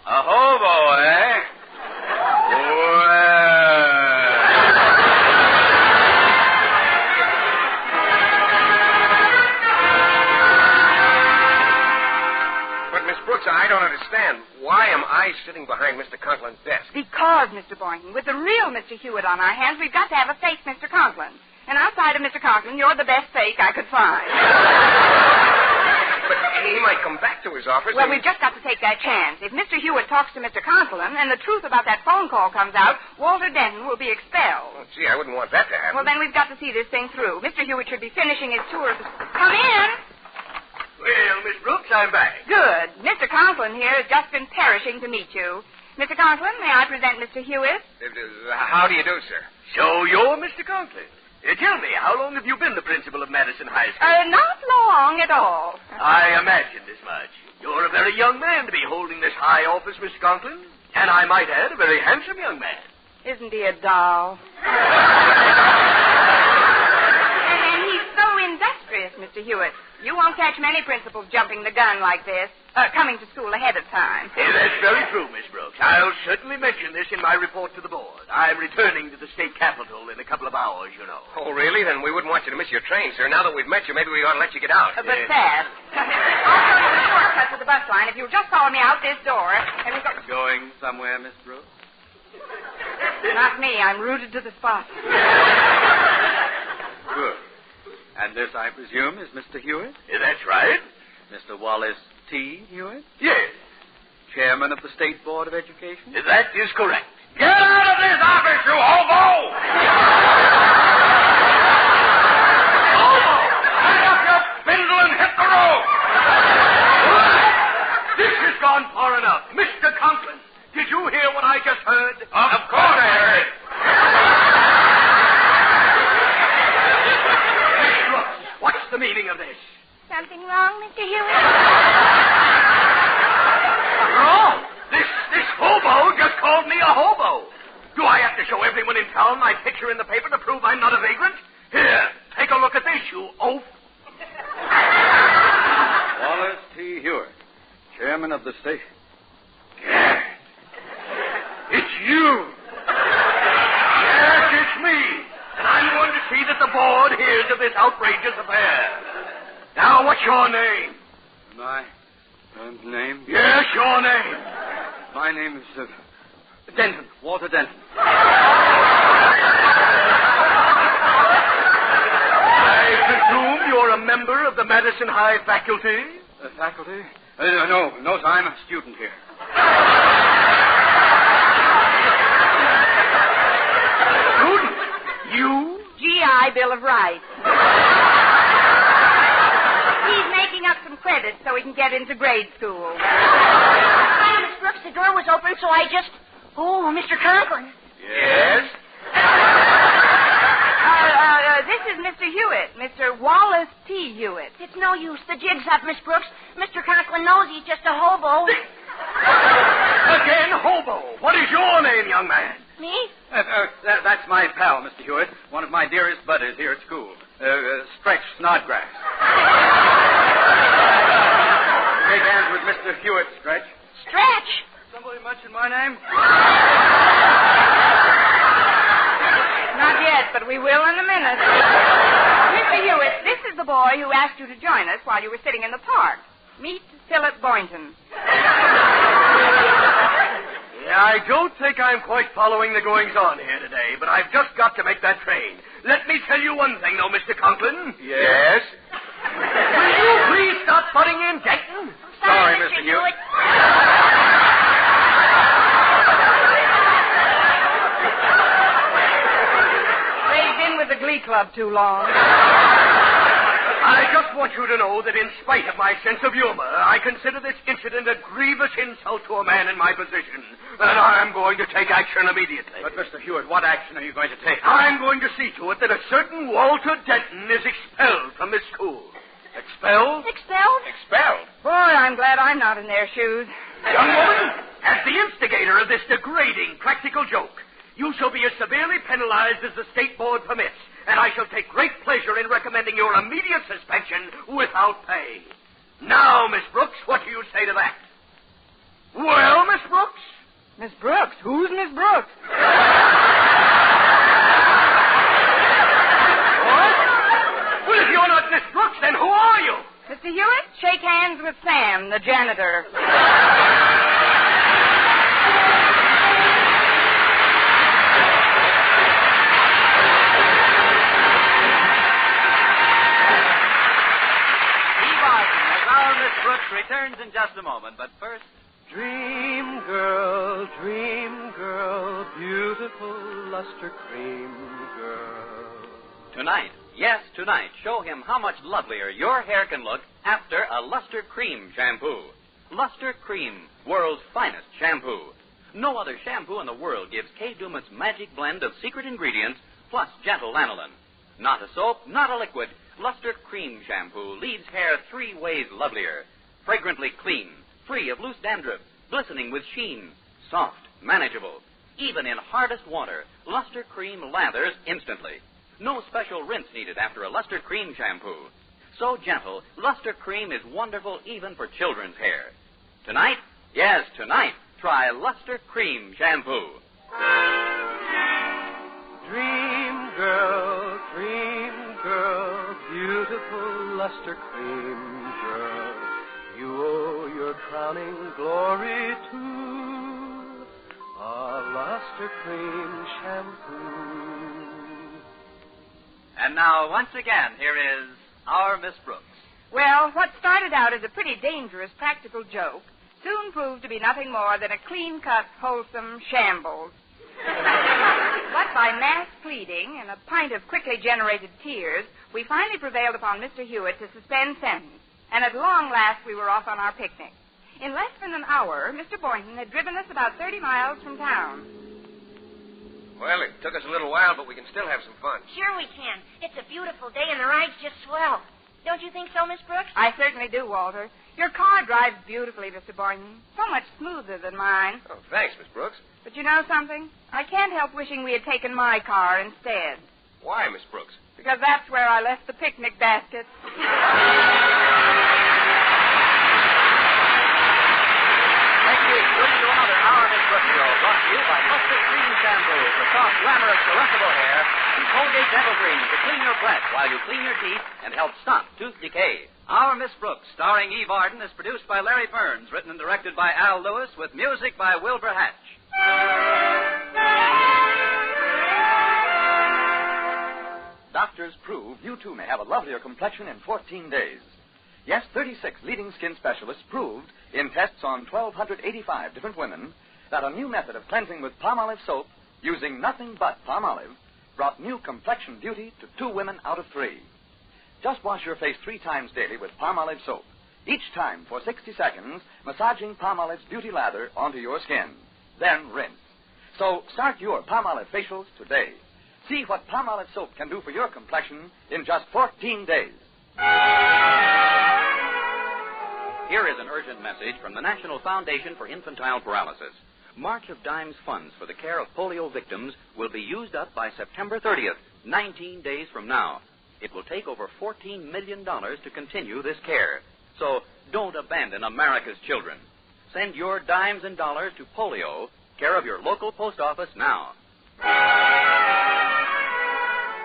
A hobo, eh? But, Miss Brooks, I don't understand. Why am I sitting behind Mr. Conklin's desk? Because, Mr. Boynton, with the real Mr. Hewitt on our hands, we've got to have a fake Mr. Conklin. And outside of Mr. Conklin, you're the best fake I could find. But he might come back to his office. Well, we've just got to take that chance. If Mr. Hewitt talks to Mr. Conklin and the truth about that phone call comes out, Walter Denton will be expelled. Oh, gee, I wouldn't want that to happen. Well, then we've got to see this thing through. Mr. Hewitt should be finishing his tour. Come in. Well, Miss Brooks, I'm back. Good. Mr. Conklin here has just been perishing to meet you. Mr. Conklin, may I present Mr. Hewitt? How do you do, sir? So you're Mr. Conklin. Tell me, how long have you been the principal of Madison High School? Not long at all. I imagined as much. You're a very young man to be holding this high office, Mr. Conklin. And I might add, a very handsome young man. Isn't he a doll? And he's so Mr. Hewitt. You won't catch many principals jumping the gun like this, coming to school ahead of time. Hey, that's very true, Miss Brooks. I'll certainly mention this in my report to the board. I'm returning to the state capitol in a couple of hours, you know. Oh, really? Then we wouldn't want you to miss your train, sir. Now that we've met you, maybe we ought to let you get out. But fast. I'll show you the shortcut to the bus line if you'll just follow me out this door. And we've got... Going somewhere, Miss Brooks? Not me. I'm rooted to the spot. Good. And this, I presume, is Mr. Hewitt? That's right. Mr. Wallace T. Hewitt? Yes. Chairman of the State Board of Education? That is correct. Get out of this office, you hobo! Hobo! Pick up your spindle and hit the road! This has gone far enough. Mr. Conklin, did you hear what I just heard? Of course I heard. Miss Brooks, what's the meaning of this? Something wrong, Mr. Hewitt? Wrong? This hobo just called me a hobo. Do I have to show everyone in town my picture in the paper to prove I'm not a vagrant? Here, take a look at this, you oaf. Wallace T. Hewitt, chairman of the state. Yeah. It's you. Yes, it's me. And I'm going to see that the board hears of this outrageous affair. Now, what's your name? My name? Yes, your name. My name is Denton, Walter Denton. I presume you're a member of the Madison High faculty? Faculty? No, sir, I'm a student here. Student? You? GI Bill of Rights. He's making up some credits so he can get into grade school. Hi, Miss Brooks. The door was open, so I just... Oh, Mr. Conklin. Yes? This is Mr. Hewitt, Mr. Wallace T. Hewitt. It's no use. The jig's up, Miss Brooks. Mr. Conklin knows he's just a hobo. Again, hobo. What is your name, young man? Me? That's my pal, Mr. Hewitt, one of my dearest buddies here at school. Stretch Snodgrass. Shake hands with Mr. Hewitt, Stretch. Stretch? Somebody mention my name? Not yet, but we will in a minute. Mr. Hewitt, this is the boy who asked you to join us while you were sitting in the park. Meet Philip Boynton. Yeah, I don't think I'm quite following the goings-on here today, but I've just got to make that train. Let me tell you one thing, though, Mr. Conklin. Yes? Will you please stop butting in, Denton? Sorry, Mr. Hewitt. They've been with the Glee Club too long. I just want you to know that in spite of my sense of humor, I consider this incident a grievous insult to a man in my position, and I'm going to take action immediately. But, Mr. Hewitt, what action are you going to take? I'm going to see to it that a certain Walter Denton is expelled from this school. Expelled? Expelled? Expelled. Boy, I'm glad I'm not in their shoes. Young woman, as the instigator of this degrading practical joke, you shall be as severely penalized as the state board permits, and I shall take great pleasure in recommending your immediate suspension without pay. Now, Miss Brooks, what do you say to that? Well, Miss Brooks? Miss Brooks? Who's Miss Brooks? What? Well, if you're not Miss Brooks, then who are you? Mr. Hewitt, shake hands with Sam, the janitor. Returns in just a moment, but first... Dream girl, beautiful luster cream girl. Tonight, yes, tonight, show him how much lovelier your hair can look after a Luster Cream shampoo. Luster Cream, world's finest shampoo. No other shampoo in the world gives K. Dumit's magic blend of secret ingredients plus gentle lanolin. Not a soap, not a liquid. Luster Cream shampoo leaves hair 3 ways lovelier. Fragrantly clean, free of loose dandruff, glistening with sheen, soft, manageable. Even in hardest water, Luster Cream lathers instantly. No special rinse needed after a Luster Cream shampoo. so gentle, Luster Cream is wonderful even for children's hair. Tonight, yes, tonight, try Luster Cream Shampoo. Dream girl, beautiful luster cream girl, you owe your crowning glory to a luster cream shampoo. And now, once again, here is our Miss Brooks. Well, what started out as a pretty dangerous practical joke soon proved to be nothing more than a clean-cut, wholesome shambles. But by mass pleading and a pint of quickly generated tears, we finally prevailed upon Mr. Hewitt to suspend sentence, and at long last we were off on our picnic. In less than an hour, Mr. Boynton had driven us about 30 miles from town. Well, it took us a little while, but we can still have some fun. Sure we can. It's a beautiful day and the ride's just swell. Don't you think so, Miss Brooks? I certainly do, Walter. Your car drives beautifully, Mr. Boynton. So much smoother than mine. Oh, thanks, Miss Brooks. But you know something? I can't help wishing we had taken my car instead. Why, Miss Brooks? Because that's where I left the picnic basket. Next week, tune into another Our Miss Brooks show brought to you by Luster Cream Shampoo for soft, glamorous, caressable hair and Colgate Dental Cream to clean your breath while you clean your teeth and help stop tooth decay. Our Miss Brooks, starring Eve Arden, is produced by Larry Burns, written and directed by Al Lewis, with music by Wilbur Hatch. Doctors prove you too may have a lovelier complexion in 14 days. Yes, 36 leading skin specialists proved in tests on 1,285 different women that a new method of cleansing with palm olive soap using nothing but palm olive brought new complexion beauty to 2 women out of 3. Just wash your face 3 times daily with palm olive soap. Each time for 60 seconds, massaging palm olive's beauty lather onto your skin. Then rinse. So start your palm olive facials today. See what palm olive soap can do for your complexion in just 14 days. Here is an urgent message from the National Foundation for Infantile Paralysis. March of Dimes funds for the care of polio victims will be used up by September 30th, 19 days from now. It will take over $14 million to continue this care. So don't abandon America's children. Send your dimes and dollars to polio, care of your local post office now.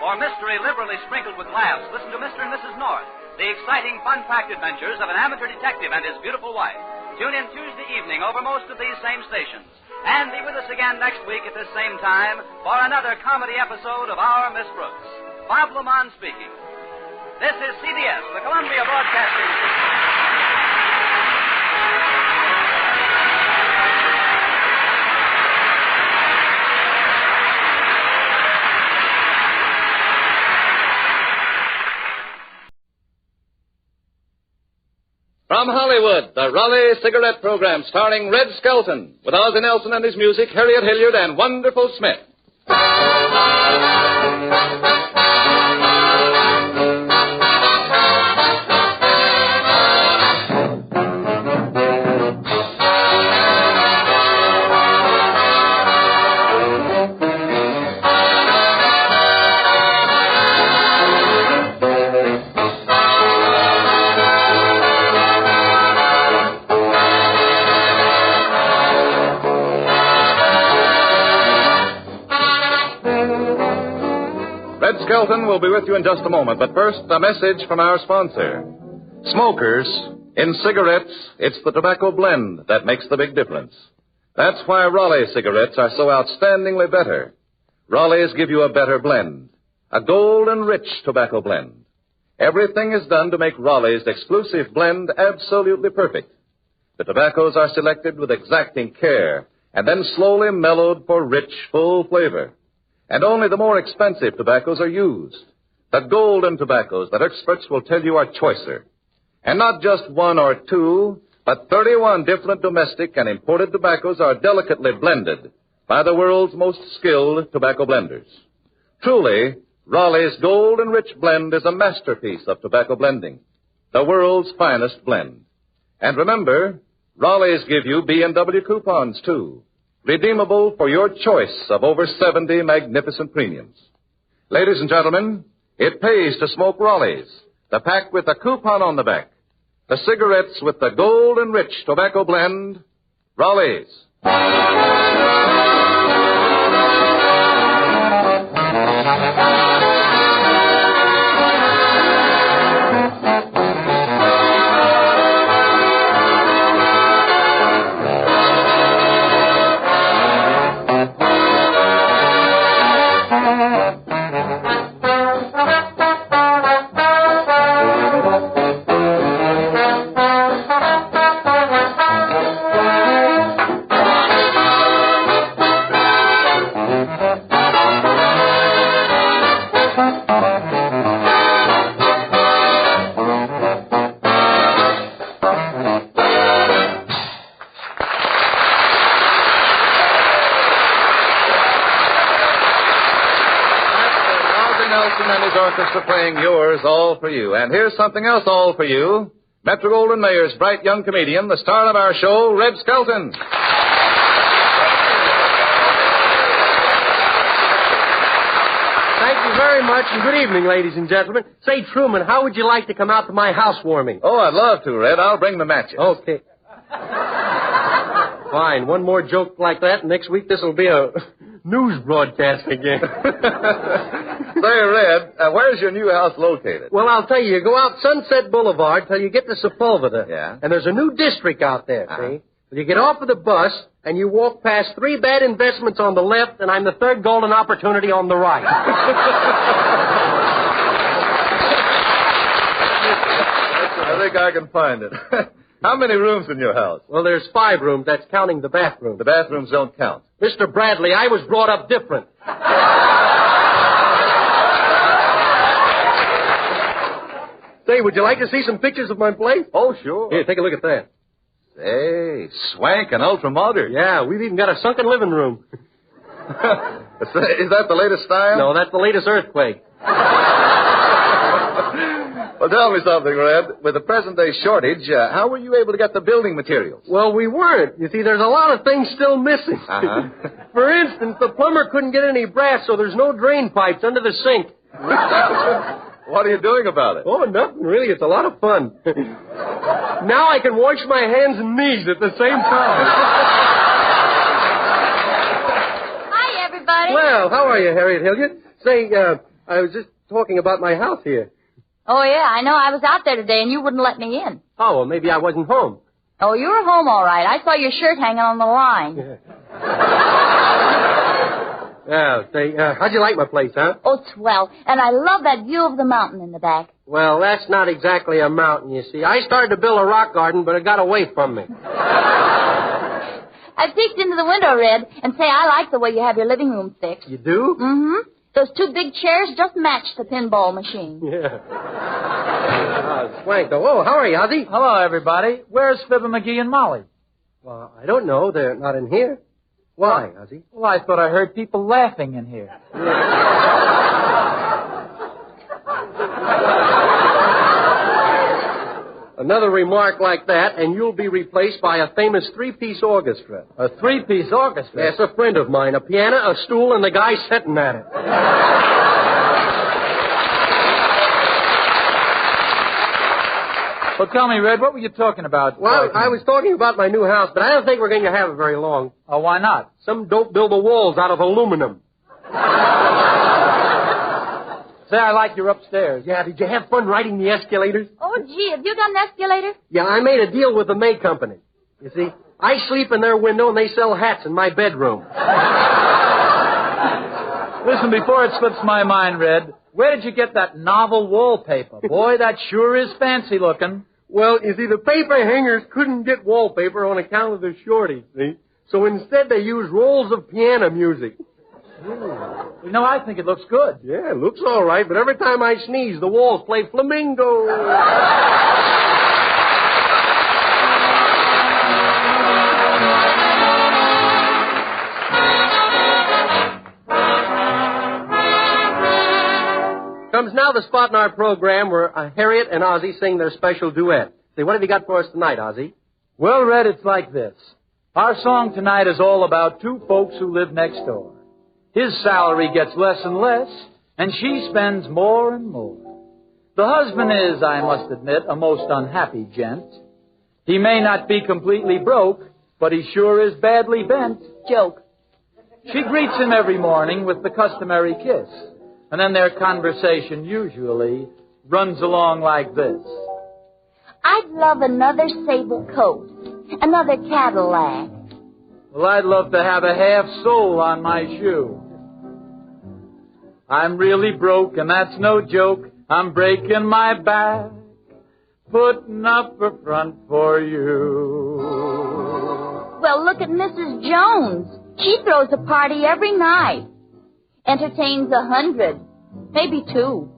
For mystery liberally sprinkled with laughs, listen to Mr. and Mrs. North, the exciting, fun-packed adventures of an amateur detective and his beautiful wife. Tune in Tuesday evening over most of these same stations. And be with us again next week at this same time for another comedy episode of Our Miss Brooks. Bob Lamont speaking. This is CBS, the Columbia Broadcasting System. From Hollywood, the Raleigh Cigarette Program starring Red Skelton with Ozzie Nelson and his music, Harriet Hilliard and Wonderful Smith. Skelton will be with you in just a moment, but first, a message from our sponsor. Smokers, in cigarettes, it's the tobacco blend that makes the big difference. That's why Raleigh cigarettes are so outstandingly better. Raleigh's give you a better blend, a golden rich tobacco blend. Everything is done to make Raleigh's exclusive blend absolutely perfect. The tobaccos are selected with exacting care and then slowly mellowed for rich, full flavor. And only the more expensive tobaccos are used. The golden tobaccos that experts will tell you are choicer. And not just 1 or 2, but 31 different domestic and imported tobaccos are delicately blended by the world's most skilled tobacco blenders. Truly, Raleigh's Golden Rich Blend is a masterpiece of tobacco blending, the world's finest blend. And remember, Raleigh's give you B&W coupons, too, redeemable for your choice of over 70 magnificent premiums. Ladies and gentlemen, it pays to smoke Raleigh's, The pack with a coupon on the back. The cigarettes with the gold and rich tobacco blend. Raleigh's. Orchestra playing Yours All For You. And here's something else all for you. Metro-Goldwyn-Mayer's bright young comedian, the star of our show, Red Skelton. Thank you very much, and good evening, ladies and gentlemen. Say, Truman, how would you like to come out to my housewarming? Oh, I'd love to, Red. I'll bring the matches. Okay. Fine. One more joke like that, and next week this will be a news broadcast again. Say, Red, where's your new house located? Well, I'll tell you. You go out Sunset Boulevard till you get to Sepulveda. Yeah. And there's a new district out there, see? You get off of the bus, and you walk past 3 bad investments on the left, and I'm the third golden opportunity on the right. I think I can find it. How many rooms in your house? Well, there's 5 rooms. That's counting the bathroom. The bathrooms don't count. Mr. Bradley, I was brought up different. Say, would you like to see some pictures of my place? Oh, sure. Here, take a look at that. Say, swank and ultra-modern. Yeah, we've even got a sunken living room. Is that the latest style? No, that's the latest earthquake. Well, tell me something, Red. With the present-day shortage, how were you able to get the building materials? Well, we weren't. You see, there's a lot of things still missing. For instance, the plumber couldn't get any brass, so there's no drain pipes under the sink. What are you doing about it? Oh, nothing, really. It's a lot of fun. Now I can wash my hands and knees at the same time. Hi, everybody. Well, how are you, Harriet Hilliard? Say, I was just talking about my house here. Oh, yeah, I know. I was out there today, and you wouldn't let me in. Oh, well, maybe I wasn't home. Oh, you were home all right. I saw your shirt hanging on the line. Yeah, say, how'd you like my place, huh? Oh, swell. And I love that view of the mountain in the back. Well, that's not exactly a mountain, you see. I started to build a rock garden, but it got away from me. I peeked into the window, Red, and say I like the way you have your living room fixed. You do? Mm-hmm. Those 2 big chairs just match the pinball machine. Yeah. Swank, though. Oh, how are you, Ozzy? Hello, everybody. Where's Fibber McGee and Molly? Well, I don't know. They're not in here. Why, Ozzy? Well, I thought I heard people laughing in here. Another remark like that, and you'll be replaced by a famous 3-piece orchestra. A 3-piece orchestra? Yes, a friend of mine. A piano, a stool, and the guy sitting at it. Well, tell me, Red, what were you talking about? Well, I was talking about my new house, but I don't think we're going to have it very long. Oh, why not? Some dope build the walls out of aluminum. Say, I like your upstairs. Yeah, did you have fun riding the escalators? Oh, gee, have you got an escalator? Yeah, I made a deal with the May Company. You see, I sleep in their window and they sell hats in my bedroom. Listen, before it slips my mind, Red, where did you get that novel wallpaper? Boy, that sure is fancy looking. Well, you see, the paper hangers couldn't get wallpaper on account of the shortage, see? So instead they used rolls of piano music. You know, I think it looks good. Yeah, it looks all right, but every time I sneeze, the walls play flamingo. Comes now the spot in our program where Harriet and Ozzy sing their special duet. Say, what have you got for us tonight, Ozzy? Well, Red, it's like this. Our song tonight is all about 2 folks who live next door. His salary gets less and less, and she spends more and more. The husband is, I must admit, a most unhappy gent. He may not be completely broke, but he sure is badly bent. Joke. She greets him every morning with the customary kiss, and then their conversation usually runs along like this. I'd love another sable coat, another Cadillac. Well, I'd love to have a half sole on my shoe. I'm really broke, and that's no joke. I'm breaking my back, putting up a front for you. Well, look at Mrs. Jones. She throws a party every night. Entertains 100, maybe 2.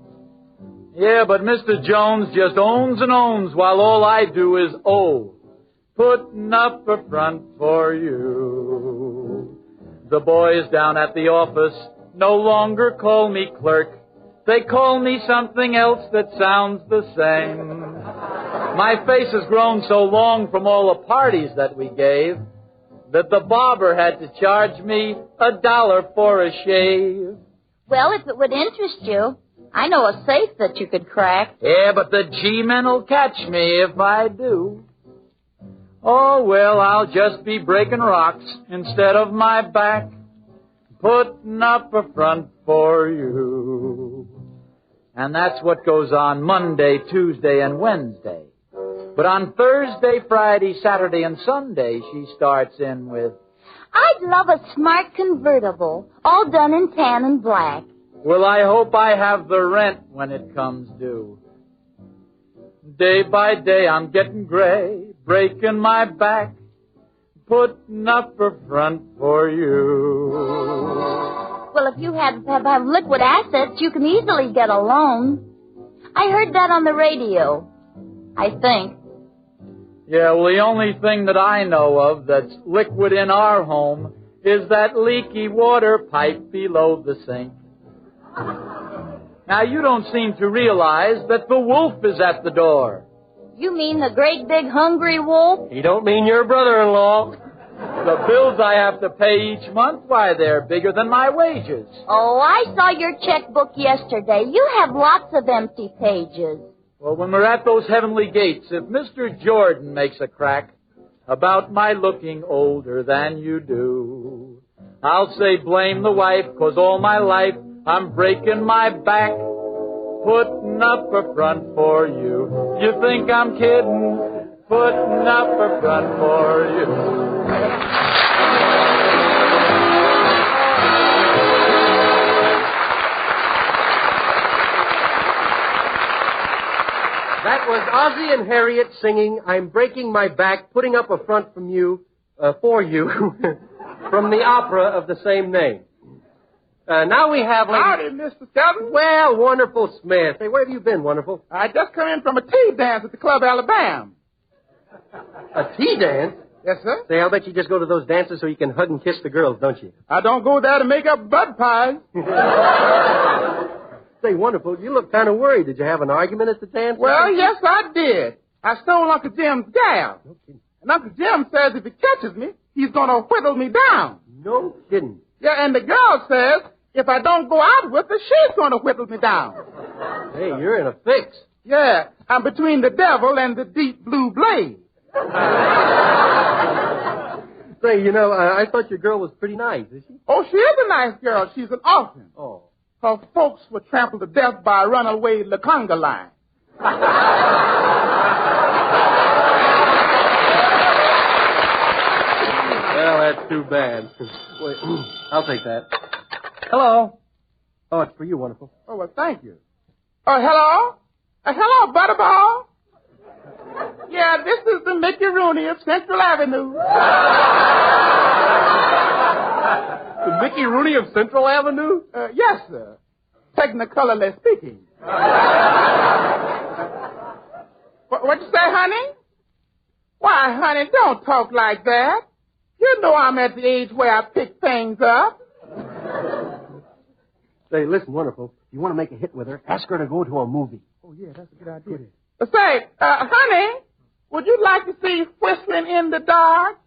Yeah, but Mr. Jones just owns and owns while all I do is owe. Putting up a front for you. The boys down at the office no longer call me clerk. They call me something else that sounds the same. My face has grown so long from all the parties that we gave that the barber had to charge me $1 for a shave. Well, if it would interest you, I know a safe that you could crack. Yeah, but the G-men will catch me if I do. Oh, well, I'll just be breaking rocks instead of my back, putting up a front for you. And that's what goes on Monday, Tuesday, and Wednesday. But on Thursday, Friday, Saturday, and Sunday, she starts in with, I'd love a smart convertible, all done in tan and black. well, I hope I have the rent when it comes due. Day by day, I'm getting gray, breaking my back, putting up a front for you. Well, if you have liquid assets, you can easily get a loan. I heard that on the radio, I think. Yeah, well, the only thing that I know of that's liquid in our home is that leaky water pipe below the sink. Now, you don't seem to realize that the wolf is at the door. You mean the great big hungry wolf? You don't mean your brother-in-law. The bills I have to pay each month, why, they're bigger than my wages. Oh, I saw your checkbook yesterday. You have lots of empty pages. Well, when we're at those heavenly gates, if Mr. Jordan makes a crack about my looking older than you do, I'll say blame the wife, 'cause all my life I'm breaking my back, putting up a front for you. You think I'm kidding? Putting up a front for you. That was Ozzie and Harriet singing I'm Breaking My Back, Putting Up a Front from You, for you, from the opera of the same name. Now we have... Howdy, Mr. Stevenson. Well, Wonderful Smith. Hey, where have you been, Wonderful? I just come in from a tea dance at the Club Alabama. A tea dance? Yes, sir. Say, I'll bet you just go to those dances so you can hug and kiss the girls, don't you? I don't go there to make up bud pies. Say, Wonderful, you look kind of worried. Did you have an argument at the dance? Well, yes, I did. I stole Uncle Jim's gal. And Uncle Jim says if he catches me, he's going to whittle me down. No kidding. Yeah, and the girl says if I don't go out with her, she's going to whittle me down. Hey, you're in a fix. Yeah, I'm between the devil and the deep blue blade. Say, you know, I thought your girl was pretty nice, is she? Oh, she is a nice girl. She's an orphan. Oh. Her folks were trampled to death by a runaway Laconga line. Well, that's too bad. Wait, I'll take that. Hello. Oh, it's for you, Wonderful. Oh, well, thank you. Hello? Hello, Butterball. Yeah, this is the Mickey Rooney of Central Avenue. The Mickey Rooney of Central Avenue? Yes, sir. Technicolorly speaking. What you say, honey? Why, honey, don't talk like that. You know I'm at the age where I pick things up. Say, listen, Wonderful. If you want to make a hit with her, ask her to go to a movie. Oh, yeah, that's a good idea. Say, honey, would you like to see Whistling in the Dark?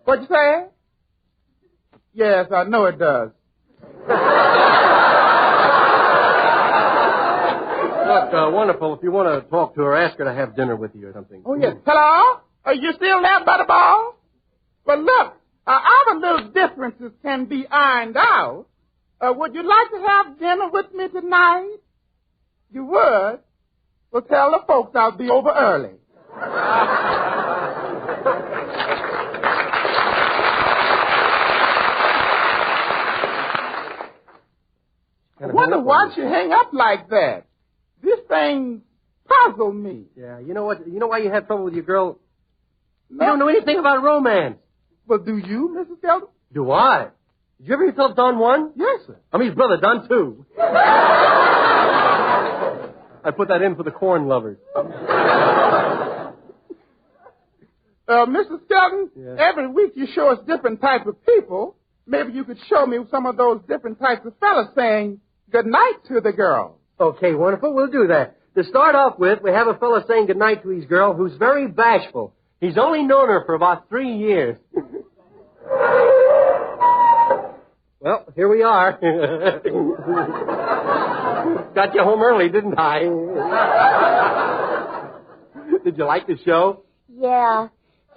What'd you say? Yes, I know it does. Look, wonderful. If you want to talk to her, ask her to have dinner with you or something. Oh, yes. Hello? Are you still there, Butterball? Well, look, our little differences can be ironed out. Would you like to have dinner with me tonight? You would? Well, tell the folks I'll be over early. I wonder why you hang up like that. This thing puzzles me. Yeah, you know what? You know why you have trouble with your girl? No. You don't know anything about romance. Well, do you, Mrs. Kelton? Do I? Did you ever hear tell of Don 1? Yes, sir. I mean, his brother, Don 2. I put that in for the corn lovers. Mrs. Kelton, yeah. Every week you show us different types of people. Maybe you could show me some of those different types of fellas saying good night to the girl. Okay, wonderful. We'll do that. To start off with, we have a fella saying good night to his girl who's very bashful. He's only known her for about 3 years. Well, here we are. Got you home early, didn't I? Did you like the show? Yeah.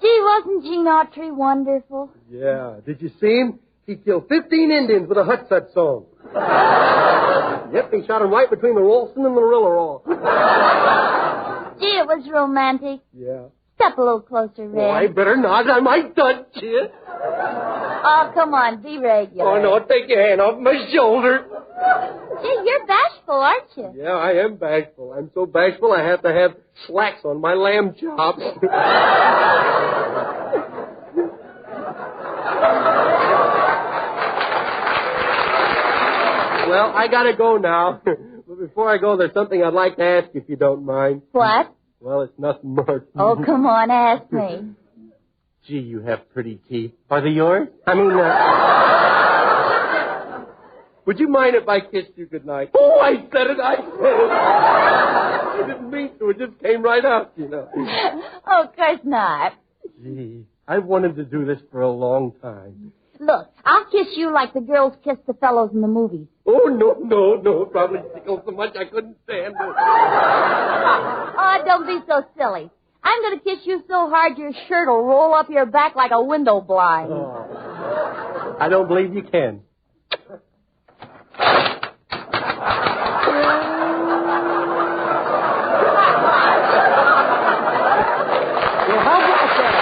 Gee, wasn't Gene Autry wonderful? Yeah. Did you see him? He killed 15 Indians with a Hut-Sut song. Yep, he shot him right between the Ralston and the Rillerall. Gee, it was romantic. Yeah. Step a little closer, Red. Oh, I better not. I might touch you. Oh, come on, be regular. Oh, no, take your hand off my shoulder. Gee, you're bashful, aren't you? Yeah, I am bashful. I'm so bashful I have to have slacks on my lamb chops. Well, I gotta go now. But before I go, there's something I'd like to ask you, if you don't mind. What? Well, it's nothing much. Oh, come on, ask me. Gee, you have pretty teeth. Are they yours? I mean, would you mind if I kissed you goodnight? Oh, I said it. I didn't mean to. It just came right out, you know. Oh, of course not. Gee, I've wanted to do this for a long time. Look, I'll kiss you like the girls kiss the fellows in the movies. Oh, no. It probably tickled so much I couldn't stand it. Oh, don't be so silly. I'm going to kiss you so hard your shirt will roll up your back like a window blind. Oh. I don't believe you can. Well, how about that?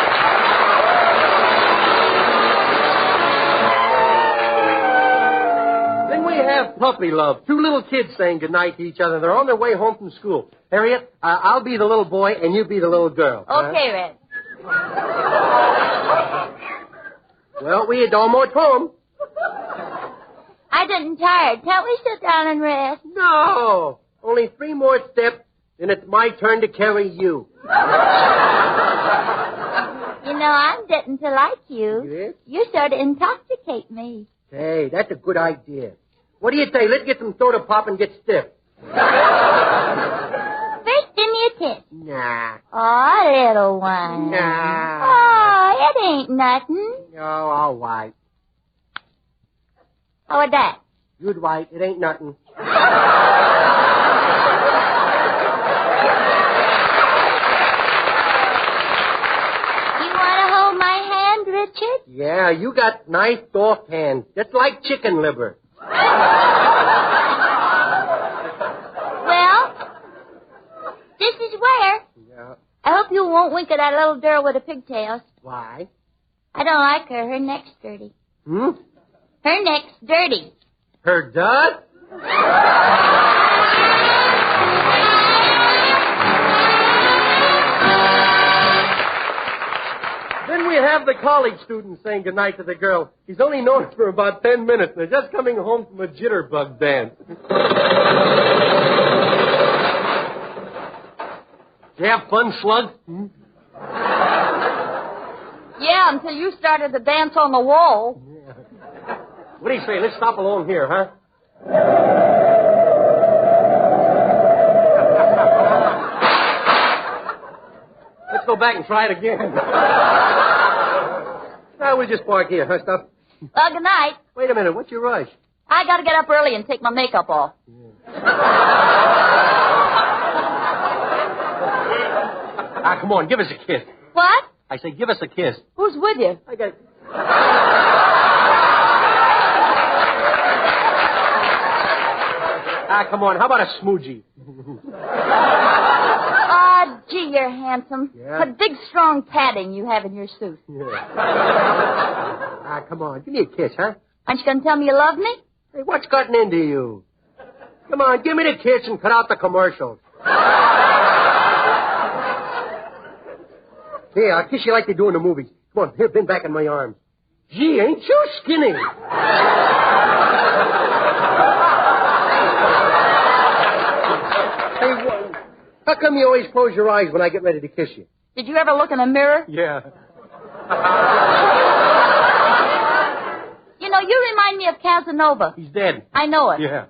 Then we have puppy love. 2 little kids saying goodnight to each other. They're on their way home from school. Harriet, I'll be the little boy and you be the little girl. Okay, Red. Well, we had almost home. I'm getting tired. Can't we sit down and rest? No. Only 3 more steps, and it's my turn to carry you. You know, I'm getting to like you. Yes? You sort of intoxicate me. Hey, that's a good idea. What do you say? Let's get some soda pop and get stiff. First, give me a kiss. Nah. Oh, little one. Nah. Oh, it ain't nothing. Oh, all right. How about that? You'd right. It ain't nothing. You want to hold my hand, Richard? Yeah, you got nice soft hands. Just like chicken liver. Well, this is where. Yeah. I hope you won't wink at that little girl with the pigtails. Why? I don't like her. Her neck's dirty. Hmm? Her neck's dirty. Her does? Then we have the college student saying goodnight to the girl. He's only known her for about 10 minutes. They're just coming home from a jitterbug dance. Did you have fun, Slug? Hmm? Yeah, until you started to dance on the wall. Yeah. What do you say? Let's stop along here, huh? Let's go back and try it again. We'll just park here, huh, Stuff? Well, good night. Wait a minute. What's your rush? I got to get up early and take my makeup off. Yeah. Ah, come on, give us a kiss. What? I say, give us a kiss. Who's with you? I got... Ah, come on, how about a smoochie? Gee, you're handsome. Yeah. What big, strong padding you have in your suit. Yeah. Ah, come on, give me a kiss, huh? Aren't you going to tell me you love me? Hey, what's gotten into you? Come on, give me the kiss and cut out the commercials. Here, I'll kiss you like they do in the movies. Come on, here, bend back in my arms. Gee, ain't you skinny? Hey, how come you always close your eyes when I get ready to kiss you? Did you ever look in a mirror? Yeah. You know, you remind me of Casanova. He's dead. I know it. Yeah.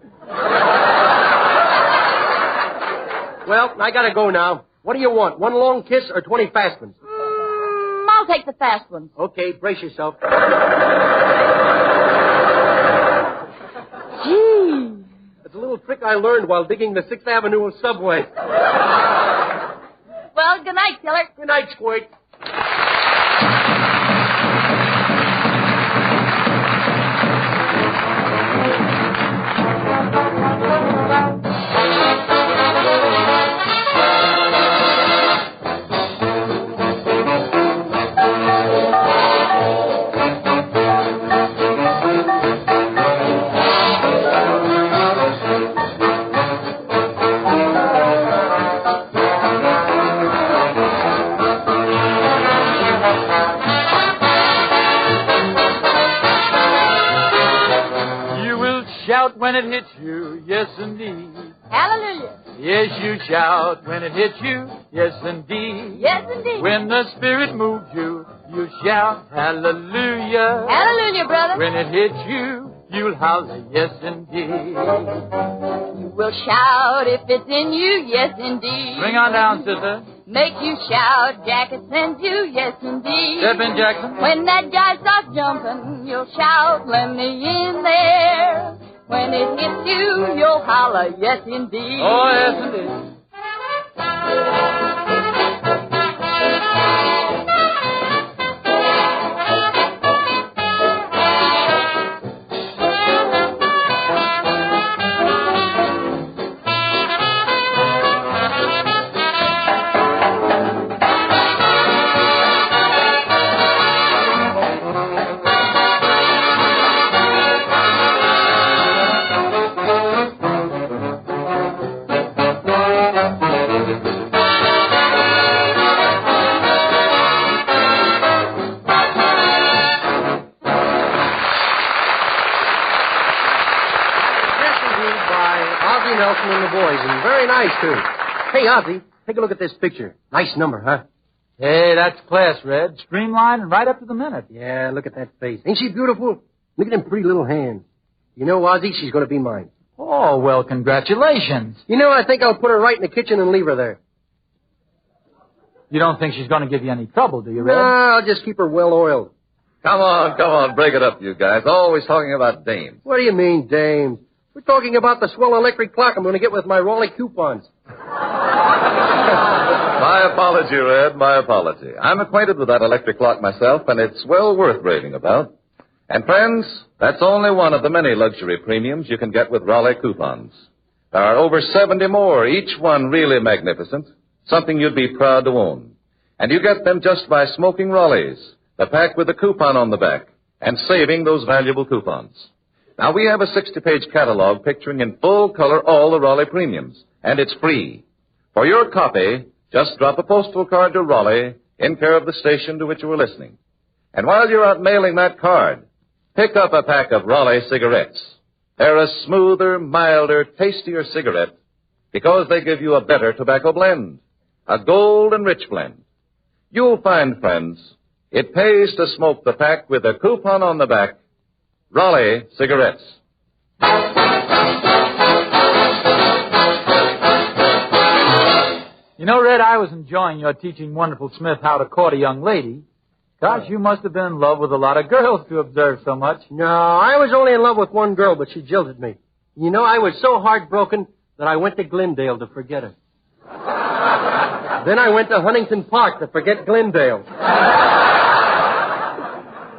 Well, I gotta go now. What do you want, one long kiss or 20 fast ones? I'll take the fast ones. Okay, brace yourself. Gee. It's a little trick I learned while digging the 6th Avenue subway. Well, good night, Killer. Good night, Squirt. When it hits you, yes indeed. Hallelujah. Yes, you shout when it hits you, yes indeed. Yes indeed. When the Spirit moves you, you shout hallelujah. Hallelujah, brother. When it hits you, you'll holler, yes indeed. You will shout if it's in you, yes indeed. Bring on down, sister. Make you shout, Jack, it sends you, yes indeed. Step in, Jackson. When that guy starts jumping, you'll shout, let me in there. When it hits you, you'll holler, yes, indeed. Oh, yes, indeed. Hey, Ozzy, take a look at this picture. Nice number, huh? Hey, that's class, Red. Streamlined and right up to the minute. Yeah, look at that face. Ain't she beautiful? Look at them pretty little hands. You know, Ozzy, she's going to be mine. Oh, well, congratulations. You know, I think I'll put her right in the kitchen and leave her there. You don't think she's going to give you any trouble, do you, Red? No, I'll just keep her well oiled. Come on, break it up, you guys. Always talking about dames. What do you mean, dames? We're talking about the swell electric clock I'm going to get with my Raleigh coupons. My apology, Red, my apology. I'm acquainted with that electric clock myself, and it's well worth raving about. And, friends, that's only one of the many luxury premiums you can get with Raleigh coupons. There are over 70 more, each one really magnificent, something you'd be proud to own. And you get them just by smoking Raleighs, the pack with the coupon on the back, and saving those valuable coupons. Now, we have a 60-page catalog picturing in full color all the Raleigh premiums, and it's free. For your copy, just drop a postal card to Raleigh in care of the station to which you were listening. And while you're out mailing that card, pick up a pack of Raleigh cigarettes. They're a smoother, milder, tastier cigarette because they give you a better tobacco blend, a gold and rich blend. You'll find, friends, it pays to smoke the pack with a coupon on the back, Raleigh cigarettes. You know, Red, I was enjoying your teaching Wonderful Smith how to court a young lady. Gosh, you must have been in love with a lot of girls to observe so much. No, I was only in love with one girl, but she jilted me. You know, I was so heartbroken that I went to Glendale to forget her. Then I went to Huntington Park to forget Glendale.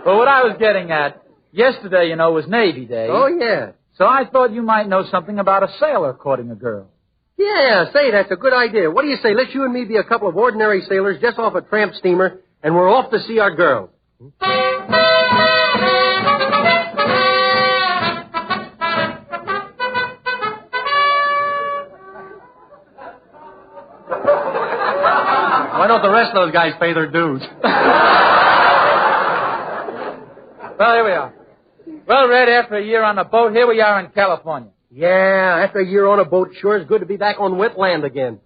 Well, what I was getting at, yesterday, was Navy Day. Oh, yeah. So I thought you might know something about a sailor courting a girl. Yeah, say, that's a good idea. What do you say? Let you and me be a couple of ordinary sailors just off a tramp steamer, and we're off to see our girl. Why don't the rest of those guys pay their dues? Well, here we are. Well, Red, after a year on the boat, here we are in California. Yeah, after a year on a boat, sure is good to be back on wet land again.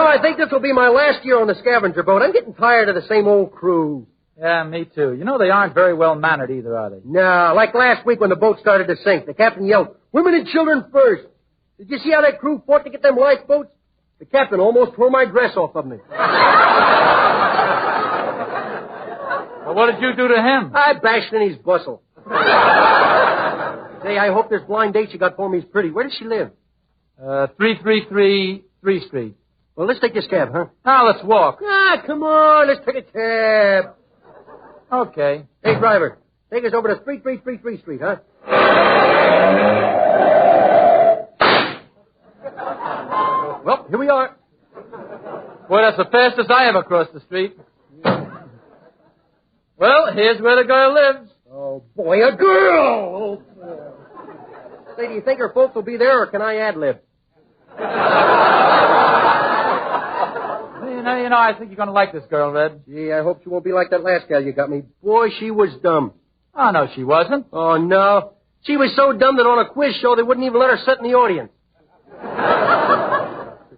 I think this will be my last year on the scavenger boat. I'm getting tired of the same old crew. Yeah, me too. They aren't very well mannered either, are they? No, like last week when the boat started to sink. The captain yelled, "Women and children first." Did you see how that crew fought to get them lifeboats? The captain almost tore my dress off of me. Well, what did you do to him? I bashed in his bustle. Say, I hope this blind date you got for me is pretty. Where does she live? 333 3 Street. Well, let's take this cab, huh? Now, let's walk. Ah, come on, let's take a cab. Okay. Hey, driver, take us over to 3333 Street, huh? Well, here we are. Boy, that's the fastest I ever crossed the street. Well, here's where the girl lives. Oh, boy, a girl! Say, do you think her folks will be there, or can I ad-lib? I think you're going to like this girl, Red. Gee, I hope she won't be like that last gal you got me. Boy, she was dumb. Oh, no, she wasn't. Oh, no. She was so dumb that on a quiz show they wouldn't even let her sit in the audience.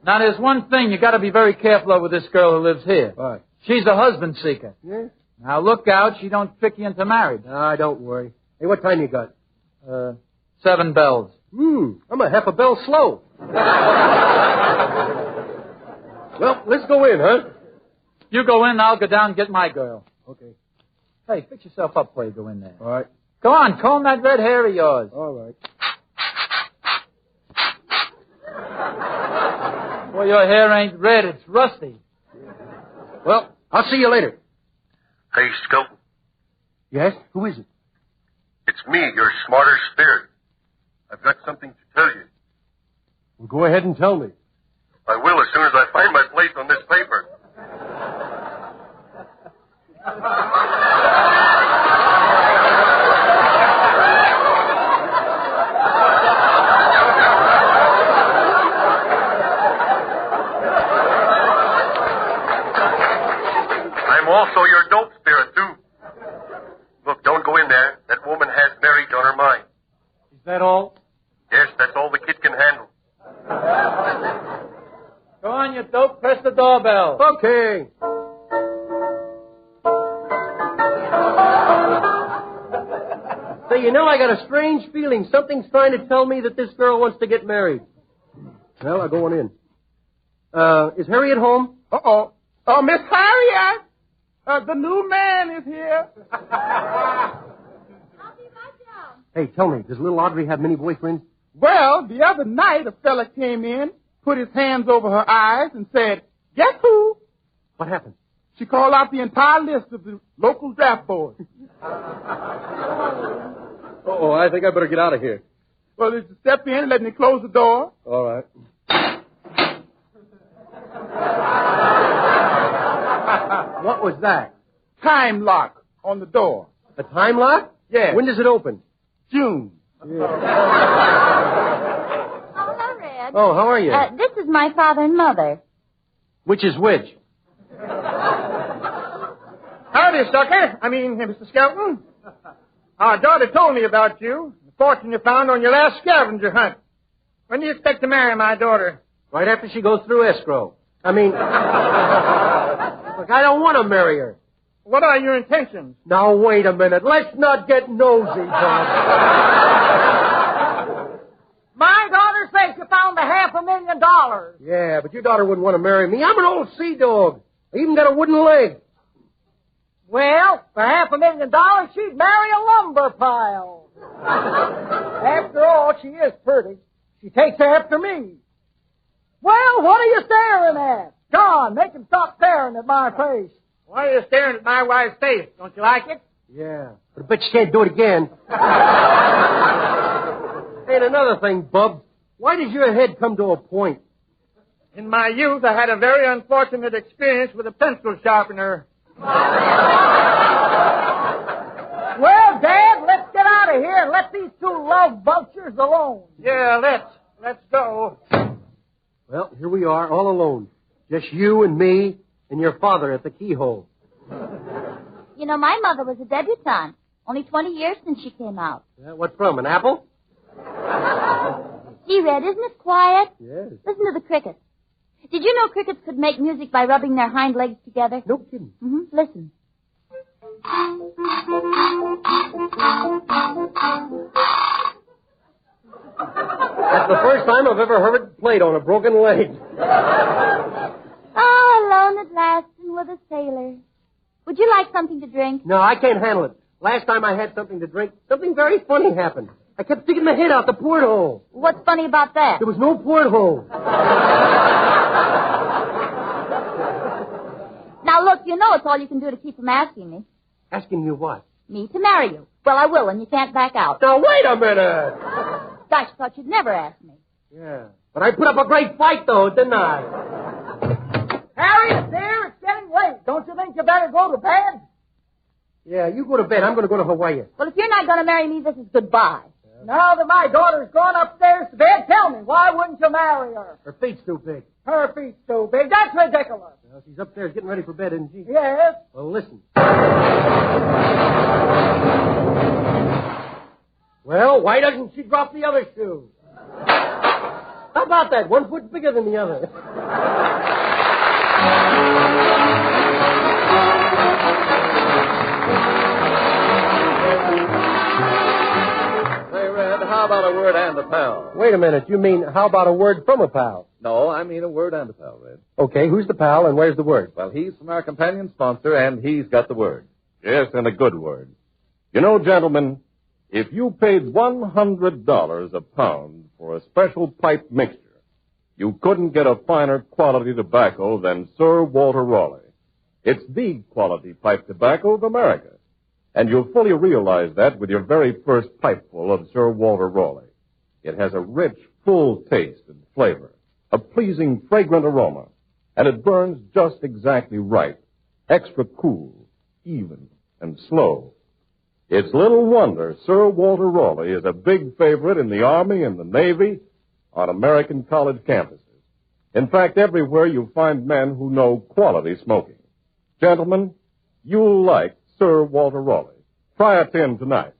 Now, there's one thing you got to be very careful of with this girl who lives here. What? She's a husband seeker. Yeah? Now, look out. She don't trick you into marriage. Ah, don't worry. Hey, what time you got? 7 bells. I'm a half a bell slow. Well, let's go in, huh? You go in, I'll go down and get my girl. Okay. Hey, fix yourself up before you go in there. All right. Go on, comb that red hair of yours. All right. Well, your hair ain't red, it's rusty. Well, I'll see you later. Hey, Skelton. Yes? Who is it? It's me, your smarter spirit. I've got something to tell you. Well, go ahead and tell me. I will as soon as I find my place on this paper. I'm also your dope spirit, too. Look, don't go in there. That woman has marriage on her mind. Is that all? Yes, that's all the kid can handle. Go on, you dope. Press the doorbell. Okay. Say, I got a strange feeling. Something's trying to tell me that this girl wants to get married. Well, I'll go on in. Is Harriet home? Uh-oh. Oh, Miss Harriet! The new man is here. Hey, tell me, does little Audrey have many boyfriends? Well, the other night a fella came in, put his hands over her eyes, and said, "Guess who?" What happened? She called out the entire list of the local draft board. Uh-oh, I think I better get out of here. Well, did you step in and let me close the door? All right. What was that? Time lock on the door. A time lock? Yeah. When does it open? June. Yeah. Hello, Red. Oh, how are you? This is my father and mother. Which is which? Howdy, sucker. Mr. Skelton. Our daughter told me about you. The fortune you found on your last scavenger hunt. When do you expect to marry my daughter? Right after she goes through escrow. Look, I don't want to marry her. What are your intentions? Now, wait a minute. Let's not get nosy, Bob. My daughter says you found $500,000. Yeah, but your daughter wouldn't want to marry me. I'm an old sea dog. I even got a wooden leg. Well, for $500,000, she'd marry a lumber pile. After all, she is pretty. She takes after me. Well, what are you staring at? John, make him stop staring at my face. Why are you staring at my wife's face? Don't you like it? Yeah, but I bet you can't do it again. And another thing, Bub. Why does your head come to a point? In my youth, I had a very unfortunate experience with a pencil sharpener. Well, Dad, let's get out of here and let these two love vultures alone. Yeah, let's go. Well, here we are, all alone. Just you and me and your father at the keyhole. You know, my mother was a debutante. Only 20 years since she came out. What from, an apple? Gee, Red, isn't it quiet? Yes. Listen to the crickets. Did you know crickets could make music by rubbing their hind legs together? No kidding. Mm-hmm. Listen. That's the first time I've ever heard it played on a broken leg. Oh, alone at last and with a sailor. Would you like something to drink? No, I can't handle it. Last time I had something to drink, something very funny happened. I kept sticking my head out the porthole. What's funny about that? There was no porthole. Now, look, you know it's all you can do to keep from asking me. Asking you what? Me to marry you. Well, I will, and you can't back out. Now, wait a minute. Gosh, I thought you'd never ask me. Yeah, but I put up a great fight, though, didn't I? Harriet, dear, it's getting late. Don't you think you better go to bed? Yeah, you go to bed. I'm going to go to Hawaii. Well, if you're not going to marry me, this is goodbye. Now that my daughter's gone upstairs to bed, tell me, why wouldn't you marry her? Her feet's too big. Her feet's too big. That's ridiculous. Well, she's upstairs getting ready for bed, isn't she? Yes. Well, listen. Well, why doesn't she drop the other shoe? How about that? 1 foot bigger than the other. How about a word and a pal? Wait a minute. You mean, how about a word from a pal? No, I mean a word and a pal, Red. Okay, who's the pal and where's the word? Well, he's from our companion sponsor, and he's got the word. Yes, and a good word. You know, gentlemen, if you paid $100 a pound for a special pipe mixture, you couldn't get a finer quality tobacco than Sir Walter Raleigh. It's the quality pipe tobacco of America. And you'll fully realize that with your very first pipeful of Sir Walter Raleigh. It has a rich, full taste and flavor, a pleasing, fragrant aroma, and it burns just exactly right, extra cool, even, and slow. It's little wonder Sir Walter Raleigh is a big favorite in the Army and the Navy, on American college campuses. In fact, everywhere you'll find men who know quality smoking. Gentlemen, you'll like Sir Walter Raleigh. Try a tin tonight.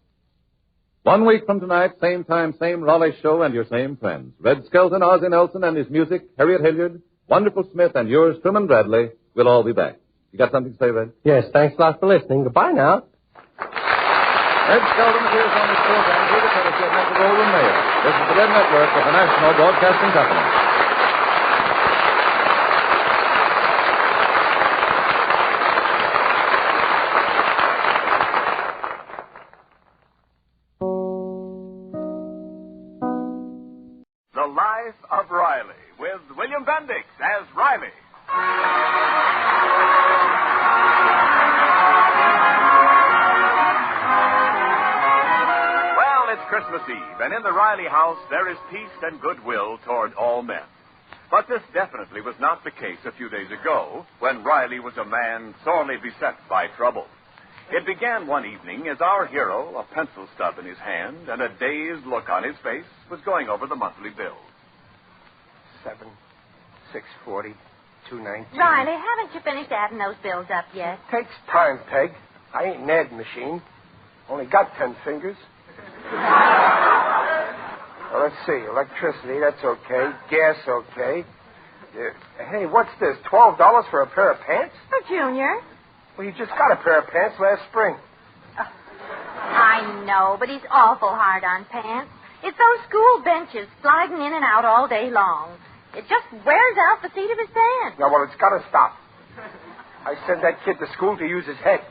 1 week from tonight, same time, same Raleigh show, and your same friends. Red Skelton, Ozzie Nelson, and his music, Harriet Hilliard, Wonderful Smith, and yours, Truman Bradley, will all be back. You got something to say, Red? Yes, thanks a lot for listening. Goodbye now. Red Skelton appears on this program through the courtesy of Metro Goldwyn Mayer. This is the Red Network of the National Broadcasting Company. The Life of Riley, with William Bendix as Riley. Well, it's Christmas Eve, and in the Riley house there is peace and goodwill toward all men. But this definitely was not the case a few days ago, when Riley was a man sorely beset by trouble. It began one evening as our hero, a pencil stub in his hand and a dazed look on his face, was going over the monthly bills. 7, 640, 219. Riley, haven't you finished adding those bills up yet? Takes time, Peg. I ain't an adding machine. Only got 10 fingers. Well, let's see. Electricity, that's okay. Gas, okay. Hey, what's this? $12 for a pair of pants? For Junior. Well, you just got a pair of pants last spring. I know, but he's awful hard on pants. It's those school benches sliding in and out all day long. It just wears out the seat of his pants. Yeah, well, it's got to stop. I send that kid to school to use his head.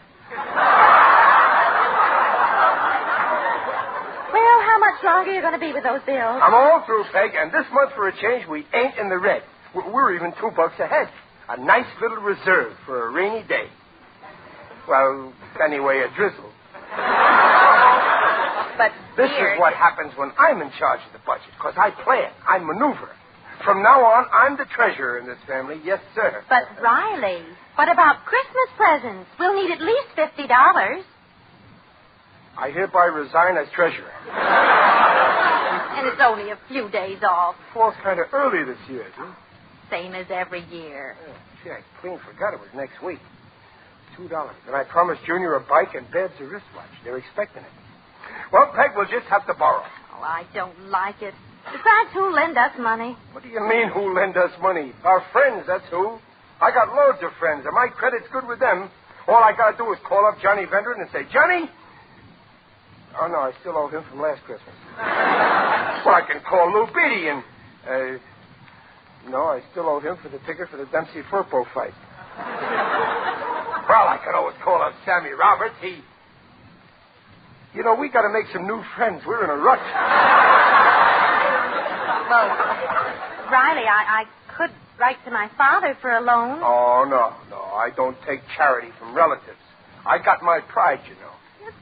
Well, how much long are you going to be with those bills? I'm all through, Peg, and this month for a change, we ain't in the red. We're even $2 ahead. A nice little reserve for a rainy day. Well, anyway, a drizzle. But this is what happens when I'm in charge of the budget, because I plan, I maneuver. From now on, I'm the treasurer in this family. Yes, sir. But, Riley, what about Christmas presents? We'll need at least $50. I hereby resign as treasurer. And it's only a few days off. Falls kind of early this year, isn't it? Same as every year. Gee, I clean forgot it was next week. $2. And I promised Junior a bike and Babs a wristwatch. They're expecting it. Well, Peg, we'll just have to borrow. Oh, I don't like it. Besides, who'll lend us money? What do you mean, who'll lend us money? Our friends, that's who. I got loads of friends, and my credit's good with them. All I got to do is call up Johnny Vendron and say, Johnny? Oh, no, I still owe him from last Christmas. Well, I can call Lou Beatty and... No, I still owe him for the ticket for the Dempsey-Furpo fight. Well, I can always call up Sammy Roberts. You know, we got to make some new friends. We're in a rut. Well, Riley, I could write to my father for a loan. Oh, no. I don't take charity from relatives. I got my pride, you know.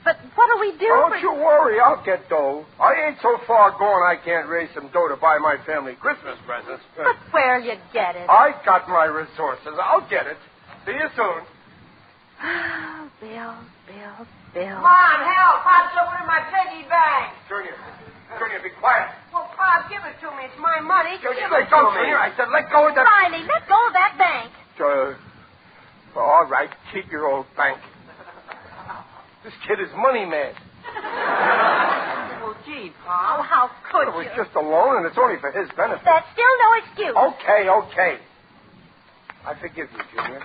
But what'll we do? Don't you worry. I'll get dough. I ain't so far gone I can't raise some dough to buy my family Christmas presents. But where'll you get it? I got my resources. I'll get it. See you soon. Bill. Mom, help. Pop's opening my piggy bank. Junior, be quiet. Well, Pop, give it to me. It's my money. Junior, let go, Junior. I said let go of that... Riley, let go of that bank. All right. Keep your old bank. This kid is money mad. Well, gee, Pop. Oh, how could It was you? just a loan, and it's only for his benefit. That's still no excuse. Okay. I forgive you, Junior.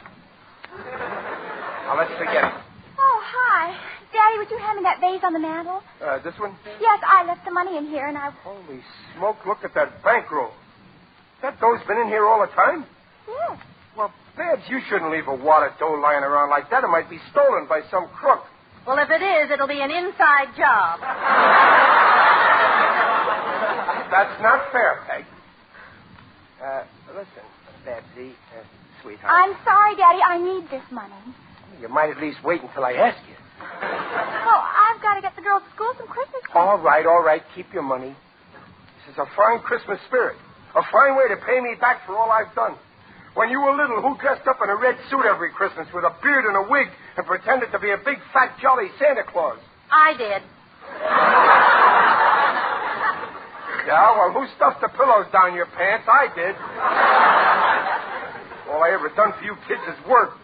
Now, let's forget it. Oh, hi. Daddy, would you hand me that vase on the mantel? This one? Yes, I left the money in here, and I... Holy smoke, look at that bankroll. That dough's been in here all the time? Yes. Well, Babs, you shouldn't leave a wad of dough lying around like that. It might be stolen by some crook. Well, if it is, it'll be an inside job. That's not fair, Peg. Listen, Babsy, sweetheart. I'm sorry, Daddy. I need this money. You might at least wait until I ask you. Well, I've got to get the girls to school some Christmas presents. All right. Keep your money. This is a fine Christmas spirit. A fine way to pay me back for all I've done. When you were little, who dressed up in a red suit every Christmas with a beard and a wig and pretended to be a big, fat, jolly Santa Claus? I did. Yeah, well, who stuffed the pillows down your pants? I did. All I ever done for you kids is work.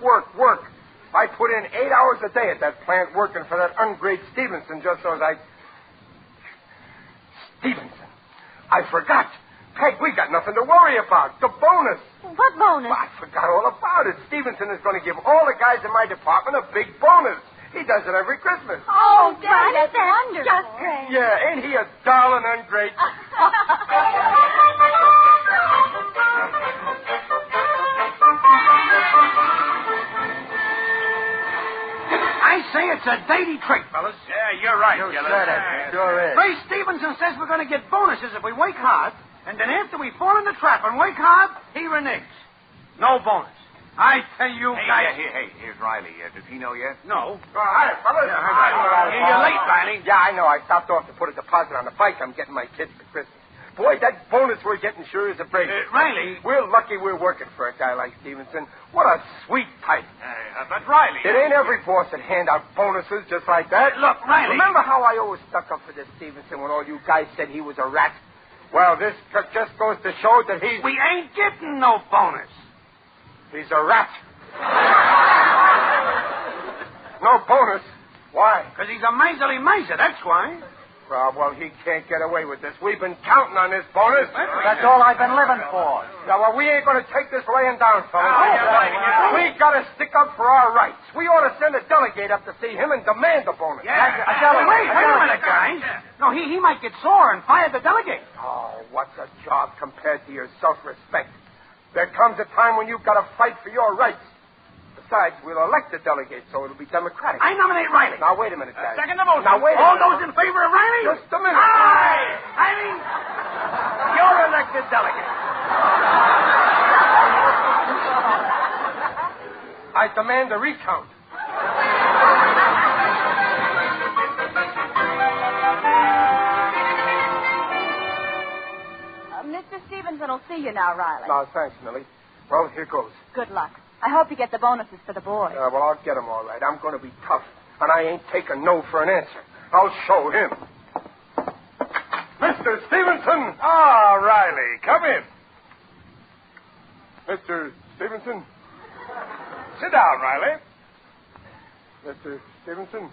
I put in 8 hours a day at that plant working for that ungrade Stevenson just so as Stevenson. I forgot. Peg, we got nothing to worry about. The bonus. What bonus? Well, I forgot all about it. Stevenson is going to give all the guys in my department a big bonus. He does it every Christmas. Oh, Daddy, that's wonderful. just great. Yeah, ain't he a darling ungrade? I say it's a dainty trick, fellas. Yeah, you're right, You Gillis. said it. Sure is. Ray Stevenson says we're going to get bonuses if we work hard, and then after we fall in the trap and work hard, he reneges. No bonus. I tell you guys... Here's Riley. Does he know yet? No. Hi, fellas. You're late, Riley. Yeah, I know. I stopped off to put a deposit on the bike I'm getting my kids for Christmas. Boy, that bonus we're getting sure is a break. Riley. We're lucky we're working for a guy like Stevenson. What a sweet type. But Riley... It ain't every boss that hand out bonuses just like that. Look, Riley. Remember how I always stuck up for this Stevenson when all you guys said he was a rat? Well, this just goes to show that he's... We ain't getting no bonus. He's a rat. No bonus. Why? Because he's a miserly miser, that's why. Well, he can't get away with this. We've been counting on this bonus. That's all I've been living for. Yeah, well, we ain't going to take this laying down, fellas. We got to stick up for our rights. We ought to send a delegate up to see him and demand a bonus. Yeah. Wait a minute, guys. No, he might get sore and fire the delegate. Oh, what's a job compared to your self-respect? There comes a time when you've got to fight for your rights. The Besides, we'll elect the delegate, so it'll be democratic. I nominate Riley. Now, wait a minute, guys. Second the motion. Now, wait a All minute. those in favor of Riley? Just a minute. Aye. Riley, you're elected delegate. I demand a recount. Mr. Stevenson will see you now, Riley. No, thanks, Millie. Well, here goes. Good luck. I hope you get the bonuses for the boys. Well, I'll get him all right. I'm going to be tough, and I ain't taking no for an answer. I'll show him. Mr. Stevenson! Ah, Riley, come in. Mr. Stevenson? Sit down, Riley. Mr. Stevenson?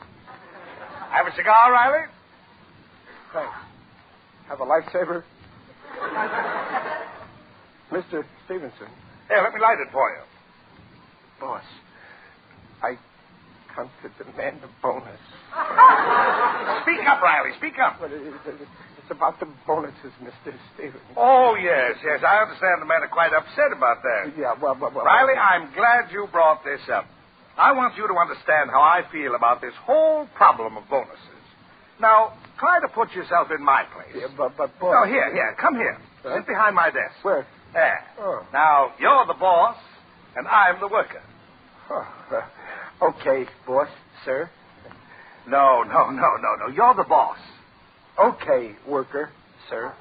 Have a cigar, Riley? Thanks. Have a lifesaver? Mr. Stevenson. Here, let me light it for you. Boss, I come to demand a bonus. Speak up, Riley, speak up. But it's about the bonuses, Mr. Stevenson. Oh, yes. I understand the men are quite upset about that. Yeah, well. Riley, I'm glad you brought this up. I want you to understand how I feel about this whole problem of bonuses. Now, try to put yourself in my place. Yeah, but boss... No, here, come here. Huh? Sit behind my desk. Where? There. Oh. Now, you're the boss, and I'm the worker. Okay, boss, sir. No. You're the boss. Okay, worker, sir.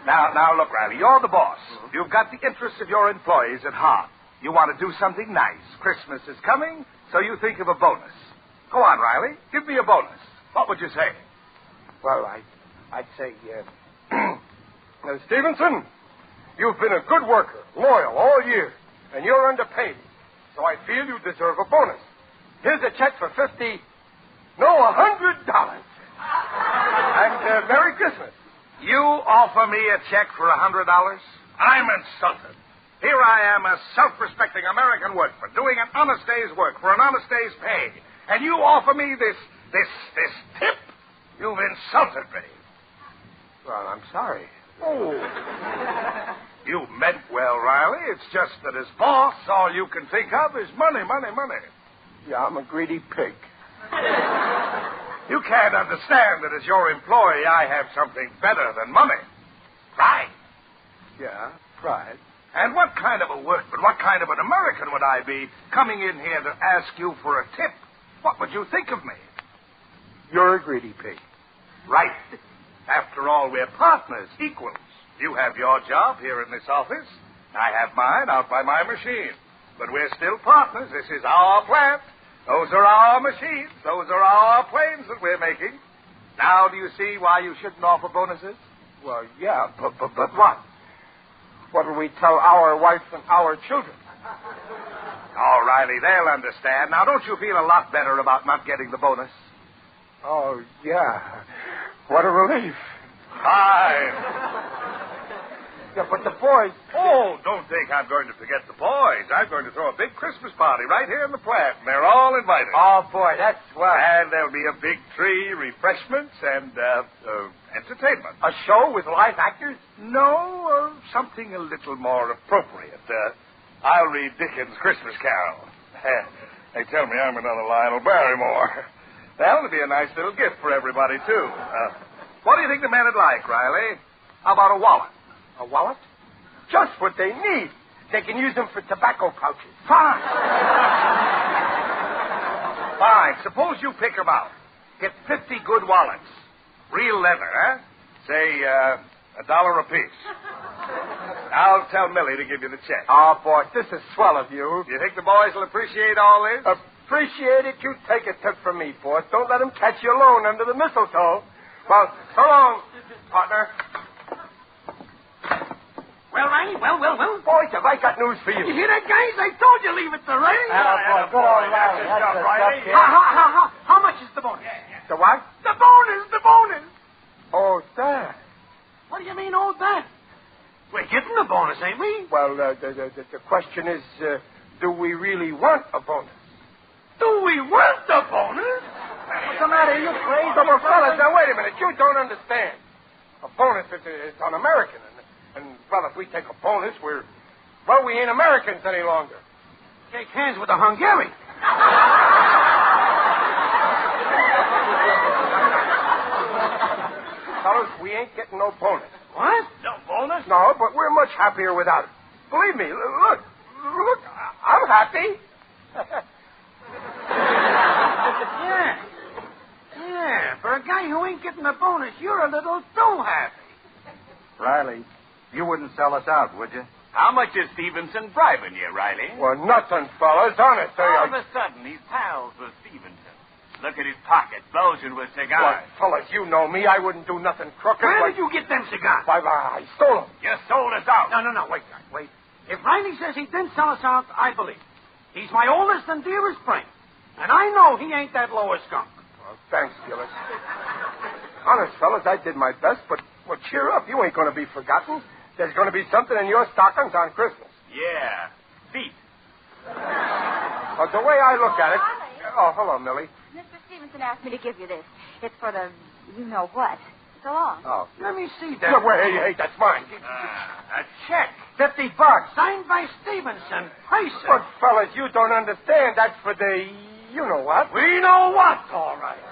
Now, look, Riley, you're the boss. You've got the interests of your employees at heart. You want to do something nice. Christmas is coming, so you think of a bonus. Go on, Riley. Give me a bonus. What would you say? Well, I'd say, Stevenson, you've been a good worker, loyal all year, and you're underpaid. So I feel you deserve a bonus. Here's a check for $100. And Merry Christmas. You offer me a check for $100? I'm insulted. Here I am, a self-respecting American workman, doing an honest day's work for an honest day's pay. And you offer me this tip? You've insulted me. Well, I'm sorry. Oh. You meant well, Riley. It's just that as boss, all you can think of is money. Yeah, I'm a greedy pig. You can't understand that as your employee, I have something better than money. Pride. Yeah, pride. And what kind of a workman, what kind of an American would I be coming in here to ask you for a tip? What would you think of me? You're a greedy pig. Right. After all, we're partners, equals. You have your job here in this office. I have mine out by my machine. But we're still partners. This is our plant. Those are our machines. Those are our planes that we're making. Now, do you see why you shouldn't offer bonuses? Well, yeah, but what? What will we tell our wife and our children? Oh, Riley, they'll understand. Now, don't you feel a lot better about not getting the bonus? Oh, yeah. What a relief. Fine. Yeah, but the boys... Oh, don't think I'm going to forget the boys. I'm going to throw a big Christmas party right here in the plant, and they're all invited. Oh, boy, that's swell. And there'll be a big tree, refreshments, and entertainment. A show with live actors? No, something a little more appropriate. I'll read Dickens' Christmas Carol. They tell me I'm another Lionel Barrymore. That'll be a nice little gift for everybody, too. What do you think the men would like, Riley? How about a wallet? A wallet? Just what they need. They can use them for tobacco pouches. Fine. Fine. Suppose you pick them out. Get 50 good wallets. Real leather, huh? Say, $1 apiece. I'll tell Millie to give you the check. Oh, boss, this is swell of you. You think the boys will appreciate all this? Appreciate it. You take a tip from me, boss. Don't let them catch you alone under the mistletoe. Well, so long, partner. Well, Riley, well. Boys, have I got news for you. You hear that, guys? I told you leave it to Ray. Good old Riley. That's How much is the bonus? The what? The bonus. Oh, that. What do you mean, oh, that? We're getting the bonus, ain't we? Well, the question is, do we really want a bonus? Do we want the bonus? What's the matter? Are you crazy? Well, fellas, now, wait a minute. You don't understand. A bonus is un-American. And, well, if we take a bonus, we ain't Americans any longer. Shake hands with a Hungarian. Fellas, we ain't getting no bonus. What? No bonus? No, but we're much happier without it. Believe me, look, I'm happy. Yeah, for a guy who ain't getting a bonus, you're a little too happy. Riley, you wouldn't sell us out, would you? How much is Stevenson bribing you, Riley? Well, nothing, fellas, honest. All of a sudden, he's pals with Stevenson. Look at his pocket, bulging with cigars. Well, fellas, you know me. I wouldn't do nothing crooked. Where did you get them cigars? Why, I stole them. You sold us out. No, wait. If Riley says he didn't sell us out, I believe. He's my oldest and dearest friend. And I know he ain't that lower skunk. Well, thanks, Gillis. Honest, fellas, I did my best, but cheer up. You ain't going to be forgotten. There's going to be something in your stockings on Christmas. Yeah, feet. Well, the way I look at it... Oh, hello, Millie. Mr. Stevenson asked me to give you this. It's for the you-know-what. So long. Oh. Let me see that. Look, hey, that's mine. A check. $50. Signed by Stevenson. Prices. But, fellas, you don't understand. That's for the you-know-what. We know what, all right.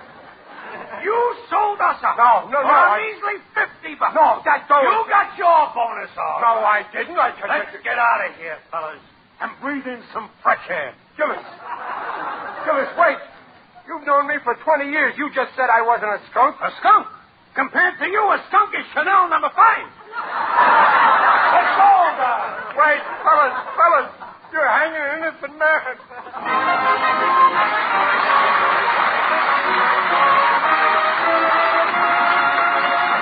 You sold us out. No. For a measly $50. No, that don't... You got your bonus, all No, right. I didn't. Let's get out of here, fellas, and breathe in some fresh air. Gillis, wait. You've known me for 20 years. You just said I wasn't a skunk. A skunk? Compared to you, a skunk is Chanel number 5. Let's go, guys. Wait, fellas, you're hanging an innocent man.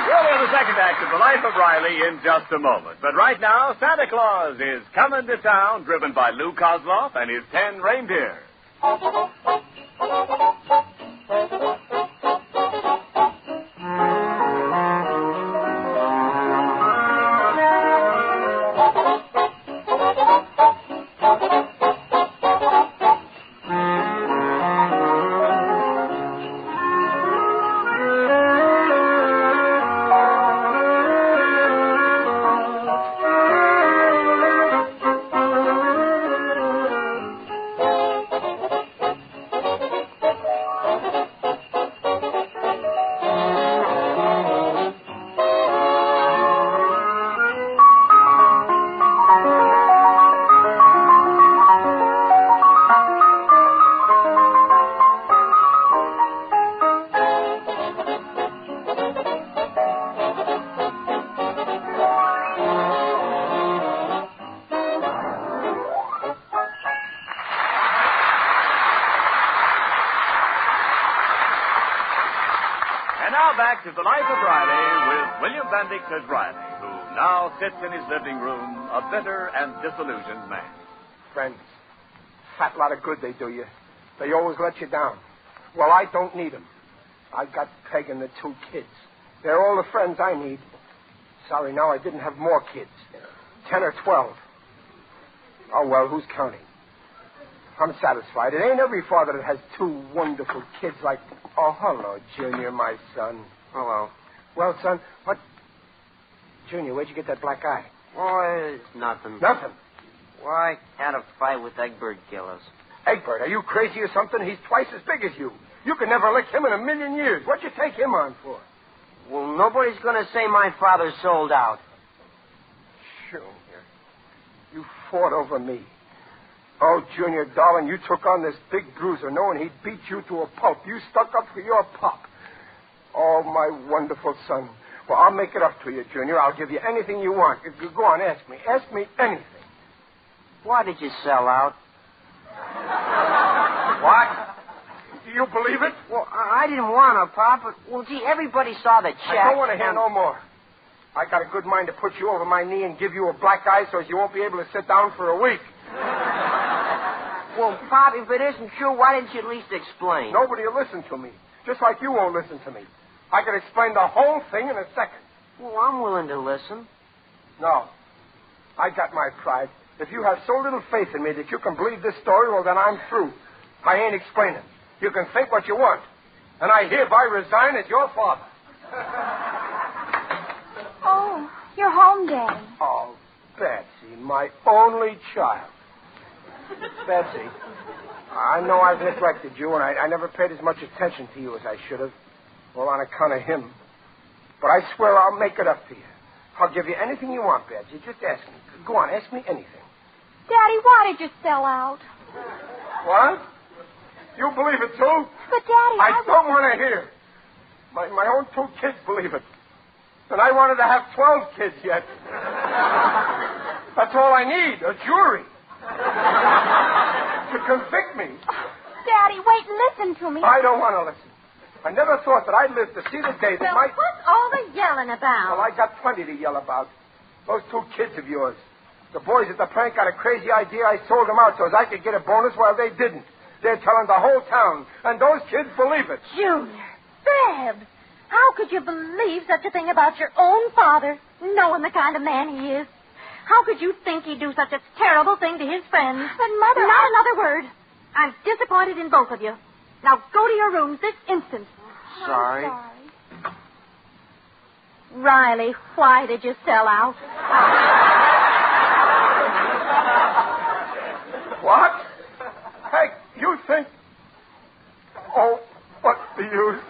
We'll hear the second act of The Life of Riley in just a moment. But right now, Santa Claus is coming to town, driven by Lou Kozloff and his 10 reindeer. Back to The Life of Riley with William Bendix as Riley, who now sits in his living room, a bitter and disillusioned man. Friends, fat lot of good they do you. They always let you down. Well, I don't need them. I got Peg and the 2 kids. They're all the friends I need. Sorry, now I didn't have more kids. 10 or 12. Oh, well, who's counting? I'm satisfied. It ain't every father that has 2 wonderful kids like... Oh, hello, Junior, my son. Hello. Well, son, what... Junior, where'd you get that black eye? Oh, it's nothing. Nothing? Why, I had a fight with Egbert Gillis. Egbert, are you crazy or something? He's twice as big as you. You could never lick him in a million years. What'd you take him on for? Well, nobody's going to say my father sold out. Junior, you fought over me. Oh, Junior, darling, you took on this big bruiser knowing he'd beat you to a pulp. You stuck up for your pop. Oh, my wonderful son. Well, I'll make it up to you, Junior. I'll give you anything you want. Go on, ask me. Ask me anything. Why did you sell out? What? Do you believe it? Well, I didn't want to, Pop, but, well, gee, everybody saw the check. I don't want to hear no more. I got a good mind to put you over my knee and give you a black eye so you won't be able to sit down for a week. Well, Pop, if it isn't true, why didn't you at least explain? Nobody will listen to me, just like you won't listen to me. I can explain the whole thing in a second. Well, I'm willing to listen. No. I got my pride. If you have so little faith in me that you can believe this story, well, then I'm through. I ain't explaining. You can think what you want. And I hereby resign as your father. Oh, you're home, Daddy. Oh, Betsy, my only child. Betsy, I know I've neglected you, and I never paid as much attention to you as I should have. All on account of him. But I swear I'll make it up to you. I'll give you anything you want, Betsy. Just ask me. Go on, ask me anything. Daddy, why did you sell out? What? You believe it, too? But, Daddy, I don't want to hear. My own 2 kids believe it. And I wanted to have 12 kids yet. That's all I need, a jury. To convict me. Daddy, wait, listen to me. I don't want to listen. I never thought that I'd live to see the day that Well, what's all the yelling about? Well, I got plenty to yell about. Those 2 kids of yours. The boys at the prank got a crazy idea. I sold them out so as I could get a bonus while they didn't. They're telling the whole town, and those kids believe it. Junior, Babs, how could you believe such a thing about your own father, knowing the kind of man he is? How could you think he'd do such a terrible thing to his friends? But, Mother... Not another word. I'm disappointed in both of you. Now go to your rooms this instant. Sorry. Riley, why did you sell out? What? Hey, you think... Oh, what's the use?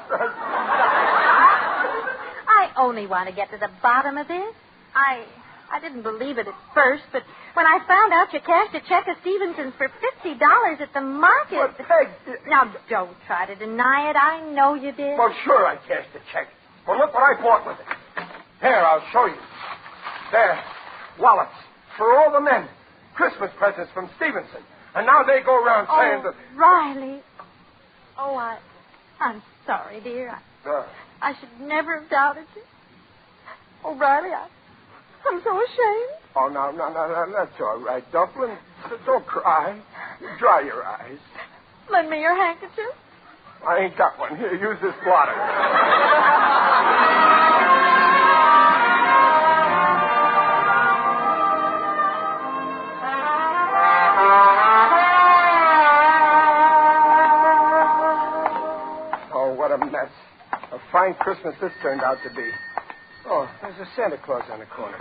I only want to get to the bottom of this. I didn't believe it at first, but when I found out you cashed a check of Stevenson's for $50 at the market... But, Peg... Now, don't try to deny it. I know you did. Well, sure I cashed the check. Well, look what I bought with it. Here, I'll show you. There. Wallets. For all the men. Christmas presents from Stevenson. And now they go around saying that... Riley. Oh, I'm sorry, dear. I should never have doubted you. Oh, Riley, I'm so ashamed. Oh, no, that's all right, Dumpling. Don't cry. Dry your eyes. Lend me your handkerchief. I ain't got one. Here, use this blotter. Oh, what a mess. A fine Christmas this turned out to be. Oh, there's a Santa Claus on the corner.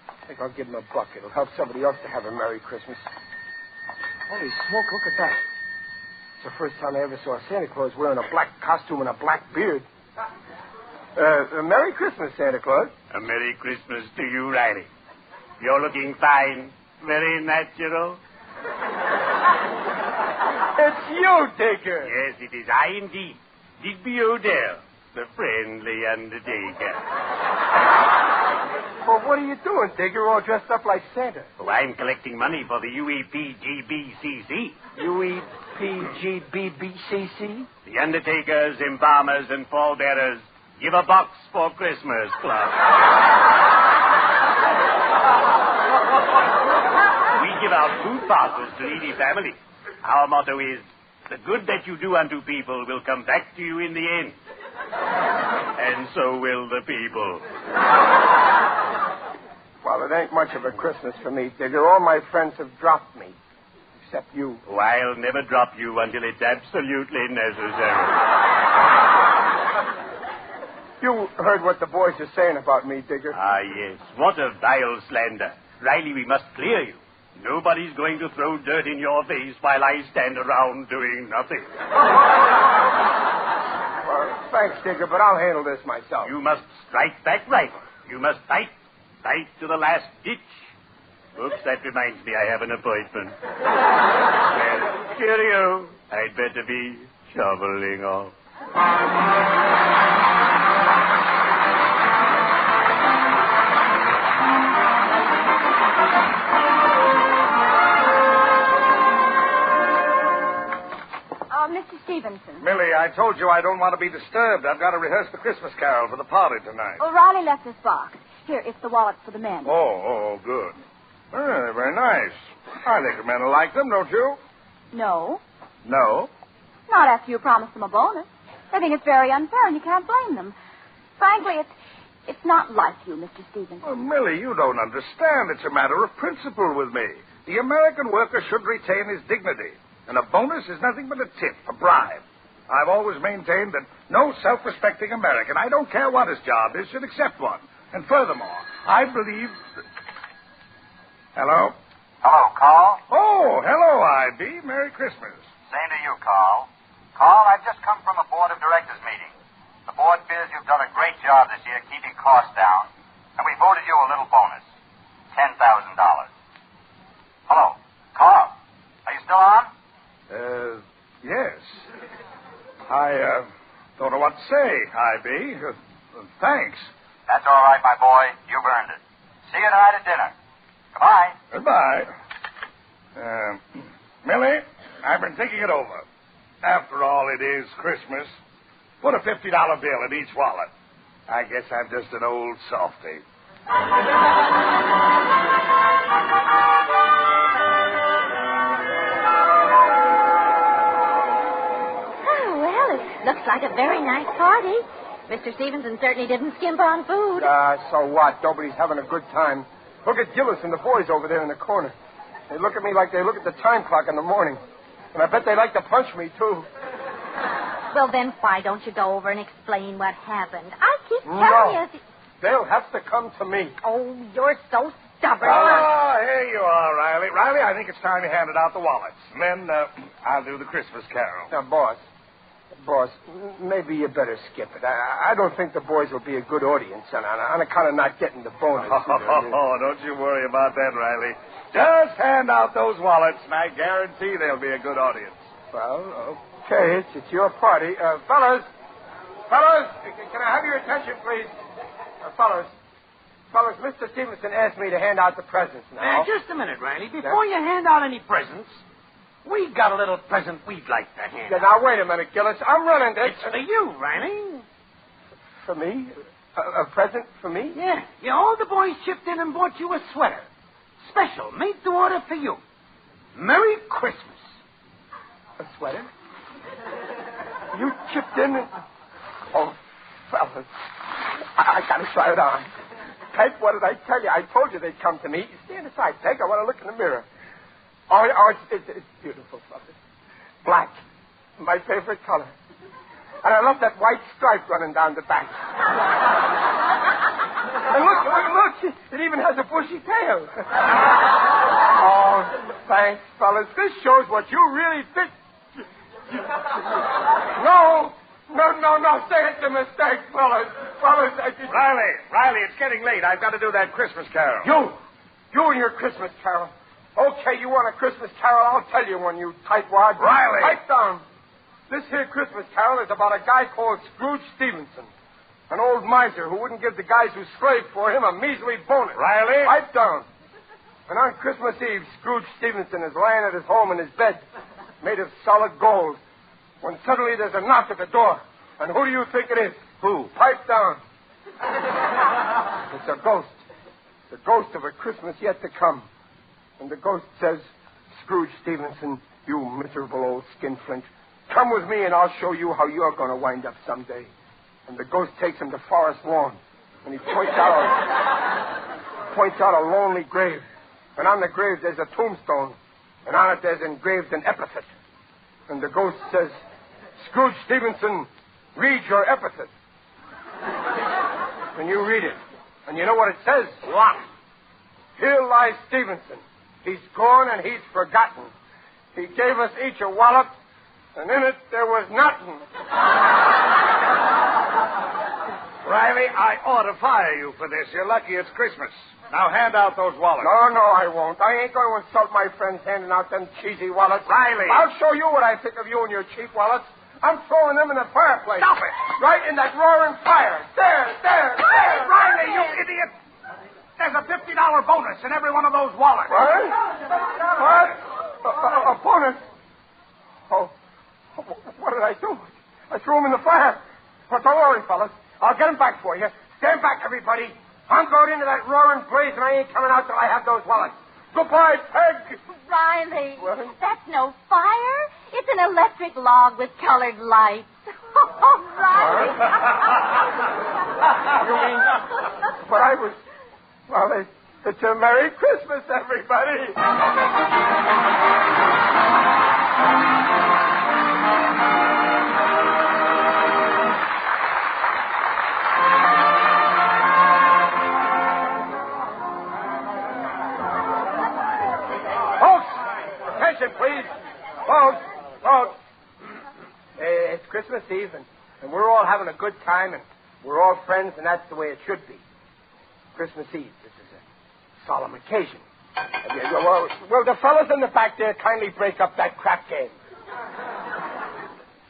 I think I'll give him a buck. It'll help somebody else to have a Merry Christmas. Holy smoke, look at that. It's the first time I ever saw Santa Claus wearing a black costume and a black beard. Merry Christmas, Santa Claus. A Merry Christmas to you, Riley. You're looking fine. Very natural. It's you, Digger. Yes, it is I indeed. Digby Odell, the friendly undertaker. Well, what are you doing, Digger, all dressed up like Santa? Oh, I'm collecting money for the UEPGBCC. UEPGBCC? The undertakers, embalmers, and pallbearers give a box for Christmas Club. We give out food parcels to needy families. Our motto is, the good that you do unto people will come back to you in the end. And so will the people. Well, it ain't much of a Christmas for me, Digger. All my friends have dropped me. Except you. Oh, I'll never drop you until it's absolutely necessary. You heard what the boys are saying about me, Digger. Ah, yes. What a vile slander. Riley, we must clear you. Nobody's going to throw dirt in your face while I stand around doing nothing. Well, thanks, Digger, but I'll handle this myself. You must strike back right. You must fight to the last ditch. Oops, that reminds me I have an appointment. Well, cheerio. I'd better be shoveling off. Mr. Stevenson. Millie, I told you I don't want to be disturbed. I've got to rehearse the Christmas carol for the party tonight. Oh, Riley left this box. Here, it's the wallet for the men. Oh, good. They're very nice. I think the men will like them, don't you? No. No? Not after you promised them a bonus. They think it's very unfair, and you can't blame them. Frankly, it's not like you, Mr. Stevenson. Well, Millie, you don't understand. It's a matter of principle with me. The American worker should retain his dignity. And a bonus is nothing but a tip, a bribe. I've always maintained that no self-respecting American, I don't care what his job is, should accept one. And furthermore, I believe... Hello? Hello, Carl. Oh, hello, I.B. Merry Christmas. Same to you, Carl. Carl, I've just come from a board of directors meeting. The board feels you've done a great job this year keeping costs down, and we voted you a little bonus. $10,000. Hello. Carl, are you still on? Yes. I don't know what to say, I.B. Thanks. That's all right, my boy. You've earned it. See you tonight at dinner. Goodbye. Goodbye. Millie, I've been thinking it over. After all, it is Christmas. Put a $50 bill in each wallet. I guess I'm just an old softy. Looks like a very nice party. Mr. Stevenson certainly didn't skimp on food. So what? Nobody's having a good time. Look at Gillis and the boys over there in the corner. They look at me like they look at the time clock in the morning. And I bet they like to punch me, too. Well, then why don't you go over and explain what happened? I keep telling you... They'll have to come to me. Oh, you're so stubborn. Oh, here you are, Riley. Riley, I think it's time you handed out the wallets. And then I'll do the Christmas carol. Now, Boss, maybe you better skip it. I don't think the boys will be a good audience on account of not getting the bonus. Oh, don't you worry about that, Riley. Just hand out those wallets, and I guarantee they'll be a good audience. Well, okay, it's your party. Fellas, can I have your attention, please? Fellas, Mr. Stevenson asked me to hand out the presents now. Just a minute, Riley. Before you hand out any presents, we've got a little present we'd like to hand out. Now, wait a minute, Gillis. I'm running this. It's for you, Riley. For me? A present for me? Yeah. All the boys chipped in and bought you a sweater. Special, made to order for you. Merry Christmas. A sweater? You chipped in and... Oh, fellas. I got to try it on. Peg, what did I tell you? I told you they'd come to me. Stand aside, Peg. I want to look in the mirror. Oh, it's beautiful, fellas. Black. My favorite color. And I love that white stripe running down the back. And look. It even has a bushy tail. Oh, thanks, fellas. This shows what you really think. No. Say it's a mistake, fellas. Riley, it's getting late. I've got to do that Christmas carol. You and your Christmas carol. Okay, you want a Christmas carol? I'll tell you one, you tightwad. Riley! Pipe down. This here Christmas carol is about a guy called Scrooge Stevenson. An old miser who wouldn't give the guys who slaved for him a measly bonus. Riley? Pipe down. And on Christmas Eve, Scrooge Stevenson is lying at his home in his bed, made of solid gold, when suddenly there's a knock at the door. And who do you think it is? Who? Pipe down. It's a ghost. The ghost of a Christmas yet to come. And the ghost says, Scrooge Stevenson, you miserable old skinflint, come with me and I'll show you how you're going to wind up someday. And the ghost takes him to Forest Lawn. And he points out a lonely grave. And on the grave there's a tombstone. And on it there's engraved an epithet. And the ghost says, Scrooge Stevenson, read your epithet. And you read it. And you know what it says? What? Here lies Stevenson. He's gone and he's forgotten. He gave us each a wallet, and in it there was nothing. Riley, I ought to fire you for this. You're lucky it's Christmas. Now hand out those wallets. No, I won't. I ain't going to insult my friends handing out them cheesy wallets. Riley! I'll show you what I think of you and your cheap wallets. I'm throwing them in the fireplace. Stop it! Right in that roaring fire. There. Riley, you idiot! There's a $50 bonus in every one of those wallets. What? A bonus? Oh, what did I do? I threw them in the fire. But don't worry, fellas. I'll get them back for you. Stand back, everybody. I'm going into that roaring blaze, and I ain't coming out till I have those wallets. Goodbye, Peg. Riley, what? That's no fire. It's an electric log with colored lights. Oh, Riley. You mean... But I was... Well, it's a Merry Christmas, everybody. Christmas Eve, and we're all having a good time, and we're all friends, and that's the way it should be. Christmas Eve. This is a solemn occasion. Well, the fellas in the back there kindly break up that crap game.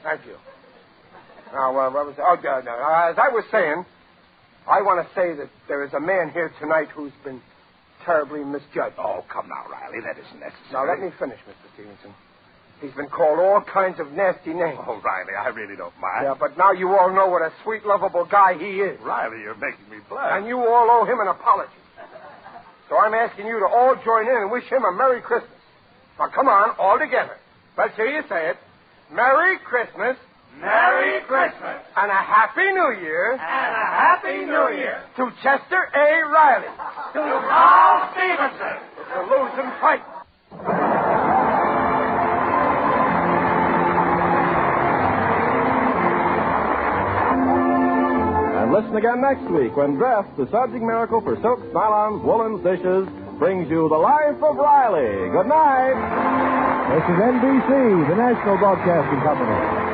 Thank you. Now, what was no. As I was saying, I want to say that there is a man here tonight who's been terribly misjudged. Oh, come now, Riley. That isn't necessary. Now, let me finish, Mr. Stevenson. He's been called all kinds of nasty names. Oh, Riley, I really don't mind. Yeah, but now you all know what a sweet, lovable guy he is. Riley, you're making me blush. And you all owe him an apology. So I'm asking you to all join in and wish him a Merry Christmas. Now, come on, all together. Let's hear you say it. Merry Christmas. Merry Christmas. And a Happy New Year. And a Happy New Year. To Chester A. Riley. To Carl Stevenson. It's a losing fight. And listen again next week when Dress, the subject miracle for silks, nylons, woolens, dishes, brings you The Life of Riley. Good night. This is NBC, the National Broadcasting Company.